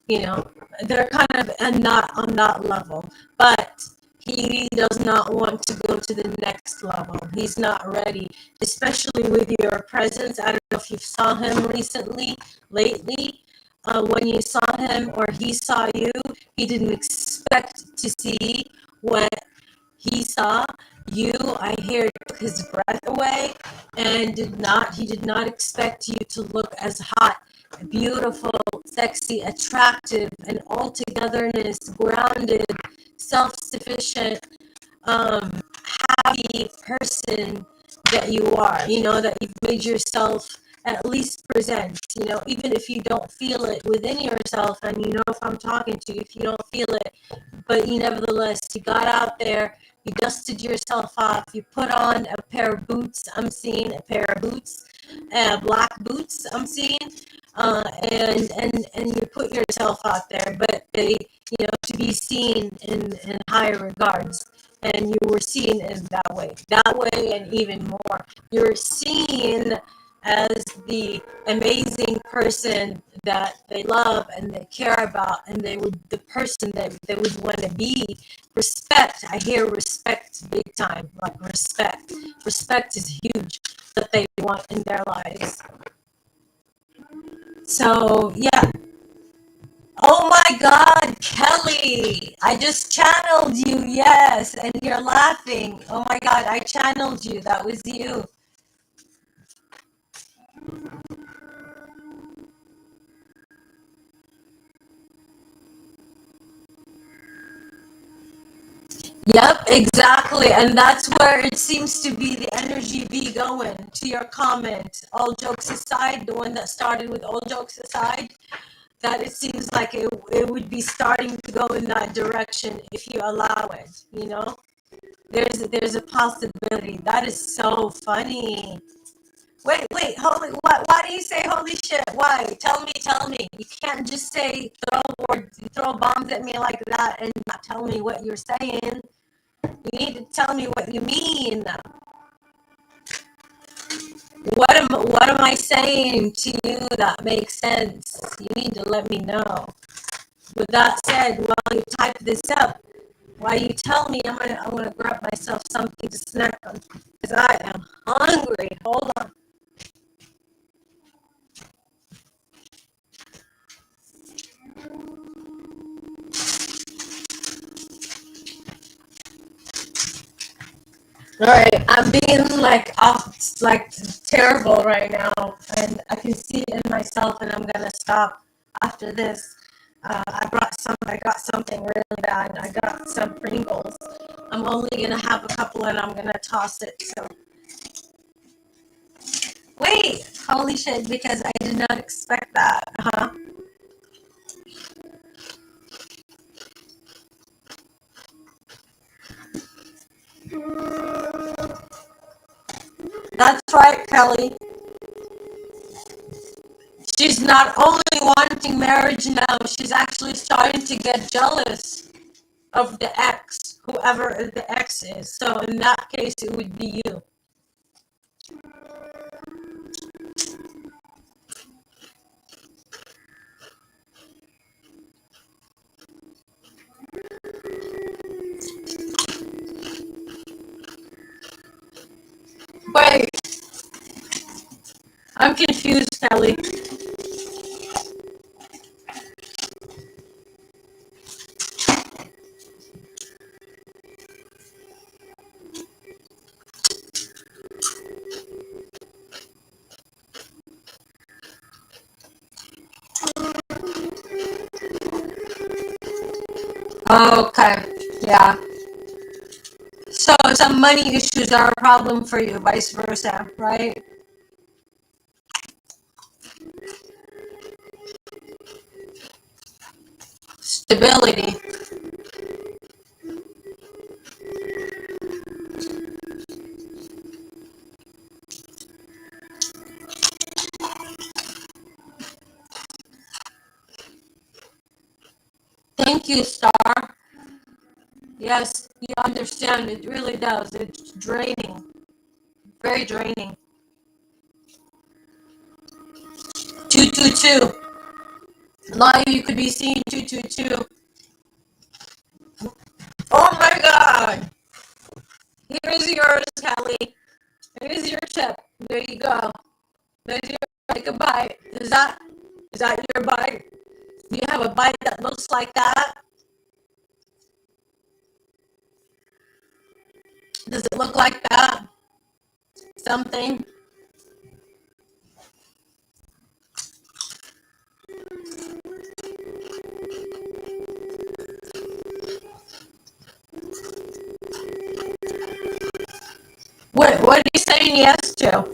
They're kind of not on that level, but he does not want to go to the next level. He's not ready, especially with your presence. I don't know if you saw him lately. When you saw him or he saw you, he didn't expect to see what he saw you. I hear his breath away, and he did not expect you to look as hot, beautiful, sexy, attractive, and all-togetherness, grounded, self-sufficient, happy person that you are, that you've made yourself at least present, even if you don't feel it within yourself. And if I'm talking to you, if you don't feel it, but you nevertheless, you got out there, you dusted yourself off, you put on a pair of boots, I'm seeing a pair of boots, black boots, I'm seeing, and you put yourself out there, but to be seen in higher regards. And you were seen in that way, and even more. You're seen as the amazing person that they love and they care about, and the person that they would want to be. Respect, I hear respect big time, like respect. Respect is huge that they want in their lives. So, yeah. Oh my God, Kelly, I just channeled you, yes, and you're laughing. Oh my God, I channeled you. That was you. Yep, exactly. And that's where it seems to be the energy be going to your comment. All jokes aside, the one that started with all jokes aside, that it seems like it would be starting to go in that direction if you allow it. There's a possibility. That is so funny. Wait, holy, why do you say holy shit? Why? Tell me. You can't just say throw bombs at me like that and not tell me what you're saying. You need to tell me what you mean. What am I saying to you that makes sense? You need to let me know. with that said, while you type this up, while you tell me, I'm gonna grab myself something to snack on because I am hungry. Hold on. All right, I'm being like off, like terrible right now, and I can see it in myself, and I'm gonna stop after this. I got something really bad. I got some Pringles. I'm only gonna have a couple, and I'm gonna toss it. So wait, holy shit! Because I did not expect that, huh? That's right, Kelly. She's not only wanting marriage now, she's actually starting to get jealous of the ex, whoever the ex is. So in that case, it would be you. Wait, I'm confused, Kelly. Okay, yeah. So some money issues are a problem for you, vice versa, right? Stability. Thank you, Star. Yes, you understand. It really does. It's draining. Very draining. 222. Live, you could be seeing 222. Oh my god! Here's yours, Kelly. Here's your chip. There you go. There's your, take a bite. Is that your bite? Do you have a bite that looks like that? Does it look like that? Something? What are you saying yes to?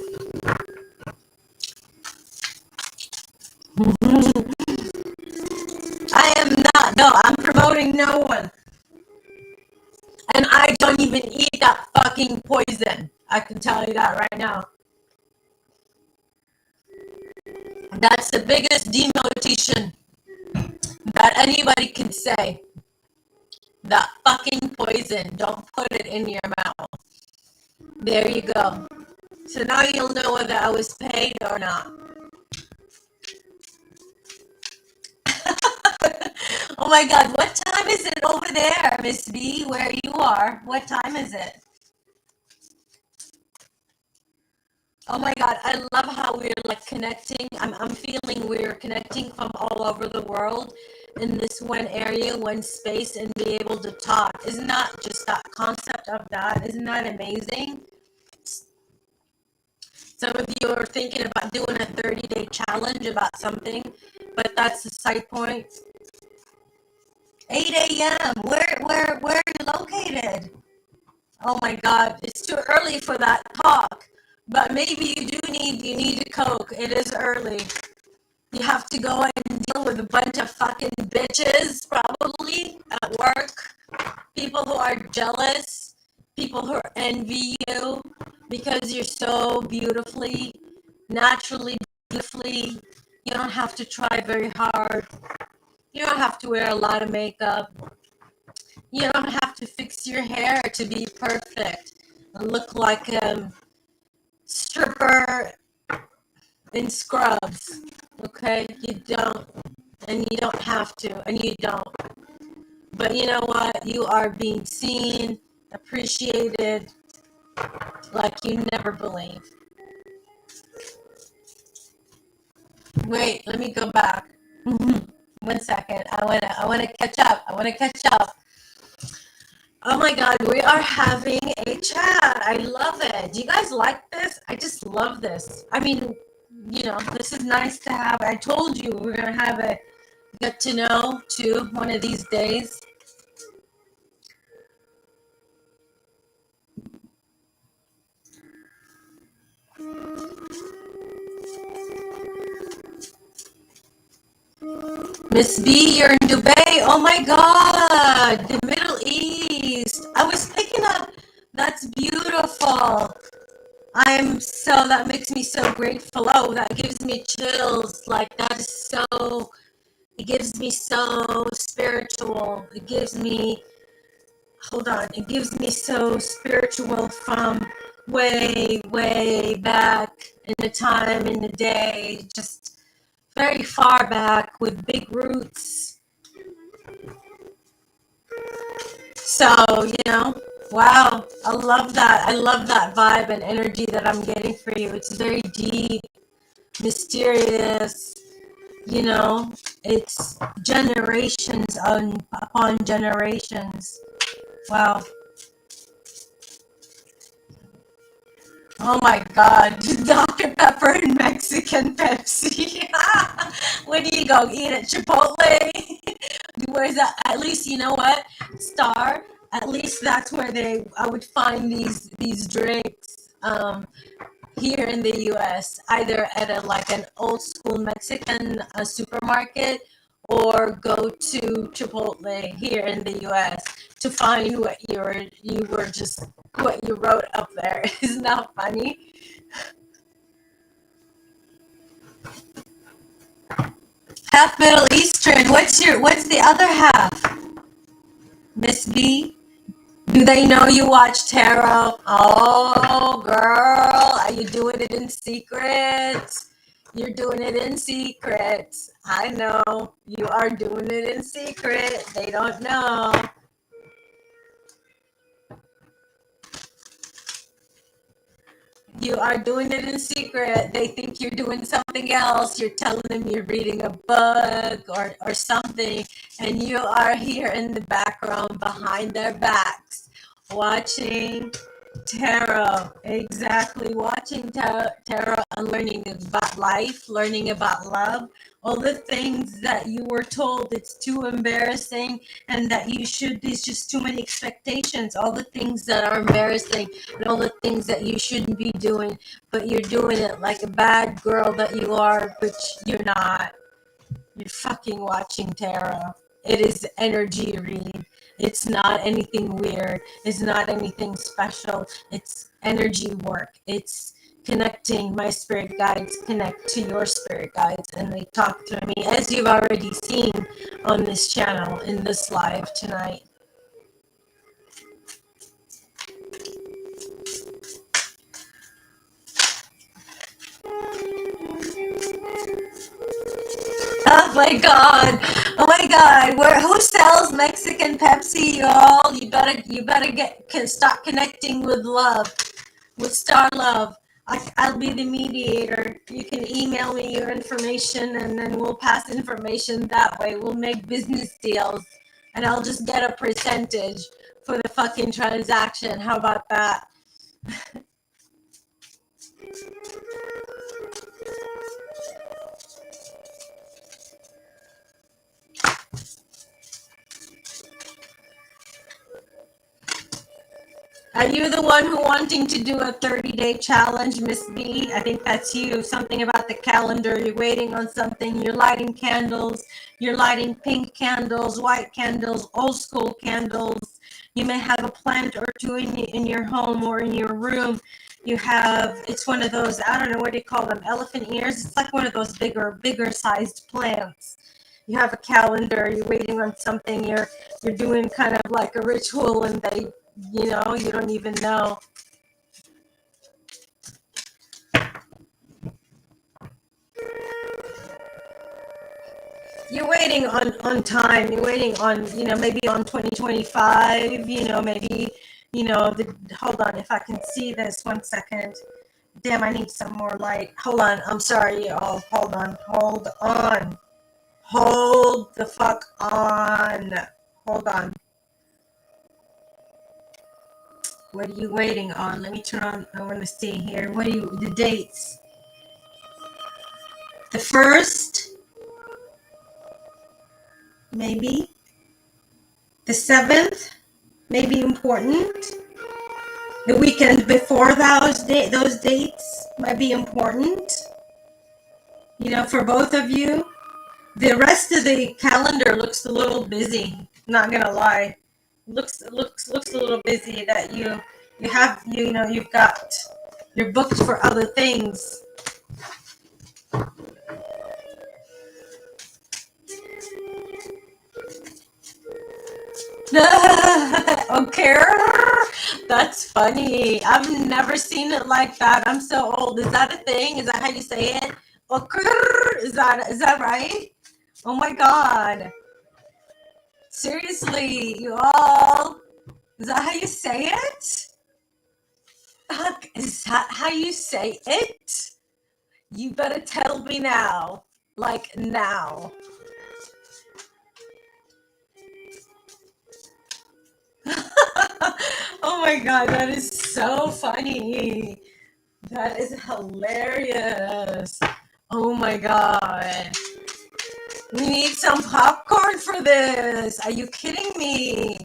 I am not. No, I'm promoting no one. And I don't even eat that fucking poison. I can tell you that right now. That's the biggest demotivation that anybody can say. That fucking poison. Don't put it in your mouth. There you go. So now you'll know whether I was paid or not. Oh my god, what time is it over there, Miss B, where you are? What time is it? Oh my god, I love how we're like connecting. I'm feeling we're connecting from all over the world in this one area, one space, and be able to talk. Isn't that just that concept of that? Isn't that amazing? Some of you are thinking about doing a 30-day challenge about something, but that's the side point. 8 a.m. Where are you located? Oh my God, it's too early for that talk. But maybe you need a Coke. It is early. You have to go and deal with a bunch of fucking bitches probably at work. People who are jealous, people who envy you because you're so beautifully, naturally beautifully. You don't have to try very hard. You don't have to wear a lot of makeup. You don't have to fix your hair to be perfect and look like a stripper in scrubs. Okay? You don't. and you don't have to, and you don't. But you know what? You are being seen, appreciated, like you never believe. Wait, let me go back. 1 second. I wanna catch up. I wanna catch up. Oh my God, we are having a chat. I love it. Do you guys like this? I just love this. I mean, this is nice to have. I told you we're gonna have a get to know too one of these days. Miss B, you're in Dubai. Oh my God, the Middle East. I was picking up. That's beautiful. That makes me so grateful. Oh, that gives me chills. Like, that is so, it gives me so spiritual. Hold on, it gives me so spiritual from way, way back in the time, in the day, just very far back with big roots. So, wow, I love that. I love that vibe and energy that I'm getting for you. It's very deep, mysterious, it's generations upon generations. Wow. Oh my God, Dr. Pepper and Mexican Pepsi. Where do you go? Eat at Chipotle? Where's that? At least you know what, Star. At least that's where I would find these drinks. Here in the U.S., either at an old school Mexican supermarket, or go to Chipotle here in the U.S. to find what what you wrote up there. Isn't that funny? Half Middle Eastern. What's the other half, Miss B? Do they know you watch tarot? Oh, girl, are you doing it in secret? You're doing it in secret. I know. You are doing it in secret. They don't know. You are doing it in secret. They think you're doing something else. You're telling them you're reading a book or something, and you are here in the background behind their backs watching tarot. Exactly. Watching tarot and learning about life, learning about love, all the things that you were told it's too embarrassing and that there's just too many expectations, all the things that are embarrassing and all the things that you shouldn't be doing, but you're doing it like a bad girl that you are, which you're not. You're fucking watching tarot. It is energy read. It's not anything weird. It's not anything special. It's energy work. It's connecting. My spirit guides connect to your spirit guides, and they talk to me, as you've already seen on this channel in this live tonight. Oh my God! Oh my God! Who sells Mexican Pepsi, y'all? Can start connecting with love, with Star Love. I'll be the mediator. You can email me your information, and then we'll pass information that way. We'll make business deals, and I'll just get a percentage for the fucking transaction. How about that? Are you the one who wanting to do a 30-day challenge, Miss B? I think that's you. Something about the calendar. You're waiting on something. You're lighting candles. You're lighting pink candles, white candles, old school candles. You may have a plant or two in your home or in your room. It's one of those, I don't know, what do you call them? Elephant ears? It's like one of those bigger sized plants. You have a calendar. You're waiting on something. You're doing kind of like a ritual, and you don't even know. You're waiting on time. You're waiting on, maybe on 2025, maybe, hold on, if I can see this 1 second. Damn, I need some more light. Hold on. I'm sorry, y'all. Hold on. Hold on. Hold the fuck on. Hold on. What are you waiting on? Let me turn on. I want to see here. The dates? The first, maybe. The 7th, may be important. The weekend before those dates might be important, for both of you. The rest of the calendar looks a little busy. Not gonna lie, looks a little busy. That you've got, you're booked for other things. Okay, that's funny. I've never seen it like that. I'm so old. Is that a thing? Is that how you say it? Okay, is that right? Oh my god. Seriously, you all. Is that how you say it? Is that how you say it? You better tell me now. Like now. Oh my god, that is so funny. That is hilarious. Oh my god. We need some popcorn for this. Are you kidding me?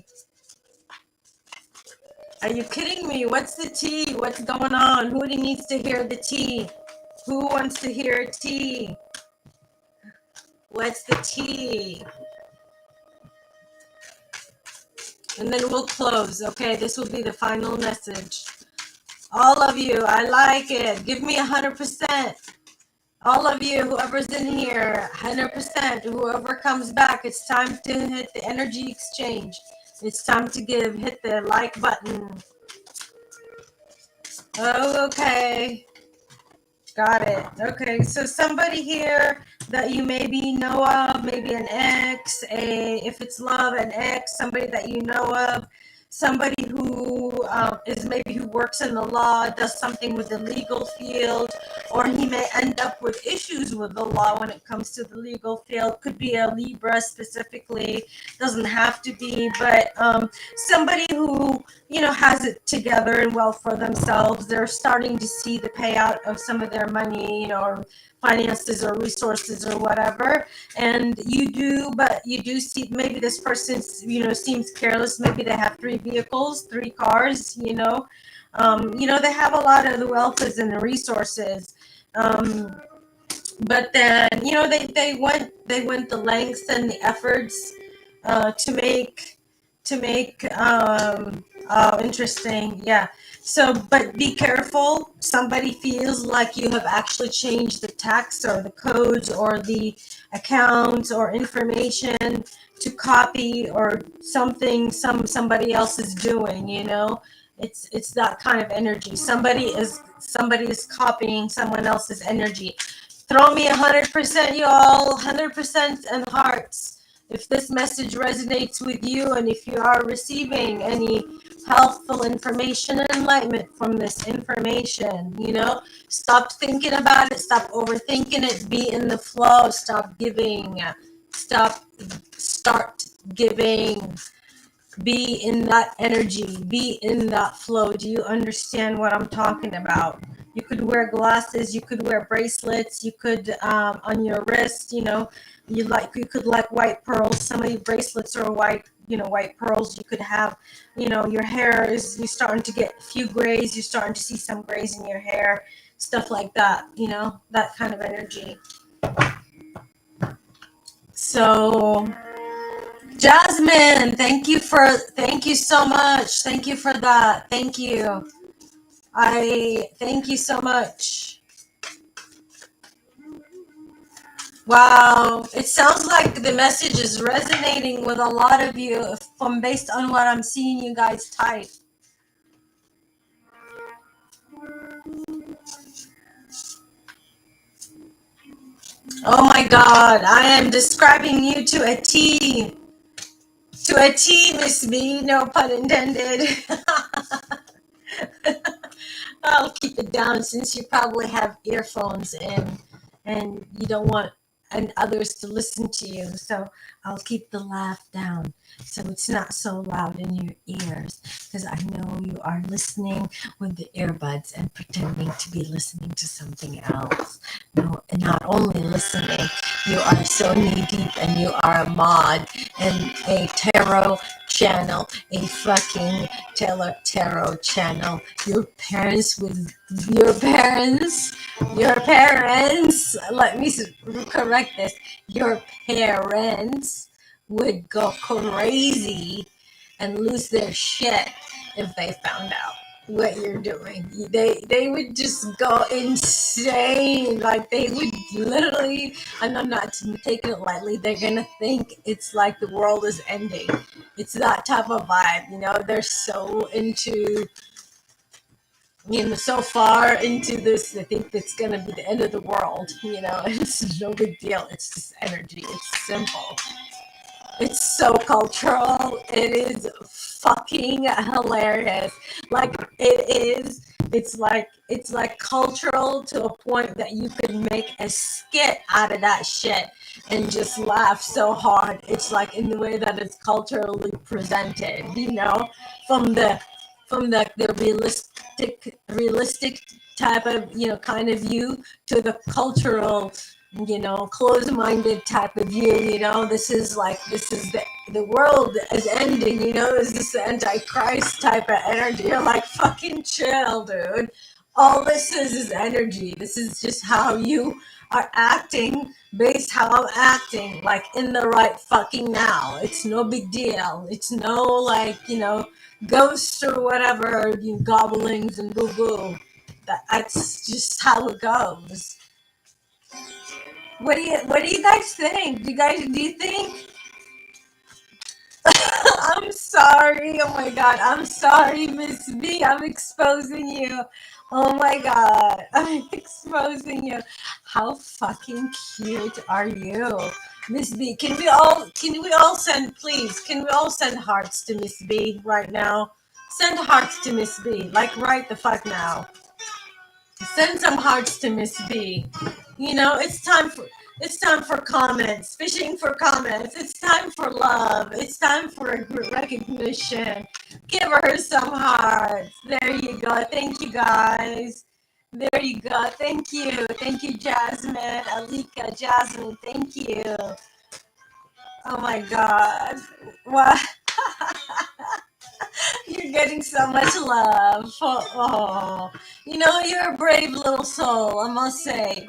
Are you kidding me? What's the tea? What's going on? Who needs to hear the tea? Who wants to hear tea? What's the tea? And then we'll close. Okay, this will be the final message. All of you, I like it. Give me 100%. All of you, whoever's in here, 100%. Whoever comes back, it's time to hit the energy exchange. It's time to hit the like button. Oh, okay. Got it. Okay, so somebody here that you maybe know of, maybe an ex, if it's love, an ex, somebody that you know of, somebody who who works in the law, does something with the legal field, or he may end up with issues with the law when it comes to the legal field. Could be a Libra specifically, doesn't have to be, but somebody who has it together and well for themselves. They're starting to see the payout of some of their money, or finances or resources or whatever. And you do see maybe this person, seems careless. Maybe they have 3 vehicles, 3 cars, they have a lot of the wealth is in the resources. But then, they went the lengths and the efforts to make interesting. Yeah. So, but be careful. Somebody feels like you have actually changed the text or the codes or the accounts or information to copy or something somebody else is doing, it's that kind of energy. Somebody is copying someone else's energy. Throw me 100%, y'all. 100% and hearts if this message resonates with you, and if you are receiving any helpful information and enlightenment from this information. Stop thinking about it, stop overthinking it, be in the flow, stop giving, start giving. Be in that energy, be in that flow. Do you understand what I'm talking about? You could wear glasses, you could wear bracelets, you could on your wrist, you could like white pearls. Some of your bracelets are white, white pearls. You could have, your hair you're starting to get a few grays, you're starting to see some grays in your hair, stuff like that, that kind of energy. So Jasmine, thank you so much. Thank you for that. Thank you. Thank you so much. Wow. It sounds like the message is resonating with a lot of you from based on what I'm seeing you guys type. Oh my God, I am describing you to a T. To a T, Miss B, no pun intended. I'll keep it down since you probably have earphones in and you don't want and others to listen to you. So I'll keep the laugh down so it's not so loud in your ears because I know you are listening with the earbuds and pretending to be listening to something else. No, and not only listening, you are so knee deep and you are a mod in a tarot channel, a fucking tarot channel. Your parents, let me correct this. Your parents would go crazy and lose their shit if they found out what you're doing. They would just go insane. Like they would literally, and I'm not taking it lightly, they're gonna think it's like the world is ending. It's that type of vibe, you know. They're so into, you know, so far into this, I think it's gonna be the end of the world, you know. It's no big deal. It's just energy. It's simple. It's so cultural. It is fucking hilarious. Like it is. It's like cultural to a point that you could make a skit out of that shit and just laugh so hard. It's like in the way that it's culturally presented, you know, from the realistic type of, you know, kind of view to the cultural, you know, closed-minded type of view. You know, this is the world is ending, you know, is this the antichrist type of energy? You're like, fucking chill, dude. All this is energy. This is just how you are acting, based how I'm acting, like in the right fucking now. It's no big deal. It's no, like, you know, ghosts or whatever, you know, gobblings and boo boo. That's just how it goes. What do you guys think? Do you think I'm sorry. Oh my god. I'm sorry, Miss B. I'm exposing you. Oh my god. I'm exposing you. How fucking cute are you? Miss B, can we all send, please, can we all send hearts to Miss B right now? Send hearts to Miss B. Like right the fuck now. Send some hearts to Miss B. You know, it's time for comments, fishing for comments. It's time for love. It's time for recognition. Give her some hearts. There you go. Thank you guys. There you go. Thank you. Thank you, Jasmine, Alika, Jasmine. Thank you. Oh my God. What? You're getting so much love. Oh, you know, you're a brave little soul, I must say.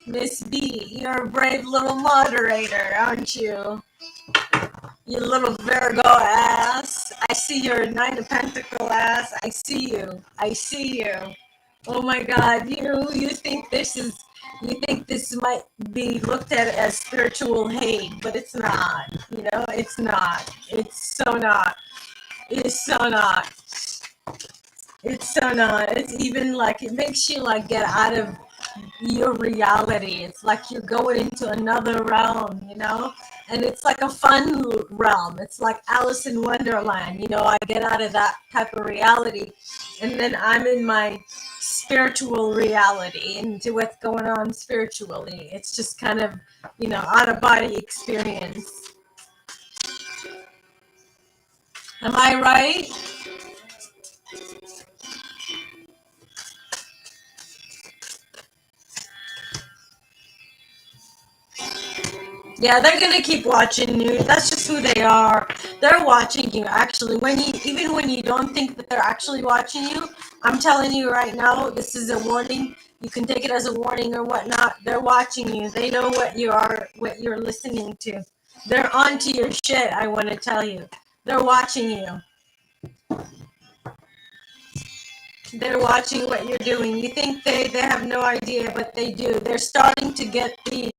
Miss B, you're a brave little moderator, aren't you? You little Virgo ass. I see your Nine of Pentacle ass. I see you. I see you. Oh my God, you think this might be looked at as spiritual hate, but it's not. You know, it's not. It's so not. It's so not. It's so not. It's even like it makes you like get out of your reality. It's like you're going into another realm, you know? And it's like a fun realm. It's like Alice in Wonderland, you know? I get out of that type of reality and then I'm in my spiritual reality into what's going on spiritually. It's just kind of, you know, out of body experience. Am I right? Yeah, they're gonna keep watching you. That's just who they are. They're watching you actually. Even when you don't think that they're actually watching you, I'm telling you right now, this is a warning. You can take it as a warning or whatnot. They're watching you. They know what you're listening to. They're onto your shit, I wanna tell you. They're watching you. They're watching what you're doing. You think they have no idea, but they do. They're starting to get the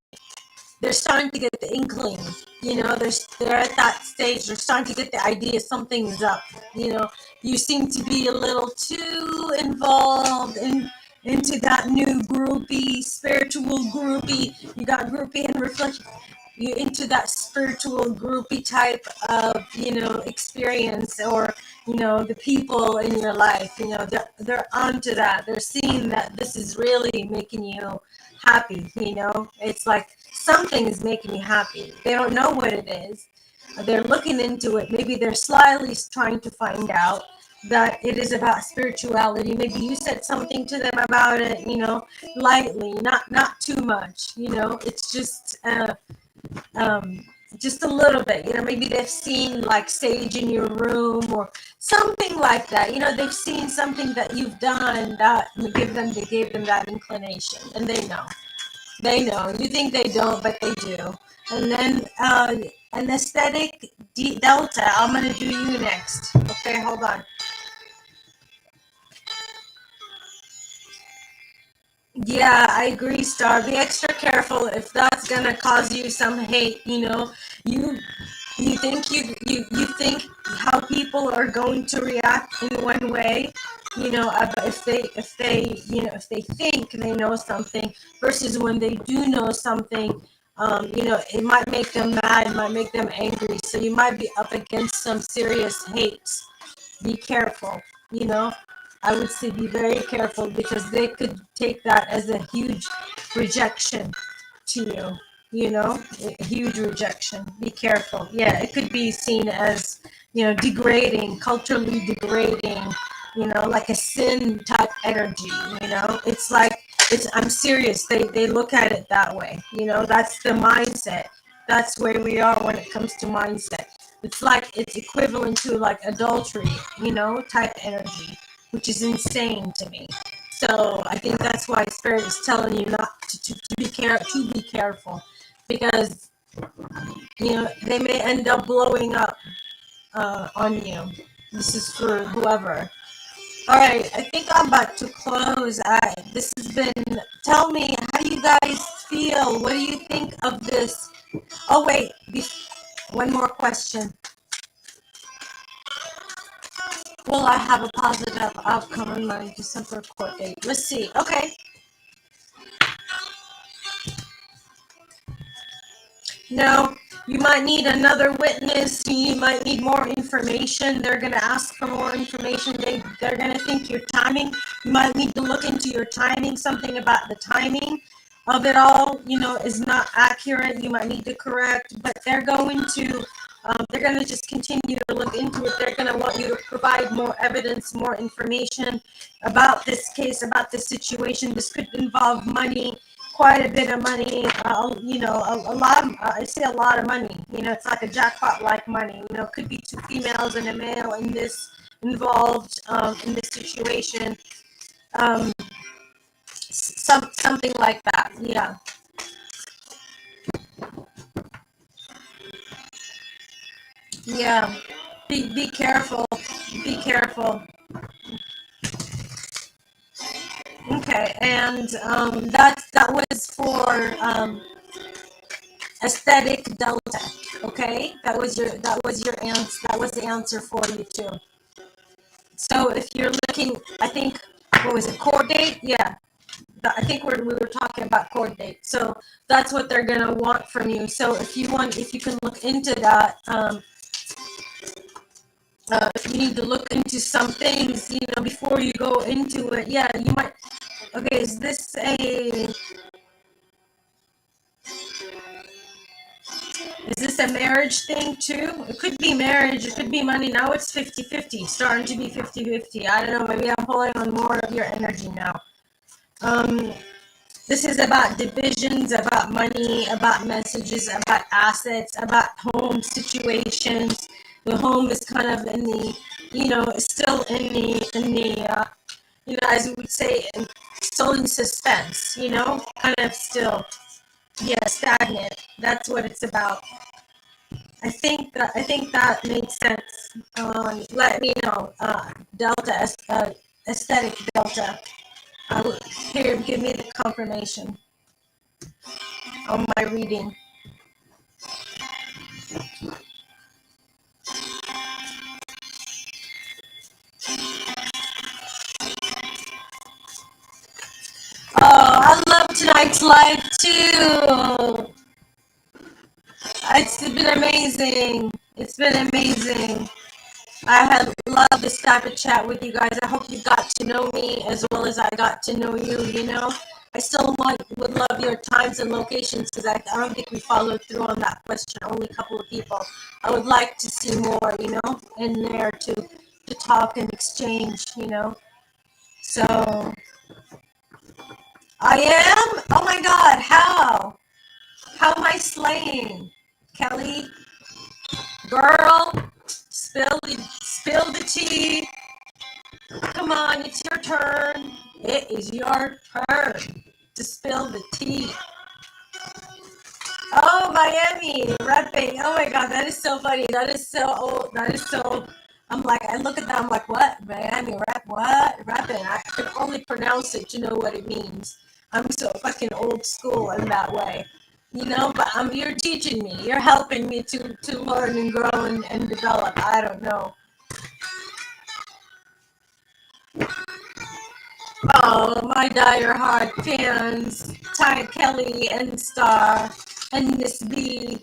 inkling, you know. They're at that stage. They're starting to get the idea something's up, you know. You seem to be a little too involved into that new groupie, spiritual groupie. You got groupie and reflection. You into that spiritual groupie type of, experience, or, the people in your life, they're onto that. They're seeing that this is really making you happy. It's like something is making you happy. They don't know what it is. They're looking into it. Maybe they're slyly trying to find out that it is about spirituality. Maybe you said something to them about it, lightly, not too much. It's just a little bit. Maybe they've seen like sage in your room or something like that. They've seen something that you've done that gave them that inclination, and they know. They know. You think they don't, but they do. And then an aesthetic delta. I'm gonna do you next. Okay, hold on. Yeah, I agree, Star. Be extra careful if that's gonna cause you some hate. You you think you think how people are going to react in one way. If they think they know something versus when they do know something. It might make them mad, it might make them angry. So you might be up against some serious hate. Be careful. You know, I would say be very careful because they could take that as a huge rejection to you. A huge rejection. Be careful. Yeah, it could be seen as, degrading, culturally degrading, like a sin type energy. It's like, I'm serious. They look at it that way. That's the mindset. That's where we are when it comes to mindset. It's like it's equivalent to like adultery, type energy, which is insane to me. So I think that's why Spirit is telling you not to be careful, because they may end up blowing up on you. This is for whoever. All right, I think I'm about to close. This has been. Tell me, how do you guys feel? What do you think of this? Oh wait, one more question. Will I have a positive outcome on my December court date? Let's see. Okay. No, you might need another witness. You might need more information. They're going to ask for more information. They're going to think your timing. You might need to look into your timing. Something about the timing of it all, is not accurate. You might need to correct, but they're going to just continue to look into it. They're going to want you to provide more evidence, more information about this case, about this situation. This could involve money, quite a bit of money, a lot of, I say a lot of money. It's like a jackpot like money. It could be two females and a male in this involved in this situation. Something like that. Yeah. Yeah. Be careful. Be careful. Okay, and that was for aesthetic delta. Okay, that was the answer for you too. So if you're looking, I think, what was it, court date? Yeah, I think we were talking about court date. So that's what they're gonna want from you. So if you can look into that. If you need to look into some things, before you go into it, yeah, you might. Okay, is this a marriage thing too? It could be marriage, it could be money. Now it's 50-50, starting to be 50-50. I don't know, maybe I'm pulling on more of your energy now. This is about divisions, about money, about messages, about assets, about home situations. The home is kind of in the, still as we would say, still in suspense, kind of still, yeah, stagnant. That's what it's about. I think that makes sense. Let me know, Delta, aesthetic Delta. Here, give me the confirmation on my reading. tonight's live too. It's been amazing. It's been amazing. I had loved this type of chat with you guys. I hope you got to know me as well as I got to know you, you know. I still would love your times and locations because I don't think we followed through on that question. Only a couple of people. I would like to see more, you know, in there to talk and exchange, you know. So I am? Oh my God, how? How am I slaying? Kelly, girl, spill the tea. Come on, it's your turn. It is your turn to spill the tea. Oh, Miami, repping. Oh my God, that is so funny. That is so old. That is so. I'm like, I look at that, I'm like, what? Miami rap, what? Repping. I can only pronounce it to know what it means. I'm so fucking old school in that way. You know, but you're teaching me. You're helping me to learn and grow and develop. I don't know. Oh, my die-hard fans, Ty Kelly and Star and Miss B,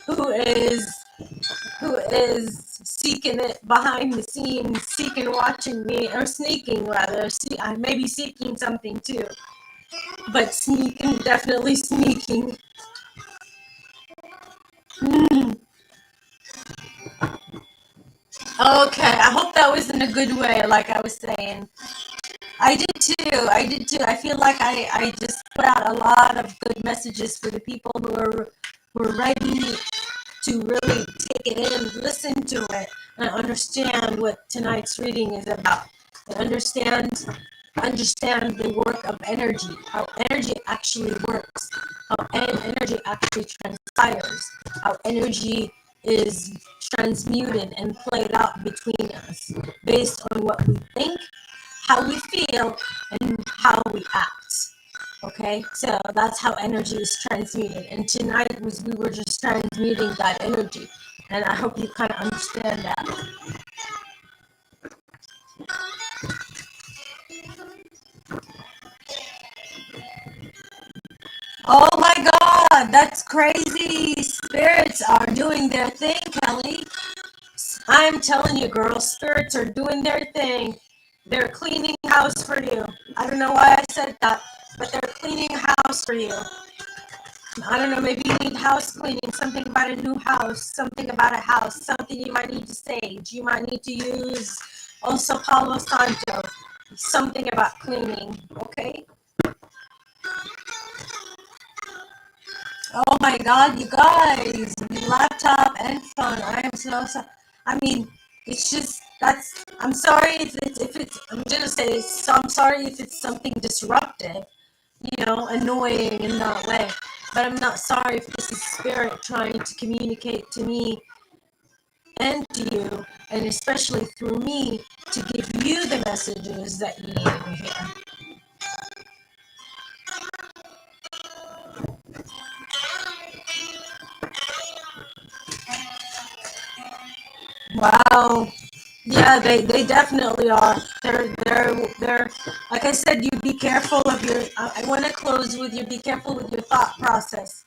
who is seeking it behind the scenes, seeking watching me, or sneaking rather. Maybe seeking something too, but sneaking, definitely sneaking. Okay, I hope that was in a good way, like I was saying. I did too. I did too. I feel like I just put out a lot of good messages for the people who are ready to really take it in, listen to it, and understand what tonight's reading is about. And understand the work of energy, how energy actually works, how energy actually transpires, how energy is transmuted and played out between us based on what we think, how we feel, and how we act. Okay, so that's how energy is transmuted. And tonight we were just transmuting that energy. And I hope you kind of understand that. Oh my God, that's crazy. Spirits are doing their thing, Kelly. I'm telling you, girls, spirits are doing their thing. They're cleaning house for you. I don't know why I said that, but they're cleaning house for you. I don't know, maybe you need house cleaning, something about a new house, something about a house, something you might need to sage. You might need to use also Palo Santo, something about cleaning, okay? Oh my God, you guys, laptop and phone. I am so. I mean, it's just I'm sorry if it's. I'm gonna say so. I'm sorry if it's something disruptive, you know, annoying in that way. But I'm not sorry if this is spirit trying to communicate to me and to you, and especially through me to give you the messages that you need to hear. Wow. Yeah, they definitely are. They're like I said, you be careful of your I want to close with you be careful with your thought process.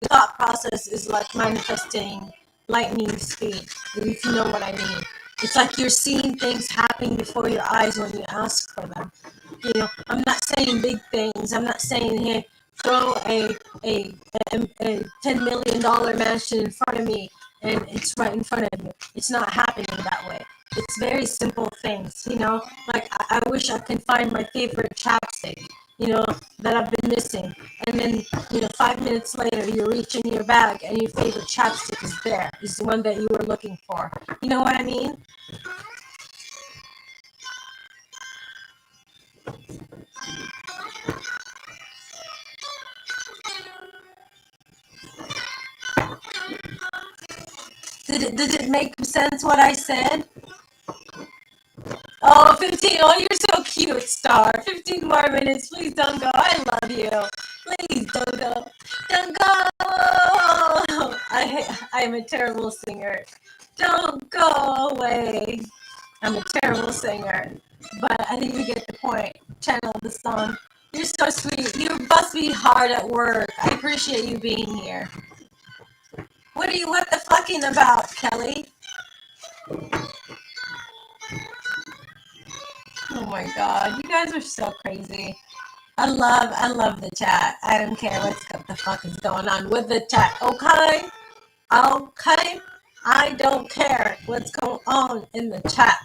The thought process is like manifesting lightning speed, if you know what I mean. It's like you're seeing things happening before your eyes when you ask for them. You know, I'm not saying big things. I'm not saying, hey, throw a $10 million mansion in front of me and it's right in front of you. It's not happening that way. It's very simple things, you know, like I wish I can find my favorite chapstick, you know, that I've been missing. And then, you know, 5 minutes later, you reach in your bag and your favorite chapstick is there, is the one that you were looking for. You know what I mean? Did it make sense what I said? Oh, 15. Oh, you're so cute, Star. 15 more minutes. Please don't go. I love you. Please don't go. Don't go. I am a terrible singer. Don't go away. I'm a terrible singer. But I think you get the point. Channel the song. You're so sweet. You must be hard at work. I appreciate you being here. What the fucking about, Kelly? Oh my god, you guys are so crazy. I love the chat. I don't care what the fuck is going on with the chat. Okay? Okay? I don't care what's going on in the chat.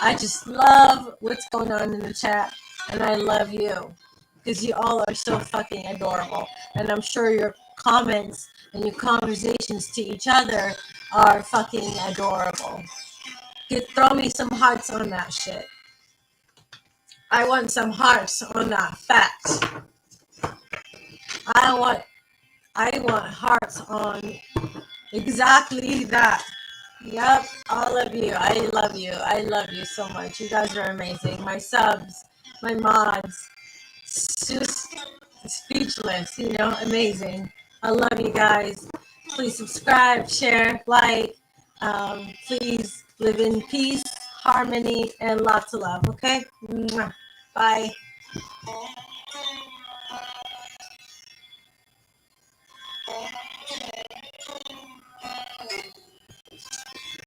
I just love what's going on in the chat. And I love you. Because you all are so fucking adorable. And I'm sure your comments and your conversations to each other are fucking adorable. Throw me some hearts on that shit. I want some hearts on that fact. I want hearts on exactly that. Yep, all of you. I love you. I love you so much. You guys are amazing. My subs, my mods, just speechless, amazing. I love you guys. Please subscribe, share, like. Please live in peace, harmony, and lots of love, okay? Mwah. Bye.